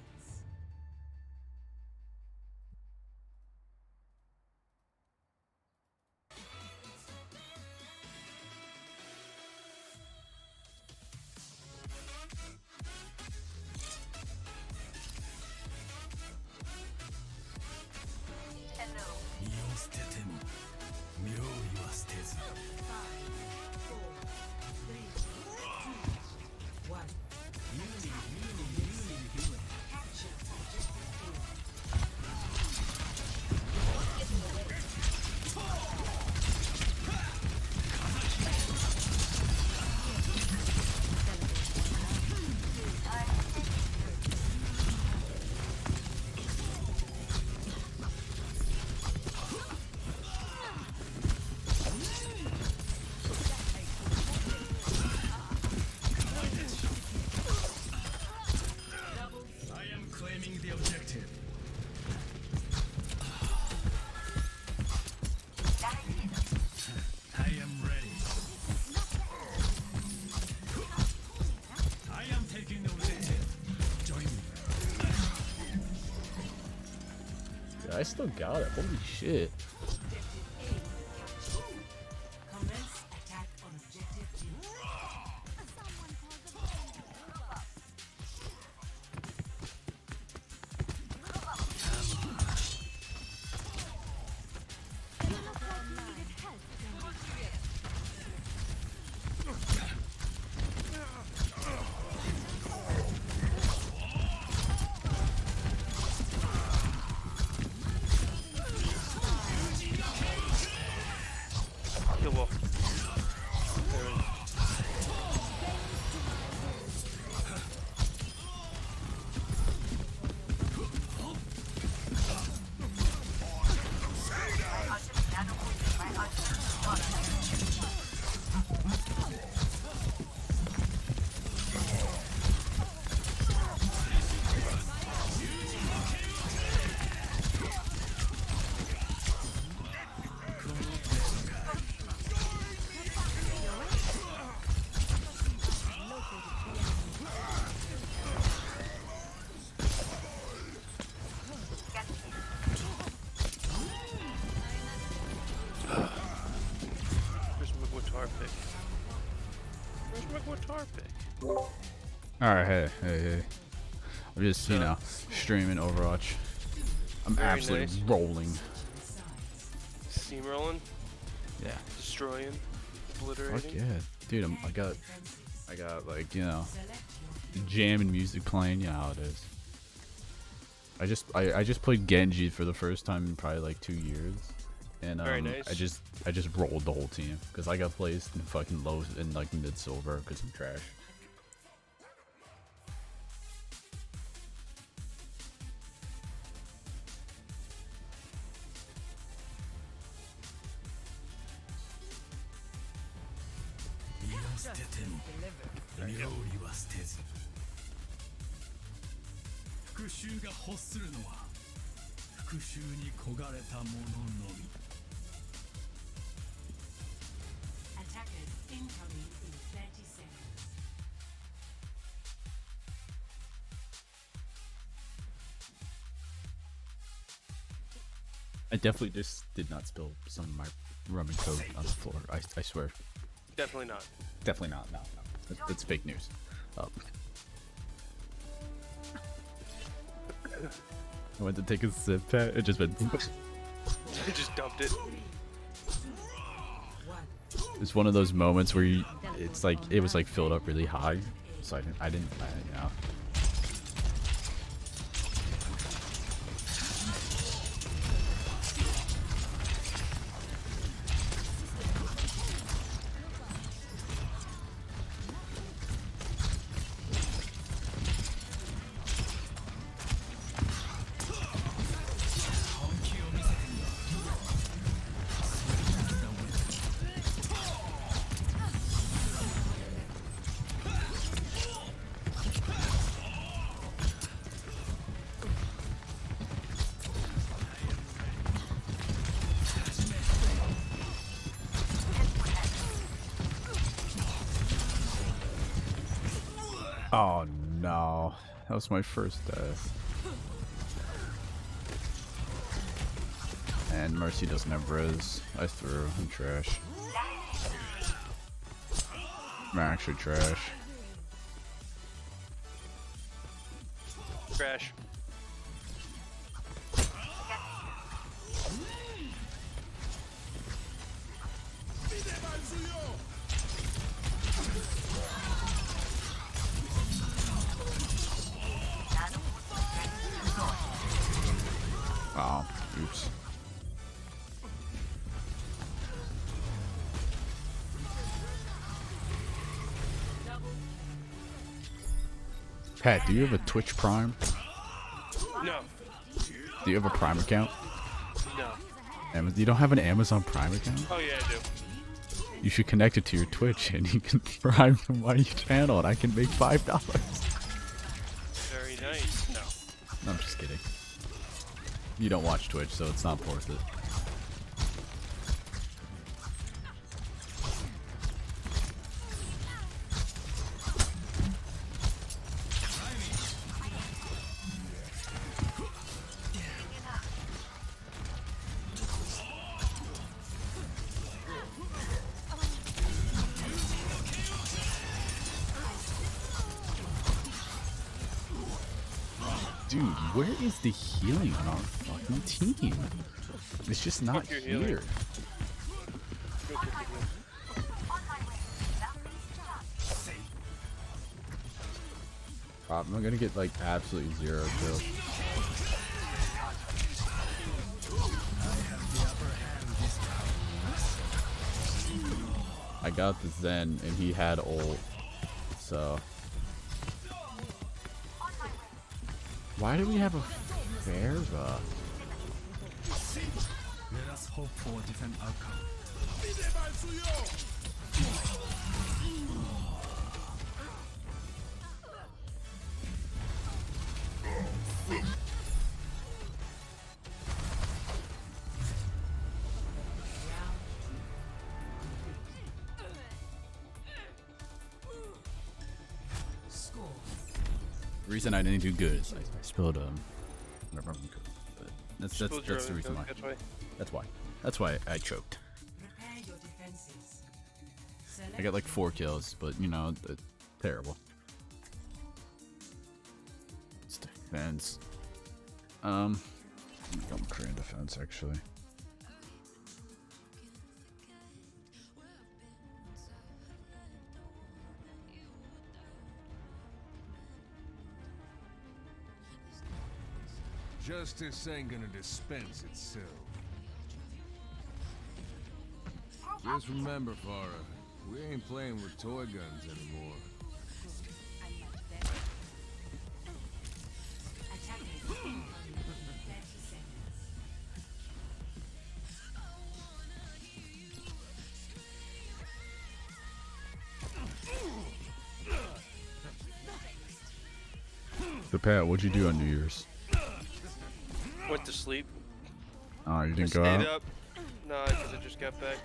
I still got it. Holy shit. Commence attack on objective B. Kill wolf. Where's my guitar pick? Where's my guitar pick? Alright, hey. I'm just, you know, streaming Overwatch. I'm Very absolutely nice. rolling. Steamrolling? Yeah. Destroying? Fuck Obliterating? yeah. Dude, I got like, you know, jam and music playing, you know how it is. I just played Genji for the first time in probably like 2 years. And Very nice. I just rolled the whole team because I got placed in fucking low in like mid silver because I'm trash. Attackers incoming in 30 seconds. I definitely just did not spill some of my rum and coke on the floor. I swear. Definitely not. Definitely not. No. That's fake news. I went to take a sip, it just went. I just dumped it. It's one of those moments where it's like it was like filled up really high, so I didn't you know. Oh no, that was my first death. And Mercy doesn't have res. I threw. I'm trash. I'm actually trash. Crash. Oh, oops. Pat, do you have a Twitch Prime? No. Do you have a Prime account? No. You don't have an Amazon Prime account? Oh yeah, I do. You should connect it to your Twitch and you can Prime from my channel and I can make $5. Very nice. No. I'm just kidding. You don't watch Twitch, so it's not worth it. Dude, where is the healing on our fucking team? It's just not Fuck your healing. here. I'm gonna get like absolutely 0 kills. I got the Zen and he had ult, so. Why do we have a Ferva? Let us hope for a different outcome. The reason I didn't do good is I spilled remember, but that's the reason why. That's why I choked. Prepare your defenses. I got like 4 kills, but you know, terrible. It's defense. I'm creating defense actually. Justice ain't gonna dispense itself. Just remember, Farah, we ain't playing with toy guns anymore. So Pat, what'd you do on New Year's? Went to sleep. Oh, you didn't go Stayed out? up. No, because I just got back.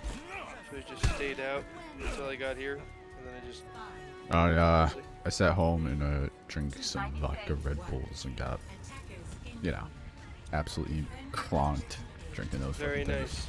So I just stayed out until I got here, and then I just. I sat home and drank some vodka Red Bulls and got, you know, absolutely cronked drinking those. Very fucking nice. things.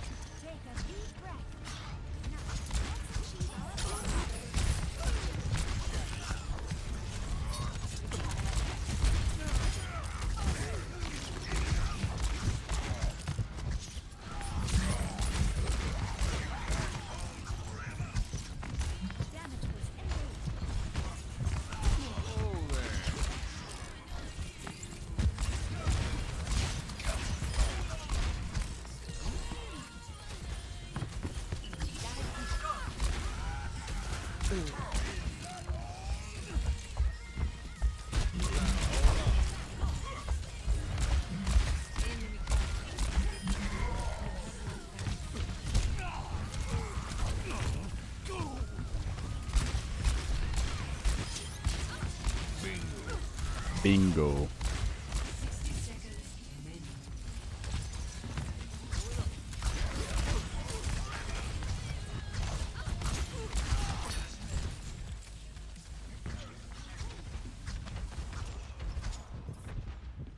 Bingo.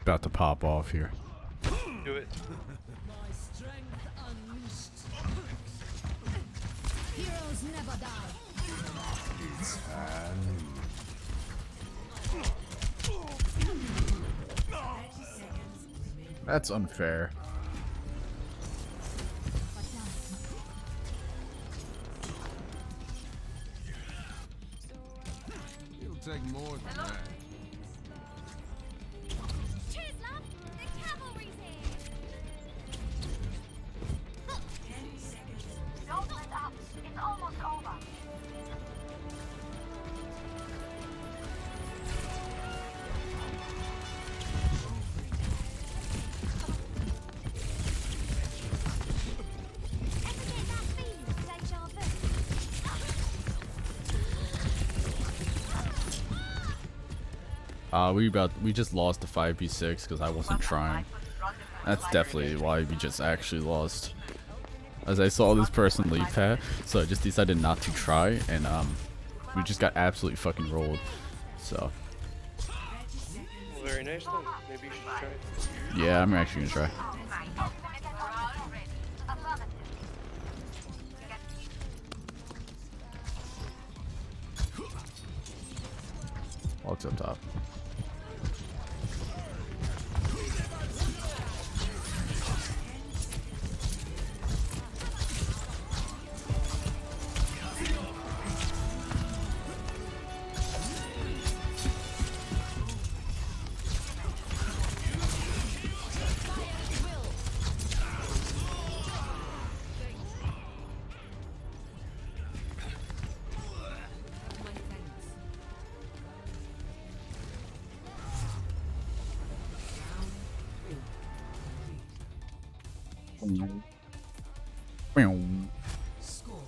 About to pop off here. Do it. My strength unleashed. Heroes never die. It's That's unfair. It'll take more than that. Cheers, love. The cavalry's here. 10 seconds. Don't let up. It's almost over. We just lost the 5v6 because I wasn't trying. That's definitely why we just actually lost. As I saw this person leave Pat, so I just decided not to try, and we just got absolutely fucking rolled. So Well, very nice then. Maybe you should try it. yeah, I'm actually gonna try. Walks up top. Score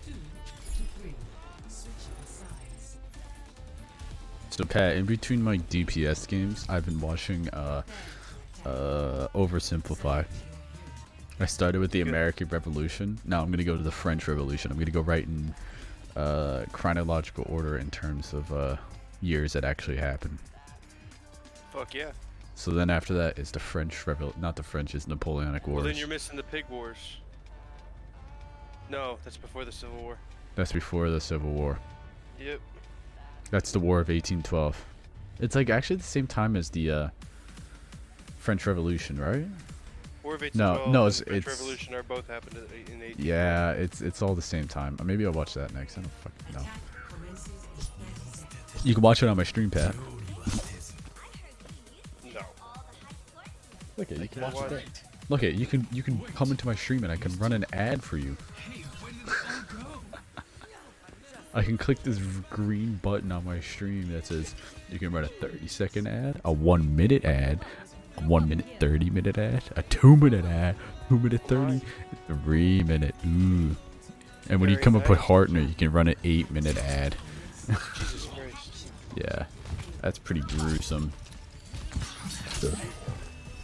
2-3. Switching sides. So Pat, in between my DPS games, I've been watching Oversimplify. I started with the American Revolution. Now I'm gonna go to the French Revolution. I'm gonna go right in chronological order in terms of years that actually happened. Fuck yeah. So then after that is the French not the French, it's Napoleonic Wars. Well, then you're missing the Pig Wars. No, that's before the Civil War. That's before the Civil War. Yep. That's the War of 1812. It's like actually the same time as the French Revolution, right? War of 1812 no, and it's the French Revolution are both happened in 1812. yeah, it's all the same time. Maybe I'll watch that next. I don't fucking know. You can watch it on my stream, Pat. No. Look it, you can watch it there. Look it, you can come into my stream and I can run an ad for you. I can click this green button on my stream that says you can run a 30-second ad, a 1-minute ad, a 1-minute 30-minute ad, a 2-minute ad, 2-minute 30, 3-minute. Ooh. And when you come up with Hartner, you can run an 8-minute ad. Jesus Christ. Yeah, that's pretty gruesome.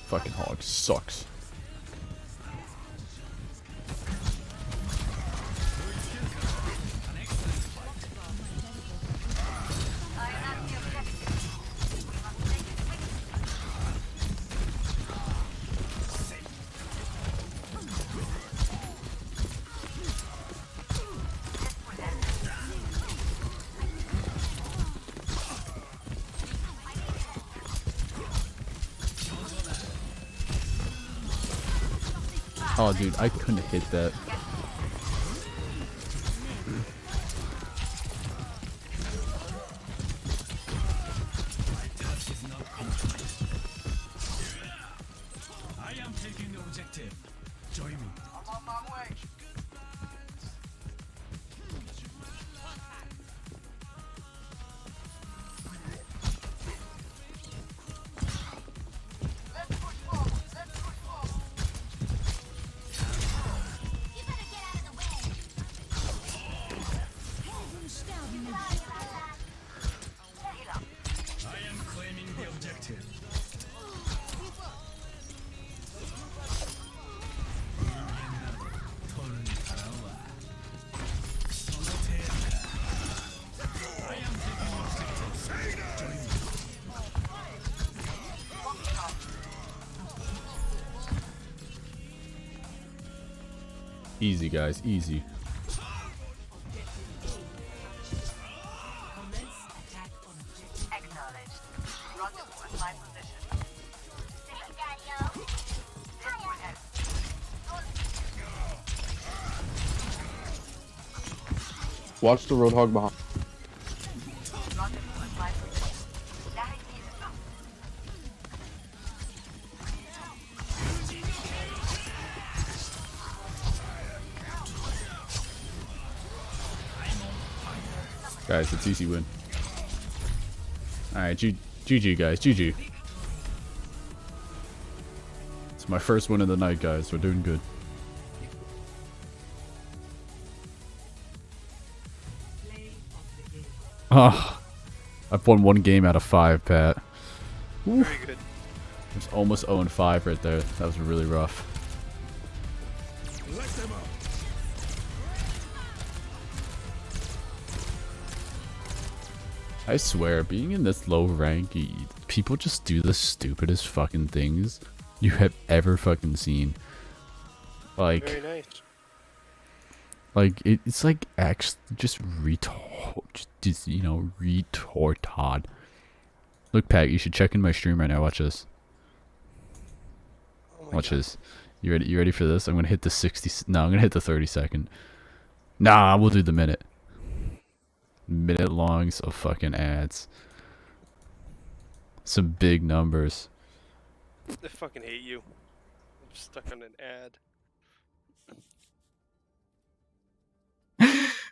Fucking hog sucks. Oh, dude, I couldn't hit that. I am taking the objective. Join me. I'm on my way. Easy, guys. Easy. Watch the Roadhog behind. Guys, it's easy win. Alright, GG guys, GG. It's my first win of the night, guys. We're doing good. Oh, I've won 1 game out of 5, Pat. Woo. Very good. It's almost 0-5 right there. That was really rough. I swear, being in this low rank, people just do the stupidest fucking things you have ever fucking seen. Like, Very nice. Like it's like actually just just you know, retarded. Look, Pat, you should check in my stream right now. Watch this. Watch this. You ready? You ready for this? I'm gonna hit the 60. No, I'm gonna hit the 30-second. Nah, we'll do the minute. Minute longs of fucking ads. Some big numbers. I fucking hate you. I'm stuck on an ad.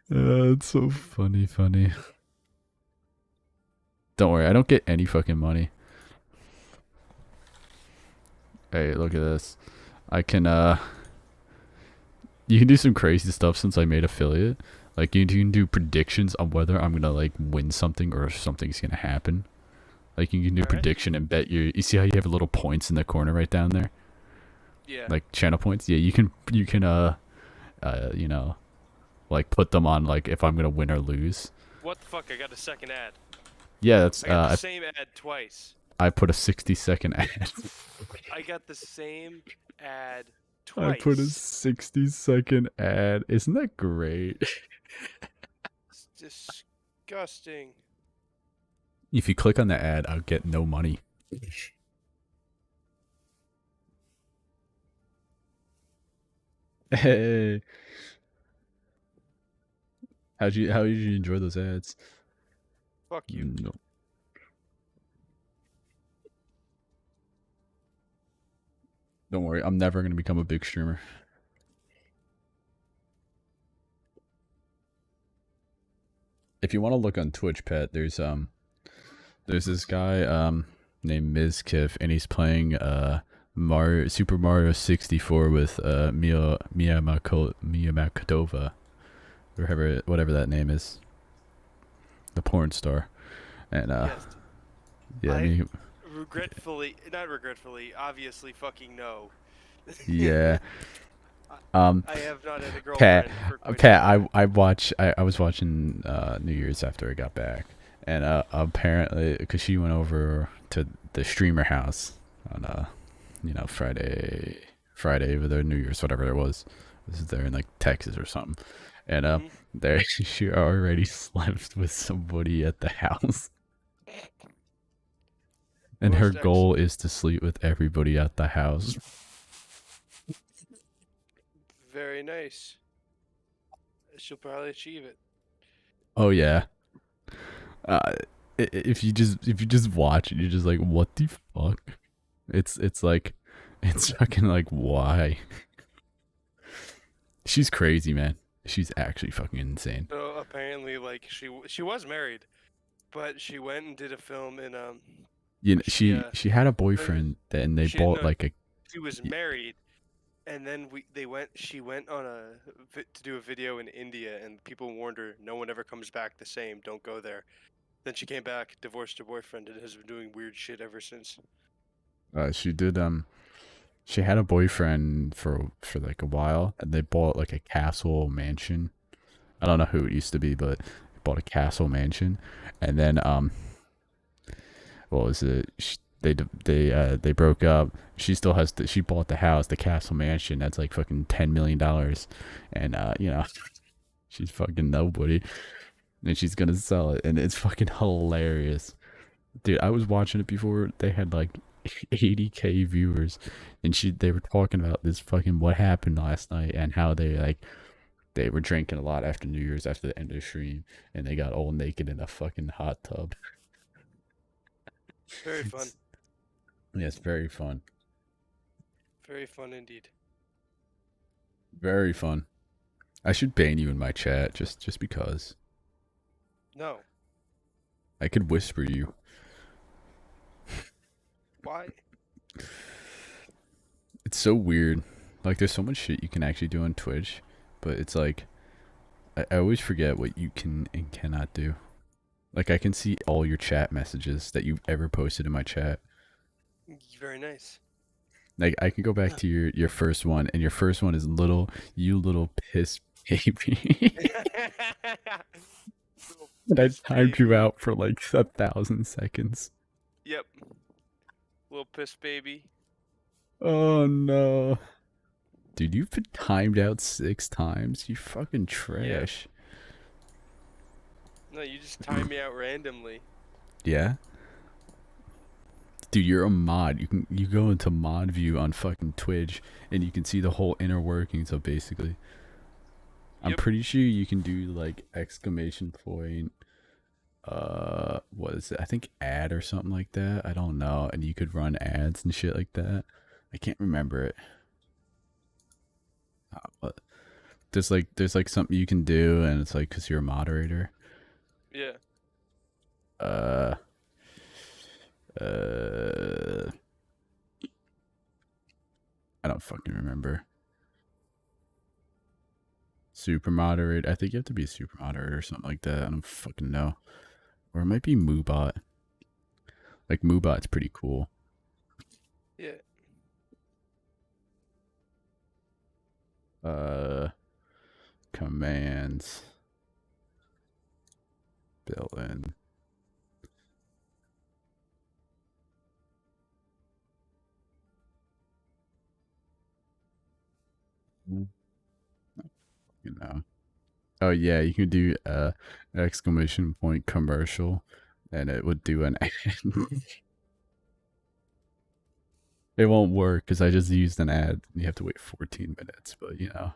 It's so funny. Don't worry, I don't get any fucking money. Hey, look at this. I can you can do some crazy stuff since I made affiliate. Like you can do predictions on whether I'm gonna like win something or if something's gonna happen. Like you can do prediction and bet you see how you have little points in the corner right down there? Yeah. Like channel points? Yeah, you can you know, like put them on like if I'm gonna win or lose. What the fuck? I got a second ad. Yeah, that's I got the same ad twice. I put a 60-second ad. I got the same ad twice. I put a 60-second ad. Isn't that great? It's disgusting. If you click on the ad, I'll get no money. Hey. How did you enjoy those ads? Fuck you. No. Don't worry, I'm never gonna become a big streamer. If you want to look on Twitch, Pet, there's this guy named Ms. Kiff, and he's playing Super Mario 64 with Mia Makova, whatever that name is, the porn star, and Yes. yeah, not regretfully, obviously fucking no. yeah. I have not had a girlfriend for quite Pat, I was watching New Year's after I got back, and apparently, because she went over to the streamer house on you know, Friday over there, New Year's, whatever it was. This is there in like Texas or something, and there she already slept with somebody at the house, and her goal is to sleep with everybody at the house. Very nice. She'll probably achieve it. Oh yeah. If you just watch it, you're just like, what the fuck? It's like, it's fucking like, why? She's crazy, man. She's actually fucking insane. So apparently, like she was married, but she went and did a film in You know, she had a boyfriend, and they bought like a. She was married, and then she went on to do a video in India, and people warned her, no one ever comes back the same. Don't go there. Then she came back, divorced her boyfriend, and has been doing weird shit ever since. She did she had a boyfriend for like a while, and they bought like a castle mansion. I don't know who it used to be, but they bought a castle mansion, and then what was it? they broke up. She still has she bought the house, the castle mansion. That's like fucking $10 million, and you know, she's fucking nobody, and she's gonna sell it, and it's fucking hilarious, dude. I was watching it before. They had like 80K viewers, and they were talking about this fucking what happened last night and how they were drinking a lot after New Year's after the end of the stream, and they got all naked in a fucking hot tub. Very fun. Yeah, it's very fun. Very fun indeed. Very fun. I should ban you in my chat just because. No. I could whisper you. Why? It's so weird. Like, there's so much shit you can actually do on Twitch, but it's like, I always forget what you can and cannot do. Like, I can see all your chat messages that you've ever posted in my chat. Very nice. Like, I can go back to your first one, and your first one is you little piss baby. And I timed you out for like 1,000 seconds. Yep. Little piss baby. Oh no. Dude, you've been timed out 6 times. You fucking trash. No, you just time me out randomly. Yeah? Dude, you're a mod. You go into mod view on fucking Twitch and you can see the whole inner workings of basically. I'm pretty sure you can do like exclamation point what is it? I think ad or something like that. I don't know. And you could run ads and shit like that. I can't remember it. But there's like something you can do, and it's like because you're a moderator. Yeah. I don't fucking remember. Super moderator. I think you have to be a super moderator or something like that. I don't fucking know. Or it might be Moobot. Like Moobot's pretty cool. Yeah. Commands. Built in. You know. Oh yeah, you can do exclamation point commercial, and it would do an ad. It won't work because I just used an ad. And you have to wait 14 minutes, but you know.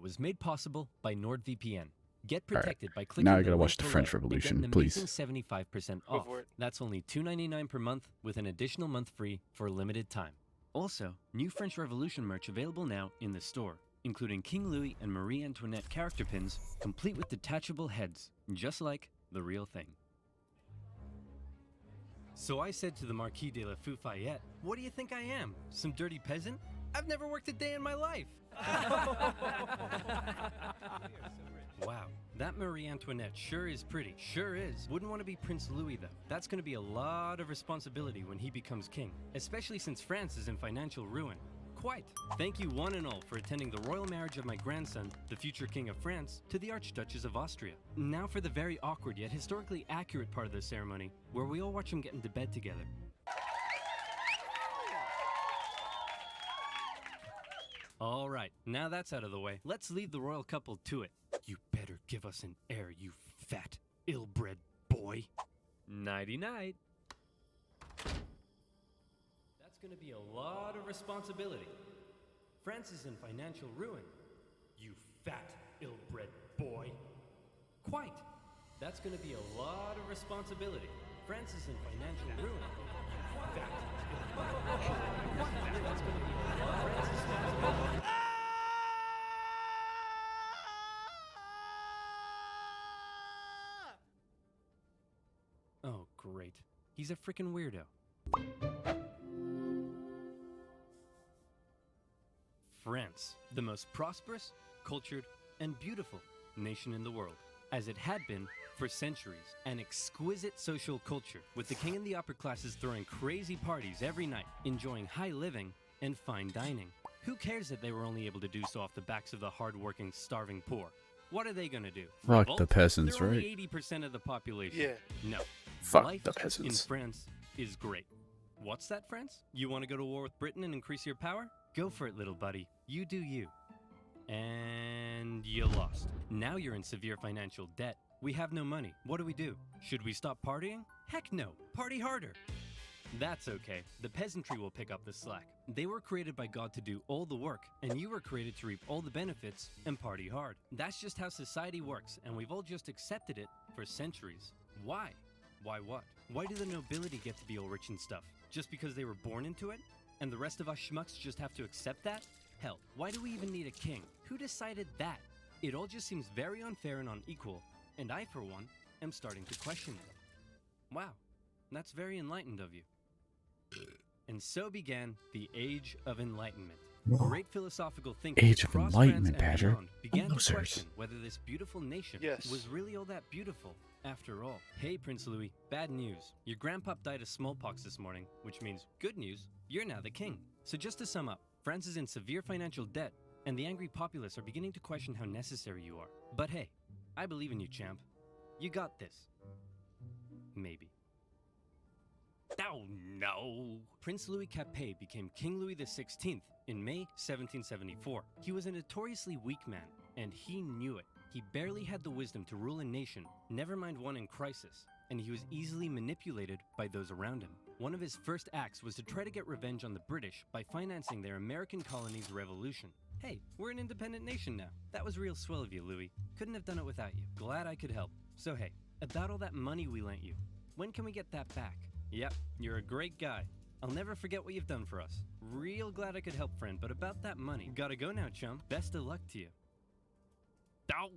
Was made possible by NordVPN. Get All right. protected by clicking Now I the gotta link watch the below French and get Revolution, an please. amazing 75% off. for it. That's only $2.99 per month with an additional month free for a limited time. Also, new French Revolution merch available now in the store, including King Louis and Marie Antoinette character pins, complete with detachable heads, just like the real thing. So I said to the Marquis de la Fufayette, "What do you think I am? Some dirty peasant? I've never worked a day in my life." Wow, that Marie Antoinette sure is pretty. Sure is. Wouldn't want to be Prince Louis though. That's going to be a lot of responsibility when he becomes king, especially since France is in financial ruin. Quite. Thank you one and all for attending the royal marriage of my grandson, the future King of France, to the Archduchess of Austria. Now for the very awkward yet historically accurate part of the ceremony, where we all watch him get into bed together. All right, now that's out of the way. Let's leave the royal couple to it. You better give us an heir, you fat, ill-bred boy. Nighty-night. That's gonna be a lot of responsibility. France is in financial ruin. You fat, ill-bred boy. Quite. That's gonna be a lot of responsibility. France is in financial ruin. You fat, ill-bred boy. That's gonna be a lot of responsibility. Oh, great. He's a freaking weirdo. France, the most prosperous, cultured, and beautiful nation in the world, as it had been for centuries. An exquisite social culture, with the king and the upper classes throwing crazy parties every night, enjoying high living and fine dining. Who cares that they were only able to do so off the backs of the hard-working, starving poor? What are they gonna do? Fuck Revolt? the peasants, They're right? only 80% of the population. Yeah. No, Fuck Life the in peasants. France is great. What's that, France? You want to go to war with Britain and increase your power? Go for it, little buddy. You do you. And you lost. Now you're in severe financial debt. We have no money. What do we do? Should we stop partying? Heck no. Party harder. That's okay. The peasantry will pick up the slack. They were created by God to do all the work, and you were created to reap all the benefits and party hard. That's just how society works, and we've all just accepted it for centuries. Why? Why what? Why do the nobility get to be all rich and stuff? Just because they were born into it? And the rest of us schmucks just have to accept that? Hell, why do we even need a king? Who decided that? It all just seems very unfair and unequal, and I, for one, am starting to question it. Wow, that's very enlightened of you. And so began the Age of Enlightenment. Great philosophical thinking Age of across Enlightenment, France and Badger. beyond began to Losers. question whether this beautiful nation was really all that beautiful after all. Hey, Prince Louis, bad news. Your grandpop died of smallpox this morning, which means good news, you're now the king. So just to sum up, France is in severe financial debt, and the angry populace are beginning to question how necessary you are. But hey, I believe in you, champ. You got this. Maybe. Oh no! Prince Louis Capet became King Louis XVI in May 1774. He was a notoriously weak man, and he knew it. He barely had the wisdom to rule a nation, never mind one in crisis, and he was easily manipulated by those around him. One of his first acts was to try to get revenge on the British by financing their American colony's revolution. Hey, we're an independent nation now. That was real swell of you, Louis. Couldn't have done it without you. Glad I could help. So hey, about all that money we lent you, when can we get that back? Yep, you're a great guy. I'll never forget what you've done for us. Real glad I could help, friend, but about that money. Gotta go now, chum. Best of luck to you. Oh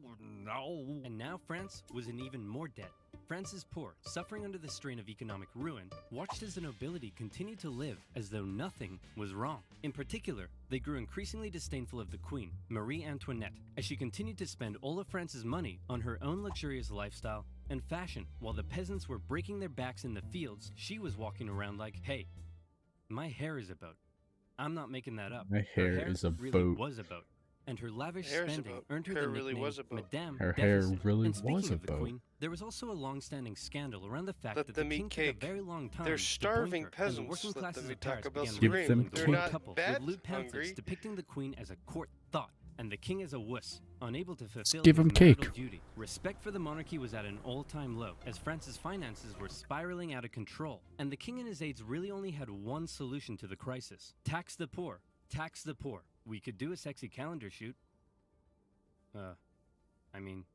no! And now France was in even more debt. France's poor, suffering under the strain of economic ruin, watched as the nobility continued to live as though nothing was wrong. In particular, they grew increasingly disdainful of the queen, Marie Antoinette, as she continued to spend all of France's money on her own luxurious lifestyle and fashion. While the peasants were breaking their backs in the fields, she was walking around like, hey, my hair is a boat. I'm not making that up. My Her hair is a really boat. was a boat. And her lavish Hair's a spending boat. earned her Hair the really nickname was a boat. Madame Her hair Deficit. really And speaking was a of the boat. queen, there was also a long-standing scandal around the fact Let that the them king eat took a cake. very long time They're to starving appoint her, and the peasants. working Let classes them of eat Taco Paris Bell began Give looting them the cake. queen They're couple not with lewd pamphlets hungry. depicting the queen as a court thought, and the king as a wuss, unable to fulfill give his him marital cake. duty. Respect for the monarchy was at an all-time low, as France's finances were spiraling out of control, and the king and his aides really only had one solution to the crisis: tax the poor. Tax the poor. We could do a sexy calendar shoot. I mean,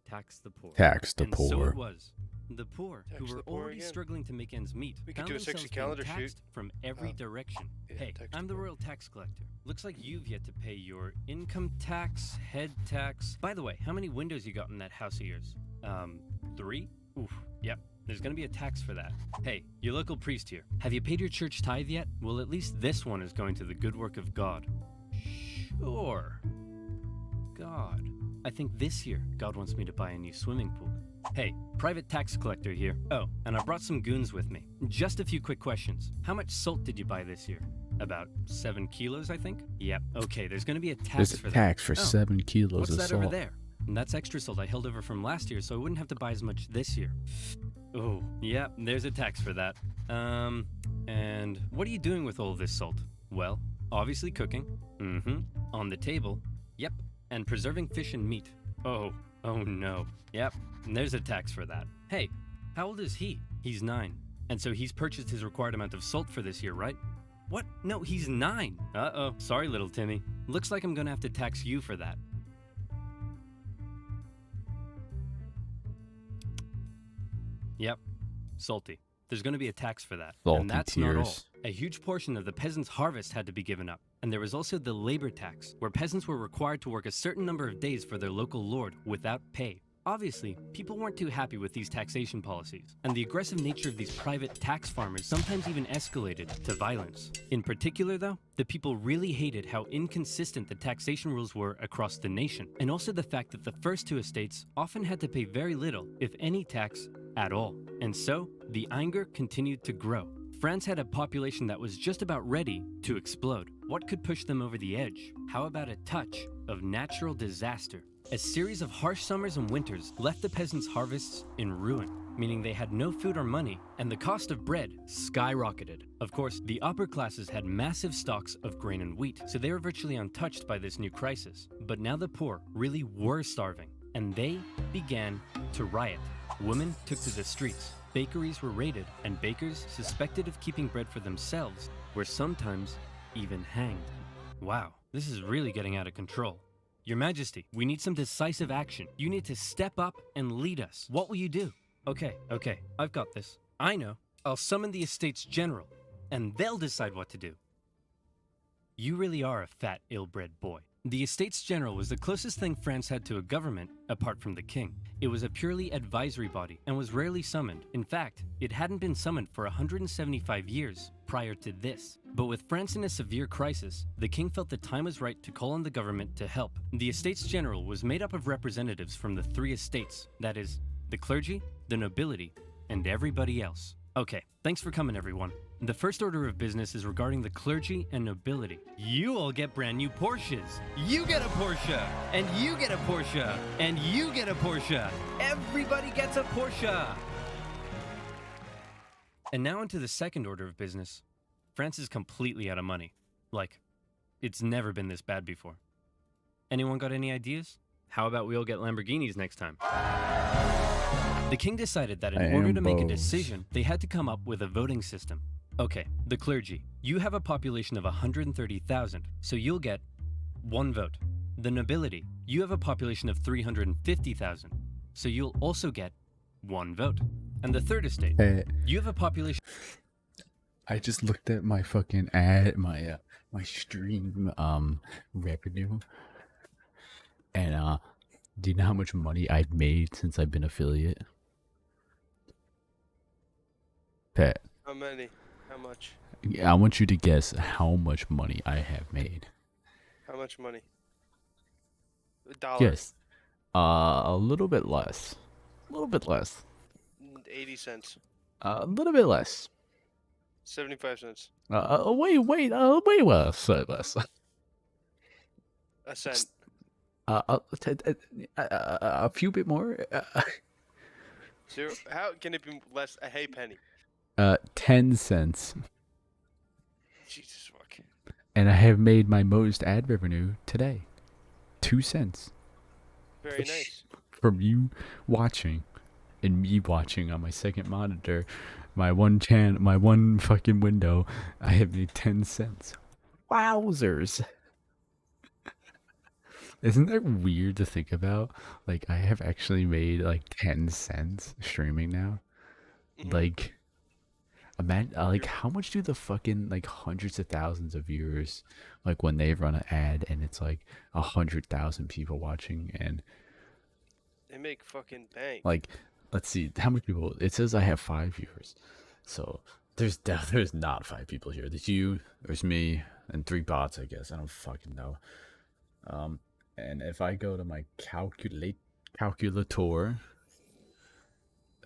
tax the poor. Tax the And so poor. it was. The poor, Tax who were the poor already again. struggling to make ends meet, We could found do a sexy themselves being calendar shoot. taxed from every direction. yeah, Hey, tax I'm the royal tax collector. Looks like you've yet to pay your income tax, head tax. By the way, how many windows you got in that house of yours? 3? Oof. Yep. There's gonna be a tax for that. Hey, your local priest here. Have you paid your church tithe yet? Well, at least this one is going to the good work of God. Sure. God. I think this year, God wants me to buy a new swimming pool. Hey, private tax collector here. Oh, and I brought some goons with me. Just a few quick questions. How much salt did you buy this year? About 7 kilos, I think? Yep. Okay, there's gonna be a tax There's for a that. tax for Oh, 7 kilos what's of that salt. over there? And that's extra salt I held over from last year, so I wouldn't have to buy as much this year. Oh, yeah, there's a tax for that. And what are you doing with all of this salt? Well, obviously cooking. On the table. Yep. And preserving fish and meat. Oh no. Yep, and there's a tax for that. Hey, how old is he? He's 9. And so he's purchased his required amount of salt for this year, right? What? No, he's 9. Uh-oh. Sorry, little Timmy. Looks like I'm gonna have to tax you for that. Yep, salty. There's going to be a tax for that. Salty and that's not all. tears. A huge portion of the peasants' harvest had to be given up. And there was also the labor tax, where peasants were required to work a certain number of days for their local lord without pay. Obviously, people weren't too happy with these taxation policies, and the aggressive nature of these private tax farmers sometimes even escalated to violence. In particular, though, the people really hated how inconsistent the taxation rules were across the nation, and also the fact that the first 2 estates often had to pay very little, if any tax at all. And so, the anger continued to grow. France had a population that was just about ready to explode. What could push them over the edge? How about a touch of natural disaster? A series of harsh summers and winters left the peasants' harvests in ruin. meaning they had no food or money, and the cost of bread skyrocketed. Of course, the upper classes had massive stocks of grain and wheat, so they were virtually untouched by this new crisis. But now the poor really were starving, and they began to riot. Women took to the streets, bakeries were raided, and bakers suspected of keeping bread for themselves were sometimes even hanged. Wow, this is really getting out of control. Your Majesty, we need some decisive action. You need to step up and lead us. What will you do? Okay, I've got this. I know. I'll summon the Estates General, and they'll decide what to do. You really are a fat, ill-bred boy. The Estates General was the closest thing France had to a government, apart from the king. It was a purely advisory body, and was rarely summoned. In fact, it hadn't been summoned for 175 years prior to this. But with France in a severe crisis, the king felt the time was right to call on the government to help. The Estates General was made up of representatives from the 3 estates, that is, the clergy, the nobility, and everybody else. Okay, thanks for coming, everyone. The first order of business is regarding the clergy and nobility. You all get brand new Porsches. You get a Porsche, and you get a Porsche, and you get a Porsche. Everybody gets a Porsche. And now into the second order of business. France is completely out of money. Like, it's never been this bad before. Anyone got any ideas? How about we all get Lamborghinis next time? The king decided that in order to make a decision, they had to come up with a voting system. Okay, the clergy. You have a population of 130,000, so you'll get 1 vote. The nobility. You have a population of 350,000, so you'll also get 1 vote. And the third estate. You have a population... I just looked at my fucking ad, my stream revenue, and do you know how much money I've made since I've been affiliate? Pat. How many? How much? Yeah, I want you to guess how much money I have made. How much money? $1. Yes. A little bit less. A little bit less. 80 cents. A little bit less. 75 cents. Way less. Less. A cent. A few bit more. 0. How can it be less? A hay penny. 10 cents. Jesus fuck. And I have made my most ad revenue today. 2 cents. Very nice. From you watching and me watching on my second monitor, my one fucking window, I have made 10 cents. Wowzers. Isn't that weird to think about? Like, I have actually made like 10 cents streaming now. Like, imagine, like, how much do the fucking like hundreds of thousands of viewers, like when they run an ad and it's like 100,000 people watching, and they make fucking bank. Like, let's see how many people. It says I have 5 viewers, so there's not 5 people here. There's you, there's me, and 3 bots, I guess. I don't fucking know. And if I go to my calculator,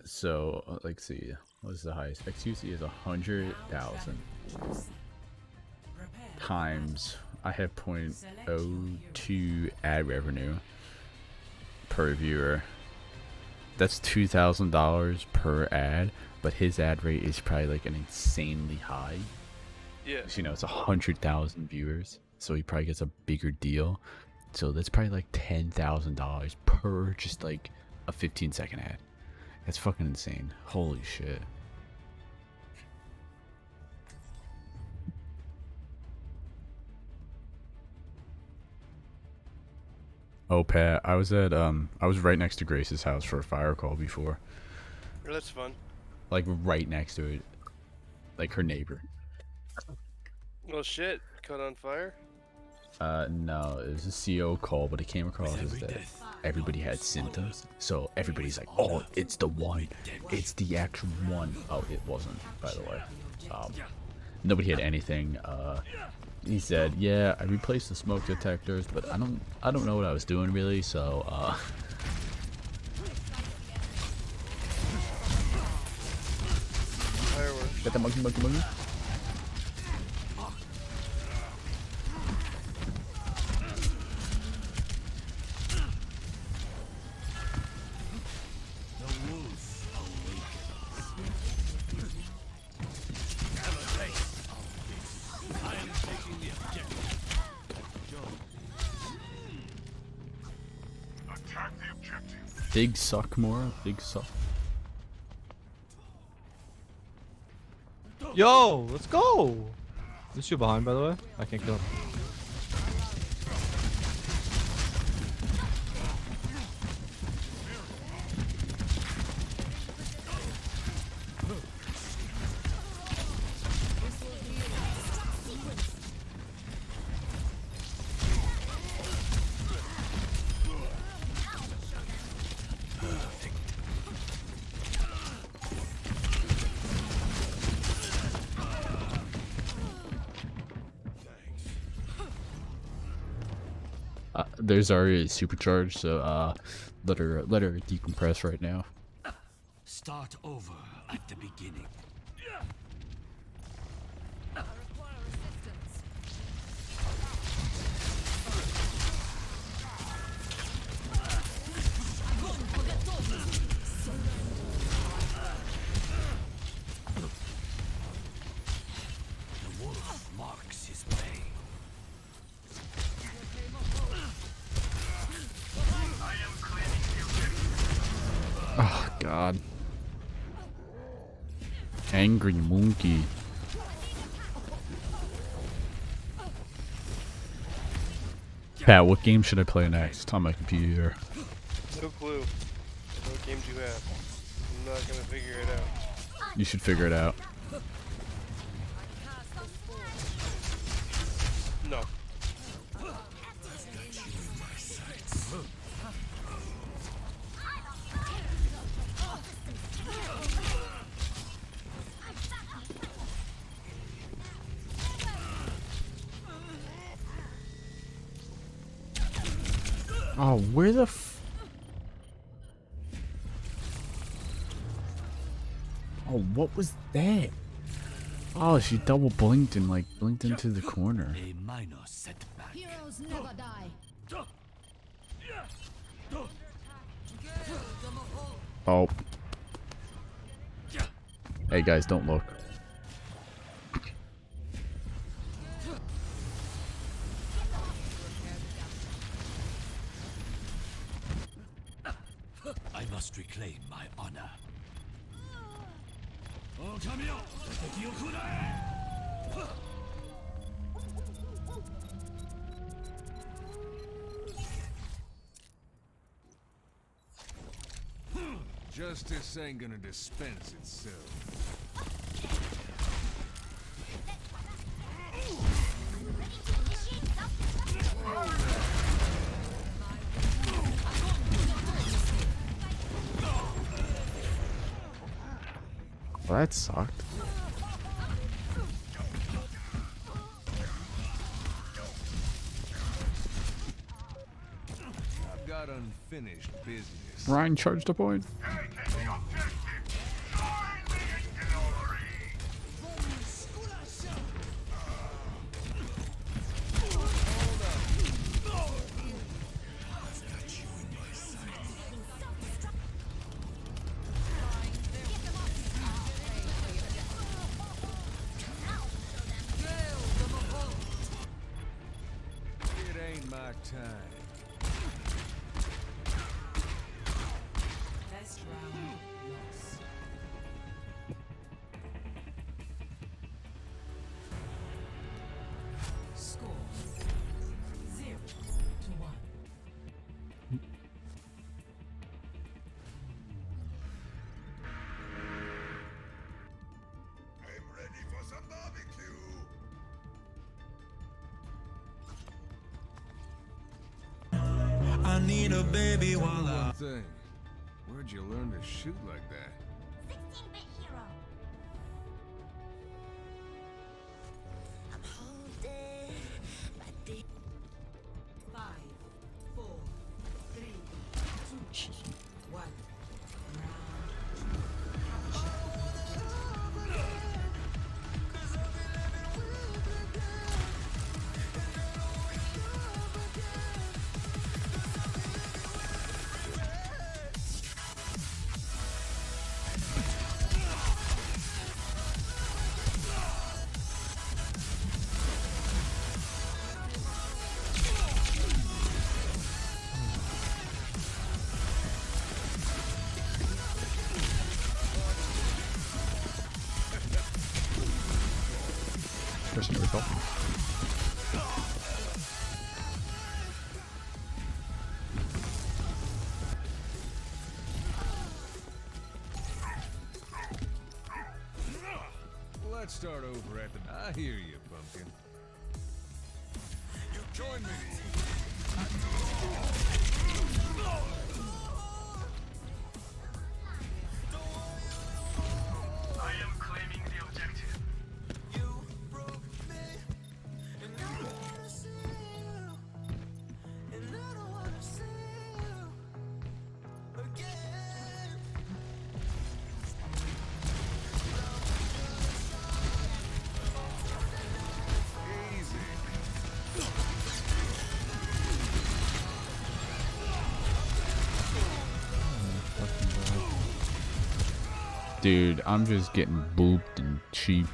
so let's see, what's the highest? XQC is 100,000 times. I have 0.02 ad revenue per viewer. That's $2,000 per ad, but his ad rate is probably like an insanely high. Yeah. You know, it's 100,000 viewers, so he probably gets a bigger deal. So that's probably like $10,000 per just like a 15-second ad. That's fucking insane. Holy shit. Oh, Pat, I was right next to Grace's house for a fire call before. That's fun. Like right next to it. Like her neighbor. Well, shit. Caught on fire? No, it was a CO call, but it came across as that everybody had symptoms. So everybody's like, oh, it's the one. It's the actual one. Oh, it wasn't, by the way. Nobody had anything. He said, yeah, I replaced the smoke detectors, but I don't know what I was doing really, so, Fireworks. Get the monkey. Big suck more. Big suck. Yo, let's go. This you behind, by the way. I can't kill him. There's already supercharged, so let her decompress right now. Start over at the beginning. The wolf marks his prey. Oh God. Angry monkey. Pat, what game should I play next on my computer? No clue. What games you have? I'm not gonna figure it out. You should figure it out. No. Oh, where the f— Oh, what was that? Oh, she double blinked and like blinked into the corner. A minor setback. Heroes never die. Oh. Hey guys, don't look. I must reclaim my honor. Justice ain't gonna dispense itself. Well, that sucked. I've got unfinished business. Ryan charged a point. It ain't my time. Best round lost. Score 0-1. I'm ready for some barbecue. I need a baby while I thing. Where'd you learn to shoot like that? 16-bit hero. I'm holding my deep. 5, 4, 3, 2, 1. Person to recall. Let's start over at the... I hear you, Pumpkin. You join me. I am claiming the objective. You broke me, and I don't wanna see you, and I don't wanna see you again. Dude, I'm just getting booped and cheap.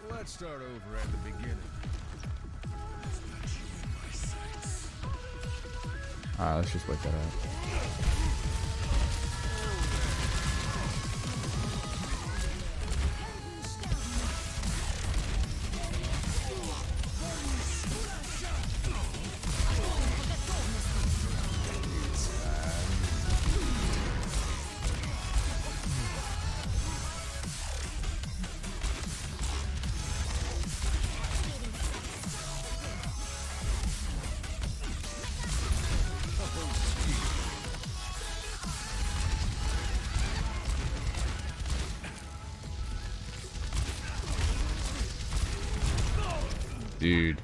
Let's start over at the beginning. Alright, let's just wait that out. Dude.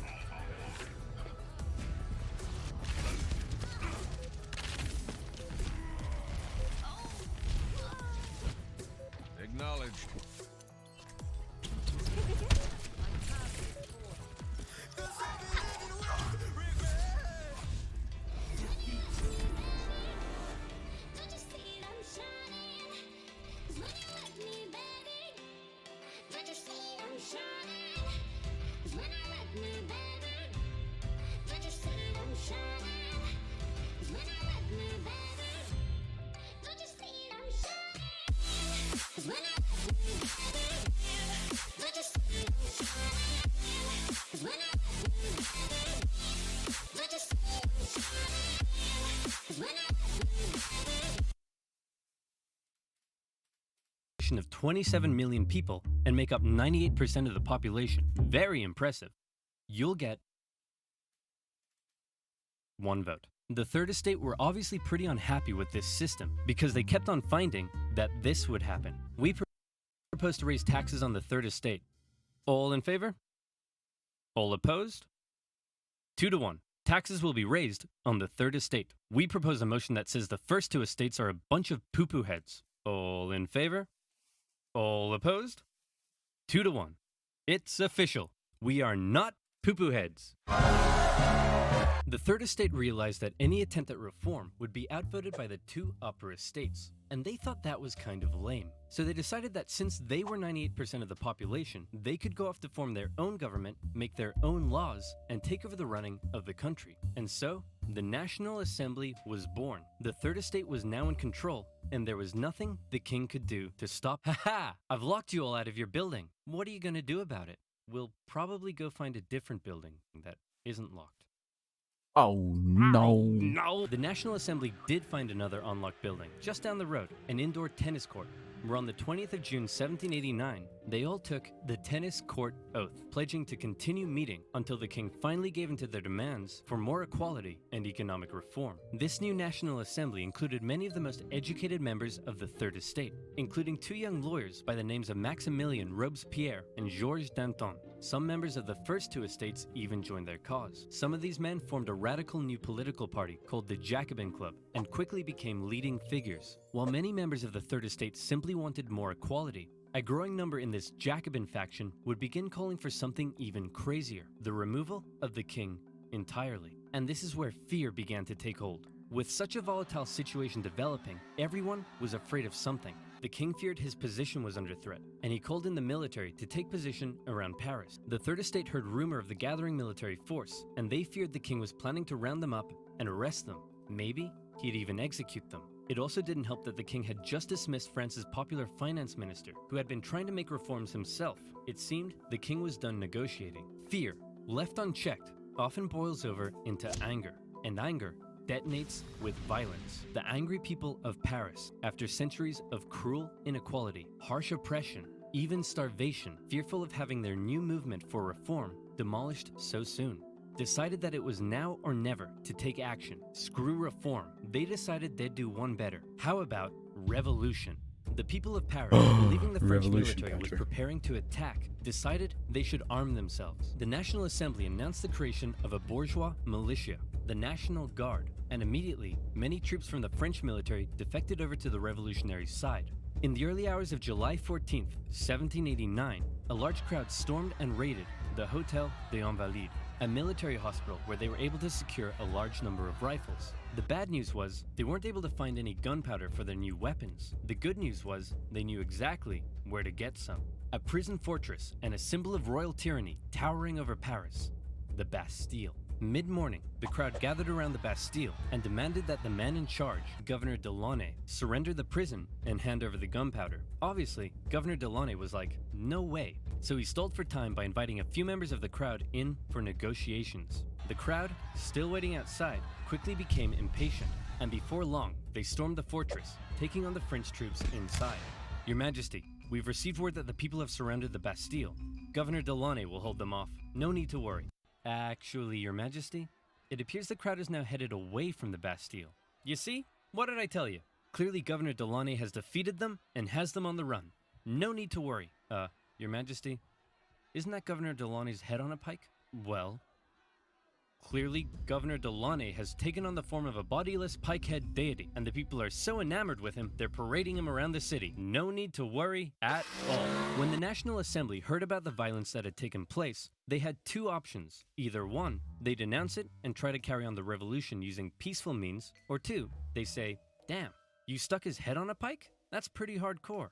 Acknowledged. Of 27 million people and make up 98% of the population. Very impressive. You'll get 1 vote. The Third Estate were obviously pretty unhappy with this system because they kept on finding that this would happen. We propose to raise taxes on the Third Estate. All in favor? All opposed? 2 to 1. Taxes will be raised on the Third Estate. We propose a motion that says the first 2 estates are a bunch of poo-poo heads. All in favor? All opposed? 2 to 1. It's official. We are not poo-poo heads. The Third Estate realized that any attempt at reform would be outvoted by the 2 upper estates, and they thought that was kind of lame. So they decided that since they were 98% of the population, they could go off to form their own government, make their own laws, and take over the running of the country. And so, the National Assembly was born. The Third Estate was now in control, and there was nothing the king could do to stop. Haha! I've locked you all out of your building. What are you gonna do about it? We'll probably go find a different building that isn't locked. Oh no. No! The National Assembly did find another unlocked building, just down the road, an indoor tennis court, where on the 20th of June 1789, they all took the tennis court oath, pledging to continue meeting until the king finally gave in to their demands for more equality and economic reform. This new National Assembly included many of the most educated members of the Third Estate, including 2 young lawyers by the names of Maximilien Robespierre and Georges Danton. Some members of the first 2 estates even joined their cause. Some of these men formed a radical new political party called the Jacobin Club and quickly became leading figures. While many members of the Third Estate simply wanted more equality, a growing number in this Jacobin faction would begin calling for something even crazier: the removal of the king entirely. And this is where fear began to take hold. With such a volatile situation developing, everyone was afraid of something. The king feared his position was under threat, and he called in the military to take position around Paris. The Third Estate heard rumor of the gathering military force, and they feared the king was planning to round them up and arrest them. Maybe he'd even execute them. It also didn't help that the king had just dismissed France's popular finance minister, who had been trying to make reforms himself. It seemed the king was done negotiating. Fear, left unchecked, often boils over into anger, and anger detonates with violence. The angry people of Paris, after centuries of cruel inequality, harsh oppression, even starvation, fearful of having their new movement for reform demolished so soon, decided that it was now or never to take action. Screw reform. They decided they'd do one better. How about revolution? The people of Paris, believing the French military was preparing to attack, decided they should arm themselves. The National Assembly announced the creation of a bourgeois militia, the National Guard, and immediately, many troops from the French military defected over to the revolutionary side. In the early hours of July 14th, 1789, a large crowd stormed and raided the Hôtel des Invalides, a military hospital where they were able to secure a large number of rifles. The bad news was they weren't able to find any gunpowder for their new weapons. The good news was they knew exactly where to get some. A prison fortress and a symbol of royal tyranny towering over Paris, the Bastille. Mid-morning, the crowd gathered around the Bastille and demanded that the man in charge, Governor Delaunay, surrender the prison and hand over the gunpowder. Obviously, Governor Delaunay was like, no way. So he stalled for time by inviting a few members of the crowd in for negotiations. The crowd, still waiting outside, quickly became impatient, and before long, they stormed the fortress, taking on the French troops inside. Your Majesty, we've received word that the people have surrounded the Bastille. Governor Delaunay will hold them off. No need to worry. Actually, Your Majesty, it appears the crowd is now headed away from the Bastille. You see? What did I tell you? Clearly Governor Delaunay has defeated them and has them on the run. No need to worry. Your Majesty, isn't that Governor Delaunay's head on a pike? Well, clearly Governor Delaunay has taken on the form of a bodiless pike-head deity, and the people are so enamored with him, they're parading him around the city. No need to worry at all. When the National Assembly heard about the violence that had taken place, they had two options. Either one, they denounce it and try to carry on the revolution using peaceful means, or two, they say, damn, you stuck his head on a pike? That's pretty hardcore.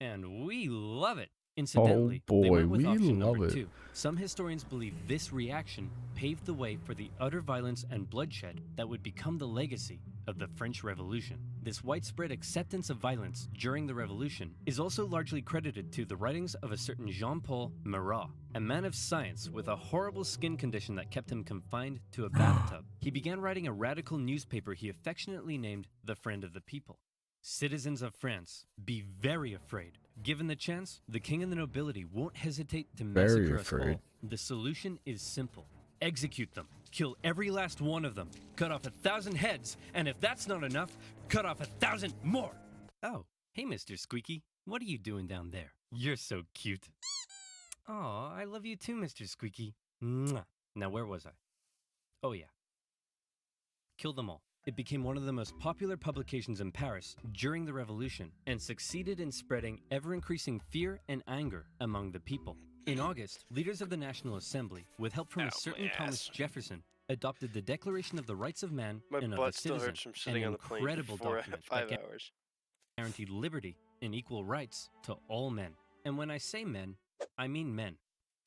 And we love it. Incidentally, they went with option number 2. Some historians believe this reaction paved the way for the utter violence and bloodshed that would become the legacy of the French Revolution. This widespread acceptance of violence during the Revolution is also largely credited to the writings of a certain Jean-Paul Marat, a man of science with a horrible skin condition that kept him confined to a bathtub. He began writing a radical newspaper he affectionately named The Friend of the People. Citizens of France, be very afraid. Given the chance, the king and the nobility won't hesitate to massacre us all. The solution is simple. Execute them. Kill every last one of them. Cut off 1,000 heads, and if that's not enough, cut off 1,000 more. Oh, hey Mr. Squeaky. What are you doing down there? You're so cute. Aw, I love you too, Mr. Squeaky. Mwah. Now where was I? Oh yeah. Kill them all. It became one of the most popular publications in Paris during the Revolution and succeeded in spreading ever-increasing fear and anger among the people. In August, leaders of the National Assembly, with help from a certain Thomas Jefferson, adopted the Declaration of the Rights of Man and of the Citizen, an incredible document that guaranteed liberty and equal rights to all men. And when I say men, I mean men.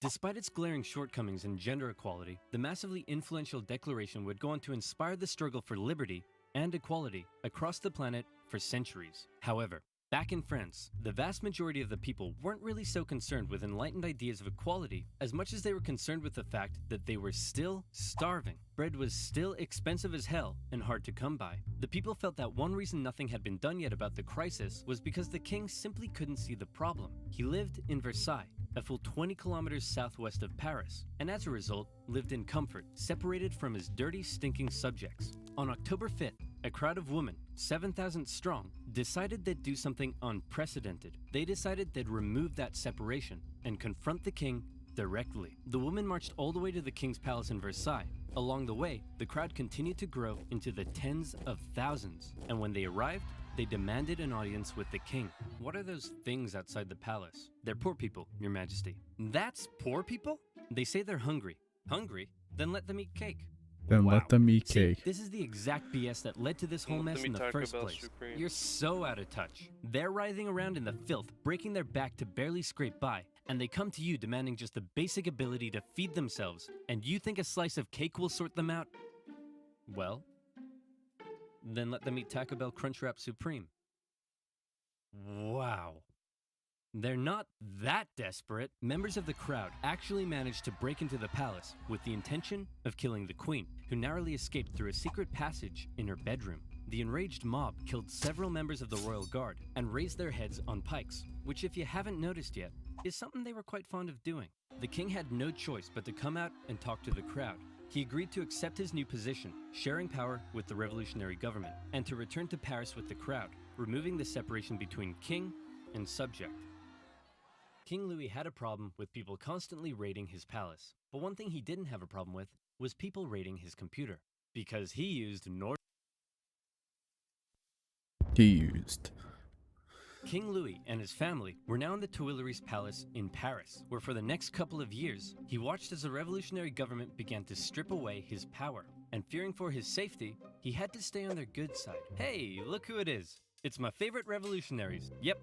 Despite its glaring shortcomings in gender equality, the massively influential declaration would go on to inspire the struggle for liberty and equality across the planet for centuries. However, back in France, the vast majority of the people weren't really so concerned with enlightened ideas of equality as much as they were concerned with the fact that they were still starving. Bread was still expensive as hell and hard to come by. The people felt that one reason nothing had been done yet about the crisis was because the king simply couldn't see the problem. He lived in Versailles, a full 20 kilometers southwest of Paris, and as a result, lived in comfort, separated from his dirty, stinking subjects. On October 5th, a crowd of women, 7,000 strong, decided they'd do something unprecedented. They decided they'd remove that separation and confront the king directly. The women marched all the way to the king's palace in Versailles. Along the way, the crowd continued to grow into the tens of thousands, and when they arrived, they demanded an audience with the king. What are those things outside the palace? They're poor people, Your Majesty. That's poor people? They say they're hungry. Hungry? Then let them eat cake. Then let them eat cake. See, this is the exact BS that led to this whole mess in the first place. You're so out of touch. They're writhing around in the filth, breaking their back to barely scrape by, and they come to you demanding just the basic ability to feed themselves, and you think a slice of cake will sort them out? Well, then let them eat Taco Bell Crunchwrap Supreme. Wow. They're not that desperate. Members of the crowd actually managed to break into the palace with the intention of killing the queen, who narrowly escaped through a secret passage in her bedroom. The enraged mob killed several members of the royal guard and raised their heads on pikes, which, if you haven't noticed yet, is something they were quite fond of doing. The king had no choice but to come out and talk to the crowd. He agreed to accept his new position, sharing power with the revolutionary government, and to return to Paris with the crowd, removing the separation between king and subject. King Louis had a problem with people constantly raiding his palace, but one thing he didn't have a problem with was people raiding his computer, because he used King Louis and his family were now in the Tuileries Palace in Paris, where for the next couple of years, he watched as the revolutionary government began to strip away his power. And fearing for his safety, he had to stay on their good side. Hey, look who it is. It's my favorite revolutionaries. Yep,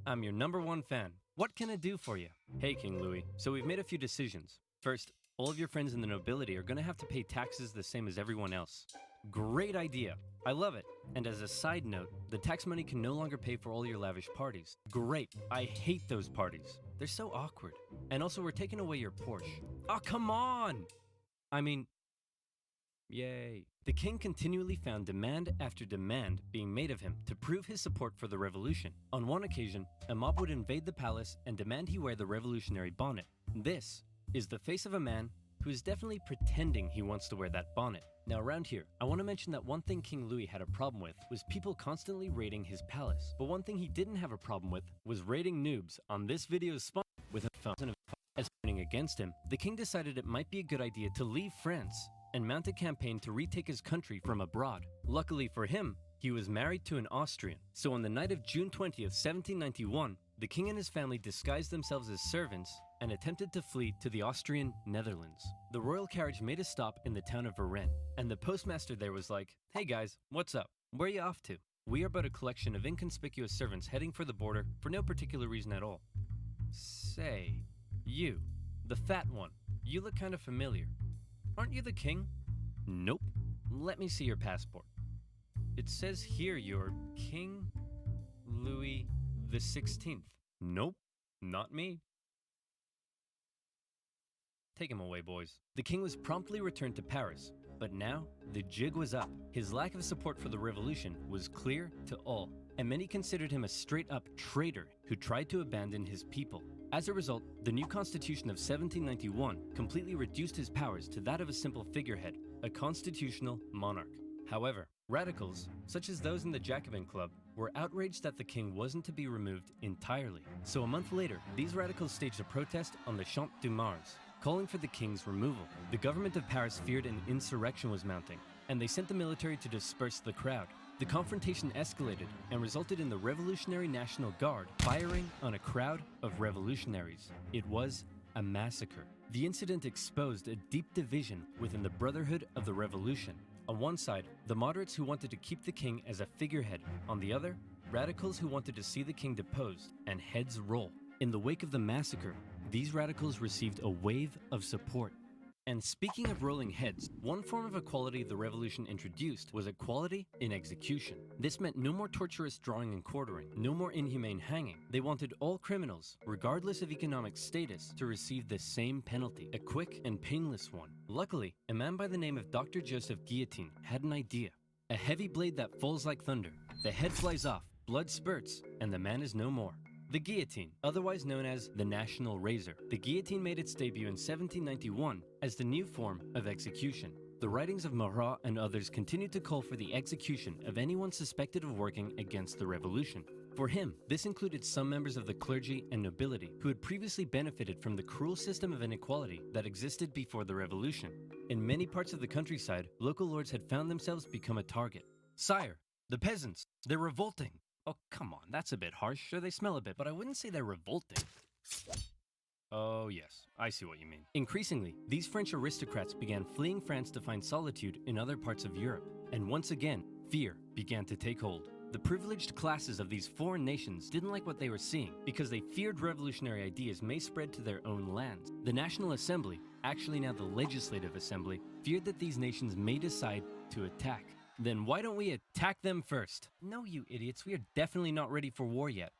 I'm your #1 fan. What can I do for you? Hey, King Louis, so we've made a few decisions. First, all of your friends in the nobility are gonna have to pay taxes the same as everyone else. Great idea. I love it. And as a side note, the tax money can no longer pay for all your lavish parties. Great. I hate those parties. They're so awkward. And also, we're taking away your Porsche. Oh, come on! I mean, yay. The king continually found demand after demand being made of him to prove his support for the revolution. On one occasion, a mob would invade the palace and demand he wear the revolutionary bonnet. This is the face of a man who is definitely pretending he wants to wear that bonnet. Now around here, I want to mention that one thing King Louis had a problem with was people constantly raiding his palace. But one thing he didn't have a problem with was raiding noobs on this video's spawn with a fountain of fire burning against him. The king decided it might be a good idea to leave France and mount a campaign to retake his country from abroad. Luckily for him, he was married to an Austrian. So on the night of June 20th, 1791, the king and his family disguised themselves as servants and attempted to flee to the Austrian Netherlands. The royal carriage made a stop in the town of Varennes, and the postmaster there was like, "Hey guys, what's up? Where are you off to? We are but a collection of inconspicuous servants heading for the border for no particular reason at all." Say, you, the fat one, you look kind of familiar. Aren't you the king? Nope. Let me see your passport. It says here you're King Louis the 16th. Nope, not me. Take him away, boys. The king was promptly returned to Paris, but now the jig was up. His lack of support for the revolution was clear to all, and many considered him a straight-up traitor who tried to abandon his people. As a result, the new constitution of 1791 completely reduced his powers to that of a simple figurehead, a constitutional monarch. However, radicals, such as those in the Jacobin Club, were outraged that the king wasn't to be removed entirely. So a month later, these radicals staged a protest on the Champ de Mars, calling for the king's removal. The government of Paris feared an insurrection was mounting, and they sent the military to disperse the crowd. The confrontation escalated and resulted in the Revolutionary National Guard firing on a crowd of revolutionaries. It was a massacre. The incident exposed a deep division within the Brotherhood of the Revolution. On one side, the moderates who wanted to keep the king as a figurehead. On the other, radicals who wanted to see the king deposed and heads roll. In the wake of the massacre, these radicals received a wave of support. And speaking of rolling heads, one form of equality the revolution introduced was equality in execution. This meant no more torturous drawing and quartering, no more inhumane hanging. They wanted all criminals, regardless of economic status, to receive the same penalty, a quick and painless one. Luckily, a man by the name of Dr. Joseph Guillotine had an idea. A heavy blade that falls like thunder. The head flies off, blood spurts, and the man is no more. The guillotine, otherwise known as the National Razor. The guillotine made its debut in 1791 as the new form of execution. The writings of Marat and others continued to call for the execution of anyone suspected of working against the revolution. For him, this included some members of the clergy and nobility who had previously benefited from the cruel system of inequality that existed before the revolution. In many parts of the countryside, local lords had found themselves become a target. "Sire, the peasants, they're revolting." Oh, come on, that's a bit harsh. Sure, they smell a bit, but I wouldn't say they're revolting. Oh yes, I see what you mean. Increasingly, these French aristocrats began fleeing France to find solitude in other parts of Europe. And once again, fear began to take hold. The privileged classes of these foreign nations didn't like what they were seeing because they feared revolutionary ideas may spread to their own lands. The National Assembly, actually now the Legislative Assembly, feared that these nations may decide to attack. Then why don't we attack them first? No, you idiots, we are definitely not ready for war yet.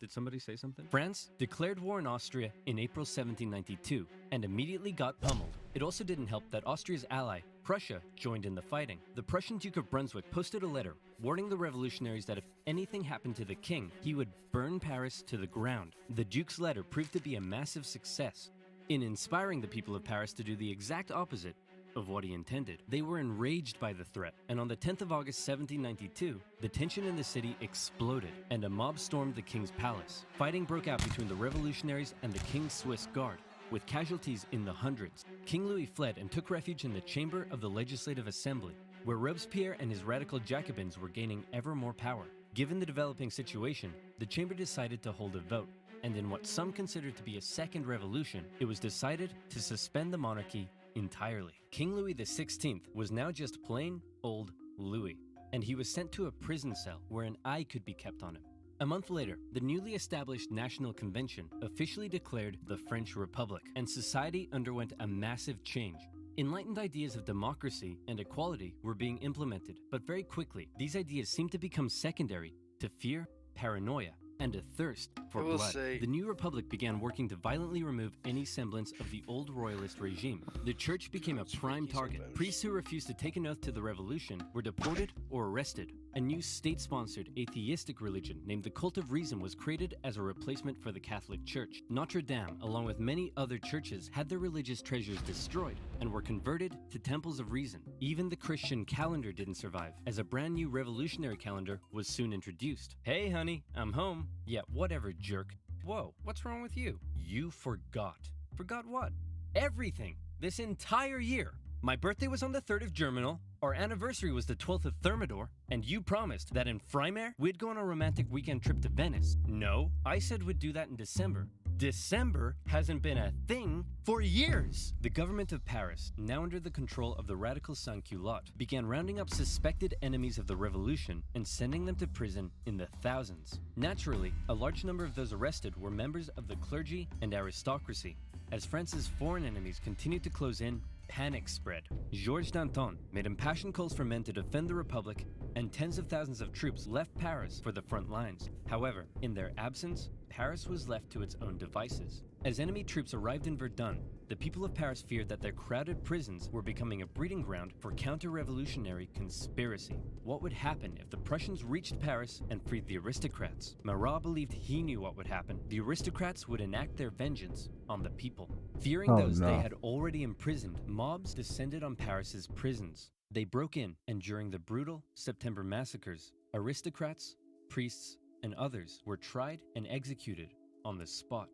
Did somebody say something? France declared war on Austria in April 1792 and immediately got pummeled. It also didn't help that Austria's ally, Prussia, joined in the fighting. The Prussian Duke of Brunswick posted a letter warning the revolutionaries that if anything happened to the king, he would burn Paris to the ground. The Duke's letter proved to be a massive success in inspiring the people of Paris to do the exact opposite of what he intended. They were enraged by the threat, and on the 10th of August 1792, the tension in the city exploded, and a mob stormed the king's palace. Fighting broke out between the revolutionaries and the king's Swiss guard, with casualties in the hundreds. King Louis fled and took refuge in the chamber of the Legislative Assembly, where Robespierre and his radical Jacobins were gaining ever more power. Given the developing situation, the chamber decided to hold a vote, and in what some considered to be a second revolution, it was decided to suspend the monarchy entirely. King Louis XVI was now just plain old Louis, and he was sent to a prison cell where an eye could be kept on him. A month later, the newly established National Convention officially declared the French Republic, and society underwent a massive change. Enlightened ideas of democracy and equality were being implemented, but very quickly, these ideas seemed to become secondary to fear, paranoia, and a thirst for blood. The new republic began working to violently remove any semblance of the old royalist regime. The church became a prime target. Priests who refused to take an oath to the revolution were deported or arrested. A new state-sponsored atheistic religion named the Cult of Reason was created as a replacement for the Catholic Church. Notre Dame, along with many other churches, had their religious treasures destroyed and were converted to temples of reason. Even the Christian calendar didn't survive, as a brand new revolutionary calendar was soon introduced. Hey honey, I'm home. Yeah, whatever, jerk. Whoa, what's wrong with you? You forgot. Forgot what? Everything. This entire year. My birthday was on the 3rd of Germinal, our anniversary was the 12th of Thermidor, and you promised that in Frimaire, we'd go on a romantic weekend trip to Venice. No, I said we'd do that in December. December hasn't been a thing for years. The government of Paris, now under the control of the radical sans-culottes, began rounding up suspected enemies of the revolution and sending them to prison in the thousands. Naturally, a large number of those arrested were members of the clergy and aristocracy. As France's foreign enemies continued to close in, panic spread. Georges Danton made impassioned calls for men to defend the Republic, and tens of thousands of troops left Paris for the front lines. However, in their absence, Paris was left to its own devices. As enemy troops arrived in Verdun, the people of Paris feared that their crowded prisons were becoming a breeding ground for counter-revolutionary conspiracy. What would happen if the Prussians reached Paris and freed the aristocrats? Marat believed he knew what would happen. The aristocrats would enact their vengeance on the people. Fearing those they had already imprisoned, mobs descended on Paris's prisons. They broke in, and during the brutal September massacres, aristocrats, priests, and others were tried and executed on the spot.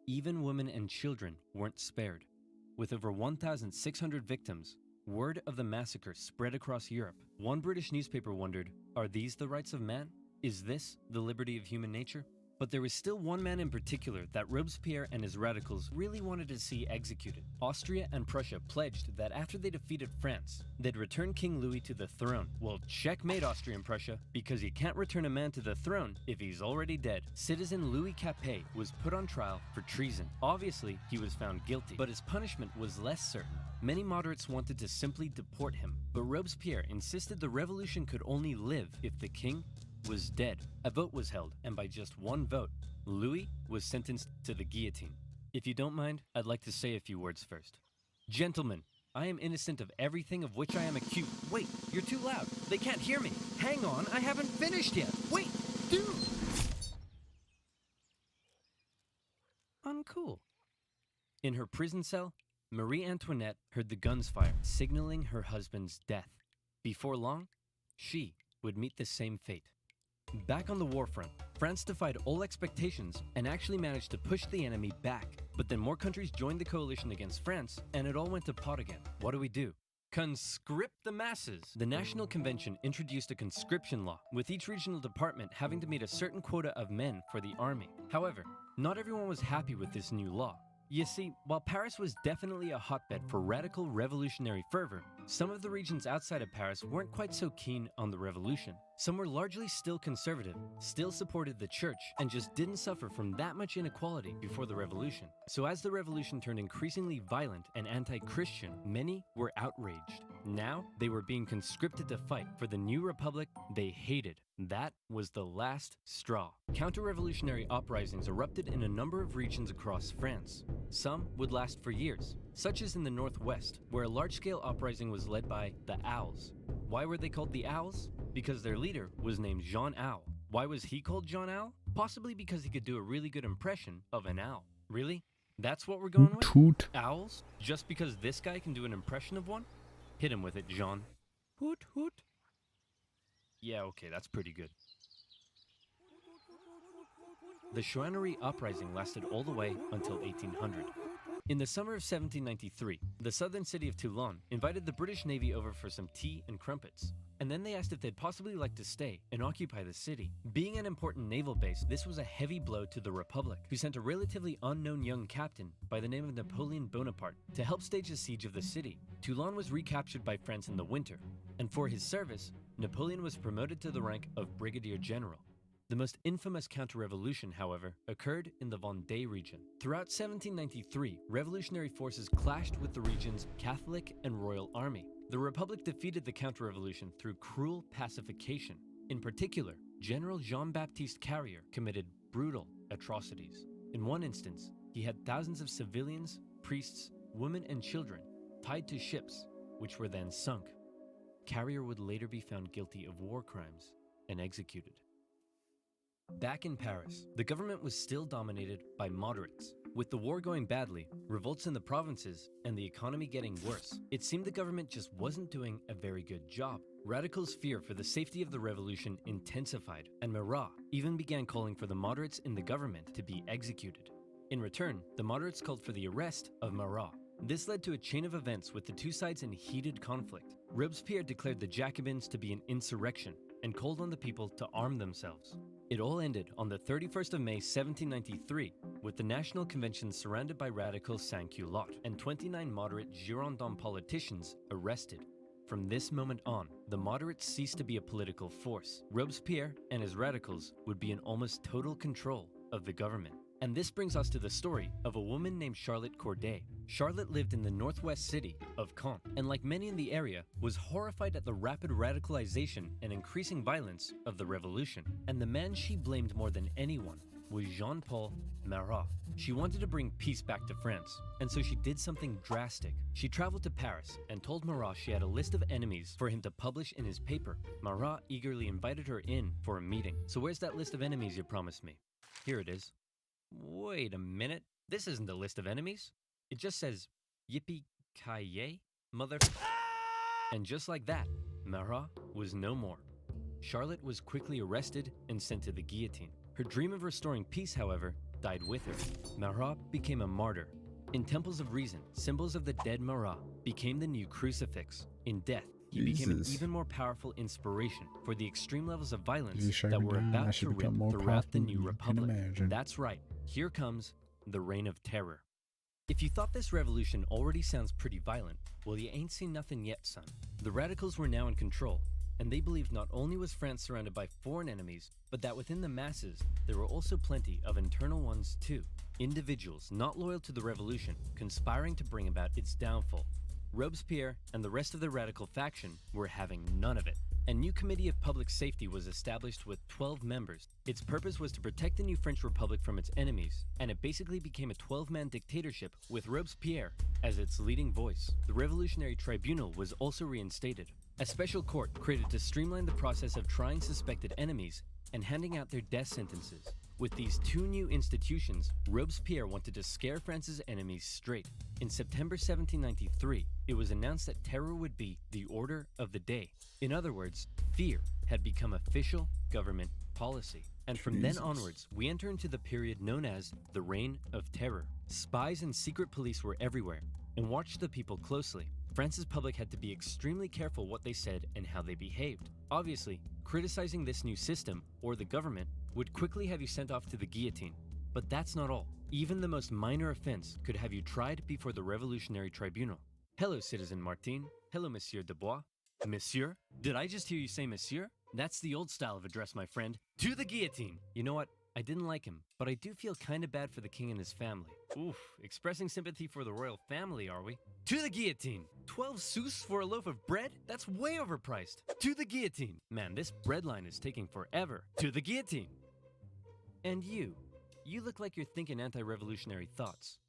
Even women and children weren't spared. With over 1,600 victims, word of the massacre spread across Europe. One British newspaper wondered, are these the rights of man? Is this the liberty of human nature? But there was still one man in particular that Robespierre and his radicals really wanted to see executed. Austria and Prussia pledged that after they defeated France, they'd return King Louis to the throne. Well, checkmate Austria and Prussia, because you can't return a man to the throne if he's already dead. Citizen Louis Capet was put on trial for treason. Obviously, he was found guilty, but his punishment was less certain. Many moderates wanted to simply deport him, but Robespierre insisted the revolution could only live if the king was dead. A vote was held, and by just one vote, Louis was sentenced to the guillotine. If you don't mind, I'd like to say a few words first. Gentlemen, I am innocent of everything of which I am accused. Wait, you're too loud. They can't hear me. Hang on, I haven't finished yet. Wait, dude! Uncool. In her prison cell, Marie Antoinette heard the guns fire, signaling her husband's death. Before long, she would meet the same fate. Back on the war front, France defied all expectations and actually managed to push the enemy back. But then more countries joined the coalition against France, and it all went to pot again. What do? Conscript the masses. The National Convention introduced a conscription law, with each regional department having to meet a certain quota of men for the army. However, not everyone was happy with this new law. You see, while Paris was definitely a hotbed for radical revolutionary fervor, some of the regions outside of Paris weren't quite so keen on the revolution. Some were largely still conservative, still supported the church, and just didn't suffer from that much inequality before the revolution. So as the revolution turned increasingly violent and anti-Christian, many were outraged. Now, they were being conscripted to fight for the new republic they hated. That was the last straw. Counter-revolutionary uprisings erupted in a number of regions across France. Some would last for years, such as in the northwest, where a large-scale uprising was led by the Owls. Why were they called the Owls? Because their leader was named Jean Owl. Why was he called Jean Owl? Possibly because he could do a really good impression of an owl. Really? That's what we're going with? Hoot. Owls? Just because this guy can do an impression of one? Hit him with it, Jean. Hoot, hoot. Yeah, okay, that's pretty good. The Chouannerie uprising lasted all the way until 1800. In the summer of 1793, the southern city of Toulon invited the British Navy over for some tea and crumpets. And then they asked if they'd possibly like to stay and occupy the city. Being an important naval base, this was a heavy blow to the Republic, who sent a relatively unknown young captain by the name of Napoleon Bonaparte to help stage a siege of the city. Toulon was recaptured by France in the winter, and for his service, Napoleon was promoted to the rank of Brigadier General. The most infamous counter-revolution, however, occurred in the Vendée region. Throughout 1793, revolutionary forces clashed with the region's Catholic and Royal Army. The Republic defeated the counter-revolution through cruel pacification. In particular, General Jean-Baptiste Carrier committed brutal atrocities. In one instance, he had thousands of civilians, priests, women, and children tied to ships, which were then sunk. Carrier would later be found guilty of war crimes and executed. Back in Paris, the government was still dominated by moderates. With the war going badly, revolts in the provinces, and the economy getting worse, it seemed the government just wasn't doing a very good job. Radicals' fear for the safety of the revolution intensified, and Marat even began calling for the moderates in the government to be executed. In return, the moderates called for the arrest of Marat. This led to a chain of events with the two sides in heated conflict. Robespierre declared the Jacobins to be an insurrection and called on the people to arm themselves. It all ended on the 31st of May 1793, with the National Convention surrounded by radical sans-culottes and 29 moderate Girondin politicians arrested. From this moment on, the moderates ceased to be a political force. Robespierre and his radicals would be in almost total control of the government. And this brings us to the story of a woman named Charlotte Corday. Charlotte lived in the northwest city of Caen, and like many in the area, was horrified at the rapid radicalization and increasing violence of the revolution. And the man she blamed more than anyone was Jean-Paul Marat. She wanted to bring peace back to France, and so she did something drastic. She traveled to Paris and told Marat she had a list of enemies for him to publish in his paper. Marat eagerly invited her in for a meeting. So where's that list of enemies you promised me? Here it is. Wait a minute, this isn't a list of enemies. It just says, yippee-ki-yay, mother... And just like that, Marat was no more. Charlotte was quickly arrested and sent to the guillotine. Her dream of restoring peace, however, died with her. Marat became a martyr. In temples of reason, symbols of the dead Marat became the new crucifix. In death, he became an even more powerful inspiration for the extreme levels of violence that were about to rip throughout the new republic. That's right, here comes the Reign of Terror. If you thought this revolution already sounds pretty violent, well, you ain't seen nothing yet, son. The radicals were now in control, and they believed not only was France surrounded by foreign enemies, but that within the masses, there were also plenty of internal ones too. Individuals not loyal to the revolution, conspiring to bring about its downfall. Robespierre and the rest of the radical faction were having none of it. A new committee of public safety was established with 12 members. Its purpose was to protect the new French Republic from its enemies, and it basically became a 12-man dictatorship with Robespierre as its leading voice. The Revolutionary Tribunal was also reinstated, a special court created to streamline the process of trying suspected enemies and handing out their death sentences. With these two new institutions, Robespierre wanted to scare France's enemies straight. In September 1793, it was announced that terror would be the order of the day. In other words, fear had become official government policy. And from then onwards, we enter into the period known as the Reign of Terror. Spies and secret police were everywhere and watched the people closely. France's public had to be extremely careful what they said and how they behaved. Obviously, criticizing this new system, or the government, would quickly have you sent off to the guillotine. But that's not all. Even the most minor offense could have you tried before the Revolutionary Tribunal. Hello, Citizen Martin. Hello, Monsieur Dubois. Monsieur? Did I just hear you say Monsieur? That's the old style of address, my friend. To the guillotine! You know what? I didn't like him, but I do feel kinda bad for the king and his family. Oof, expressing sympathy for the royal family, are we? To the guillotine! 12 sous for a loaf of bread? That's way overpriced. To the guillotine! Man, this bread line is taking forever. To the guillotine! And you look like you're thinking anti-revolutionary thoughts.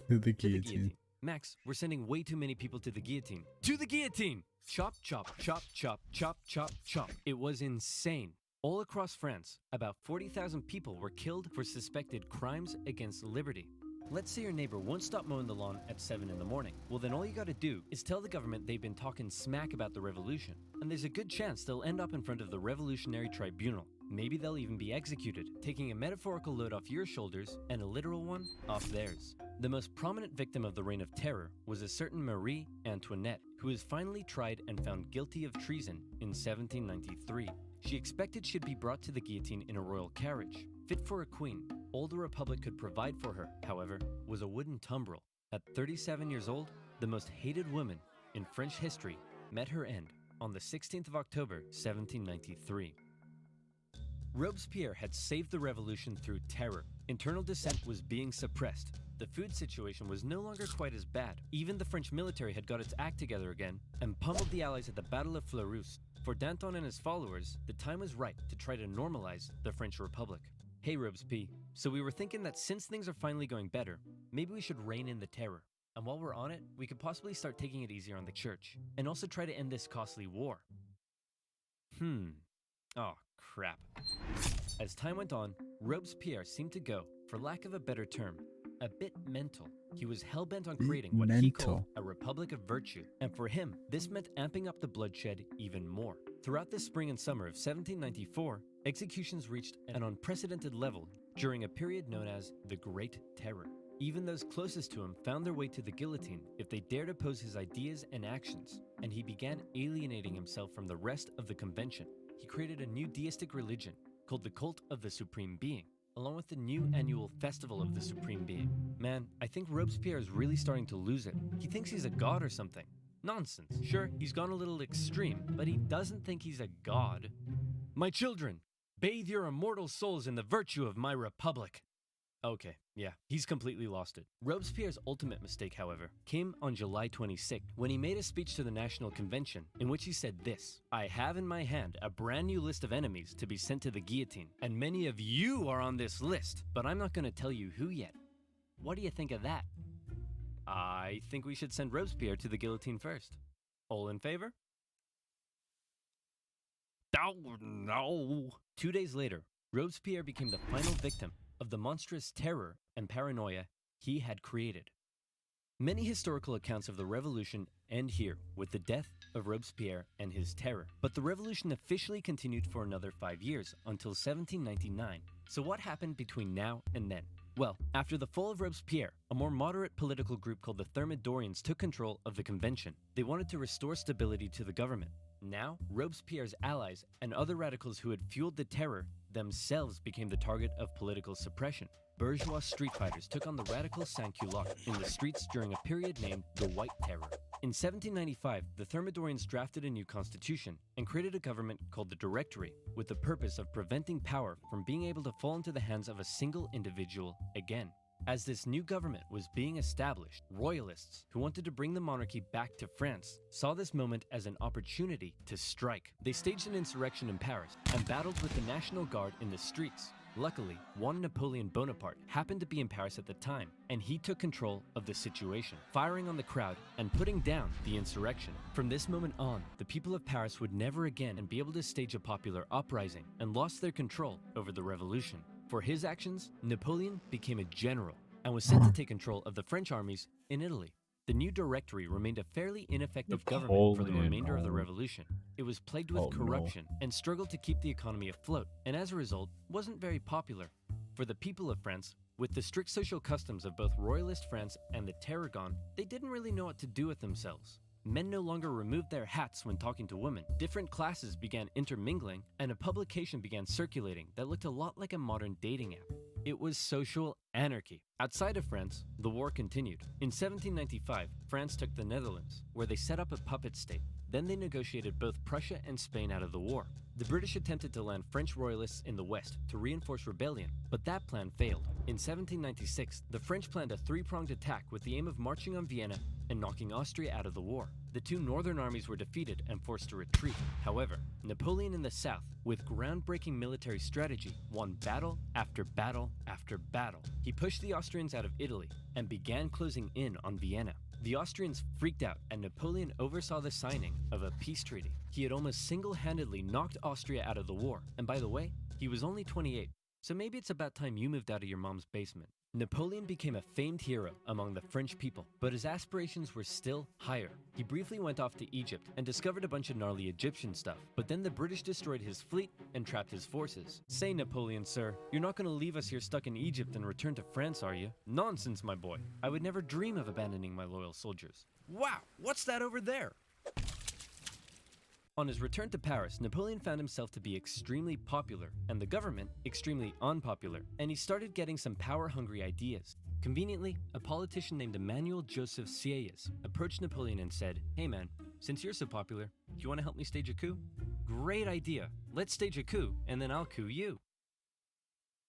To the To the guillotine. guillotine. Max, we're sending way too many people to the guillotine. To the guillotine! Chop, chop, chop, chop, chop, chop, chop. It was insane. All across France, about 40,000 people were killed for suspected crimes against liberty. Let's say your neighbor won't stop mowing the lawn at 7 in the morning. Well, then all you gotta do is tell the government they've been talking smack about the revolution. And there's a good chance they'll end up in front of the Revolutionary Tribunal. Maybe they'll even be executed, taking a metaphorical load off your shoulders and a literal one off theirs. The most prominent victim of the Reign of Terror was a certain Marie Antoinette, who was finally tried and found guilty of treason in 1793. She expected she'd be brought to the guillotine in a royal carriage, fit for a queen. All the Republic could provide for her, however, was a wooden tumbril. At 37 years old, the most hated woman in French history met her end on the 16th of October, 1793. Robespierre had saved the revolution through terror. Internal dissent was being suppressed. The food situation was no longer quite as bad. Even the French military had got its act together again and pummeled the Allies at the Battle of Fleurus. For Danton and his followers, the time was right to try to normalize the French Republic. Hey Robespierre, so we were thinking that since things are finally going better, maybe we should rein in the terror. And while we're on it, we could possibly start taking it easier on the church, and also try to end this costly war. Oh, crap. As time went on, Robespierre seemed to go, for lack of a better term, a bit mental. He was hell-bent on creating what he called a republic of virtue, and for him, this meant amping up the bloodshed even more. Throughout the spring and summer of 1794, executions reached an unprecedented level during a period known as the Great Terror. Even those closest to him found their way to the guillotine if they dared oppose his ideas and actions, and he began alienating himself from the rest of the convention. He created a new deistic religion called the Cult of the Supreme Being, along with the new annual Festival of the Supreme Being. Man, I think Robespierre is really starting to lose it. He thinks he's a god or something. Nonsense. Sure, he's gone a little extreme, but he doesn't think he's a god. My children, bathe your immortal souls in the virtue of my republic. Okay, yeah, he's completely lost it. Robespierre's ultimate mistake, however, came on July 26th, when he made a speech to the National Convention, in which he said this: I have in my hand a brand new list of enemies to be sent to the guillotine, and many of you are on this list, but I'm not going to tell you who yet. What do you think of that? I think we should send Robespierre to the guillotine first. All in favor? Oh, no. 2 days later, Robespierre became the final victim of the monstrous terror and paranoia he had created. Many historical accounts of the revolution end here with the death of Robespierre and his terror. But the revolution officially continued for another 5 years until 1799. So what happened between now and then? Well, after the fall of Robespierre, a more moderate political group called the Thermidorians took control of the convention. They wanted to restore stability to the government. Now, Robespierre's allies and other radicals who had fueled the terror themselves became the target of political suppression. Bourgeois street fighters took on the radical sans-culottes in the streets during a period named the White Terror. In 1795, the Thermidorians drafted a new constitution and created a government called the Directory, with the purpose of preventing power from being able to fall into the hands of a single individual again. As this new government was being established, royalists who wanted to bring the monarchy back to France saw this moment as an opportunity to strike. They staged an insurrection in Paris and battled with the National Guard in the streets. Luckily, one Napoleon Bonaparte happened to be in Paris at the time, and he took control of the situation, firing on the crowd and putting down the insurrection. From this moment on, the people of Paris would never again be able to stage a popular uprising and lost their control over the revolution. For his actions, Napoleon became a general and was sent to take control of the French armies in Italy. The new Directory remained a fairly ineffective government for the remainder of the revolution. It was plagued with corruption and struggled to keep the economy afloat, and as a result, wasn't very popular. For the people of France, with the strict social customs of both royalist France and the terror gone, they didn't really know what to do with themselves. Men no longer removed their hats when talking to women. Different classes began intermingling, and a publication began circulating that looked a lot like a modern dating app. It was social anarchy. Outside of France, the war continued. In 1795, France took the Netherlands, where they set up a puppet state. Then they negotiated both Prussia and Spain out of the war. The British attempted to land French royalists in the west to reinforce rebellion, but that plan failed. In 1796, the French planned a three-pronged attack with the aim of marching on Vienna and knocking Austria out of the war. The two northern armies were defeated and forced to retreat. However, Napoleon in the south, with groundbreaking military strategy, won battle after battle after battle. He pushed the Austrians out of Italy and began closing in on Vienna. The Austrians freaked out, and Napoleon oversaw the signing of a peace treaty. He had almost single-handedly knocked Austria out of the war, and by the way, he was only 28, so maybe it's about time you moved out of your mom's basement. Napoleon became a famed hero among the French people, but his aspirations were still higher. He briefly went off to Egypt and discovered a bunch of gnarly Egyptian stuff, but then the British destroyed his fleet and trapped his forces. Say, Napoleon, sir, you're not gonna leave us here stuck in Egypt and return to France, are you? Nonsense, my boy. I would never dream of abandoning my loyal soldiers. Wow, what's that over there? On his return to Paris, Napoleon found himself to be extremely popular, and the government extremely unpopular, and he started getting some power-hungry ideas. Conveniently, a politician named Emmanuel Joseph Sieyès approached Napoleon and said, "Hey man, since you're so popular, do you want to help me stage a coup?" "Great idea. Let's stage a coup, and then I'll coup you."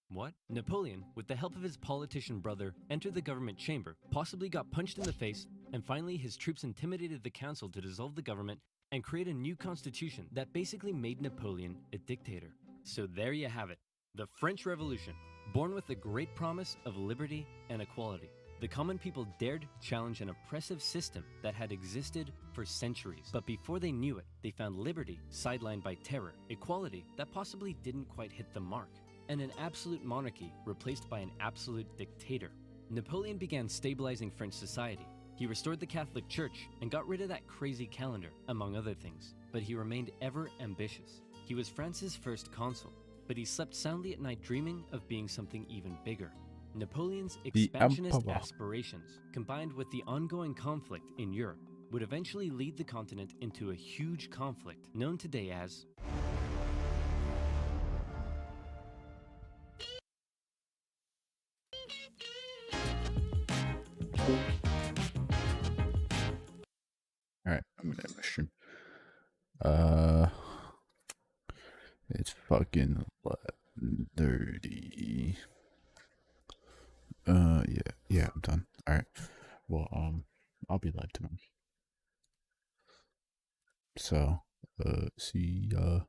What? Napoleon, with the help of his politician brother, entered the government chamber, possibly got punched in the face, and finally his troops intimidated the council to dissolve the government and create a new constitution that basically made Napoleon a dictator. So there you have it, the French Revolution, born with the great promise of liberty and equality. The common people dared challenge an oppressive system that had existed for centuries. But before they knew it, they found liberty sidelined by terror, equality that possibly didn't quite hit the mark, and an absolute monarchy replaced by an absolute dictator. Napoleon began stabilizing French society. He restored the Catholic Church and got rid of that crazy calendar, among other things. But he remained ever ambitious. He was France's first consul, but he slept soundly at night dreaming of being something even bigger. Napoleon's expansionist aspirations, combined with the ongoing conflict in Europe, would eventually lead the continent into a huge conflict known today as Alright, I'm gonna end my stream. It's fucking 11:30. Yeah, I'm done. Alright. Well, I'll be live tomorrow. So, see ya.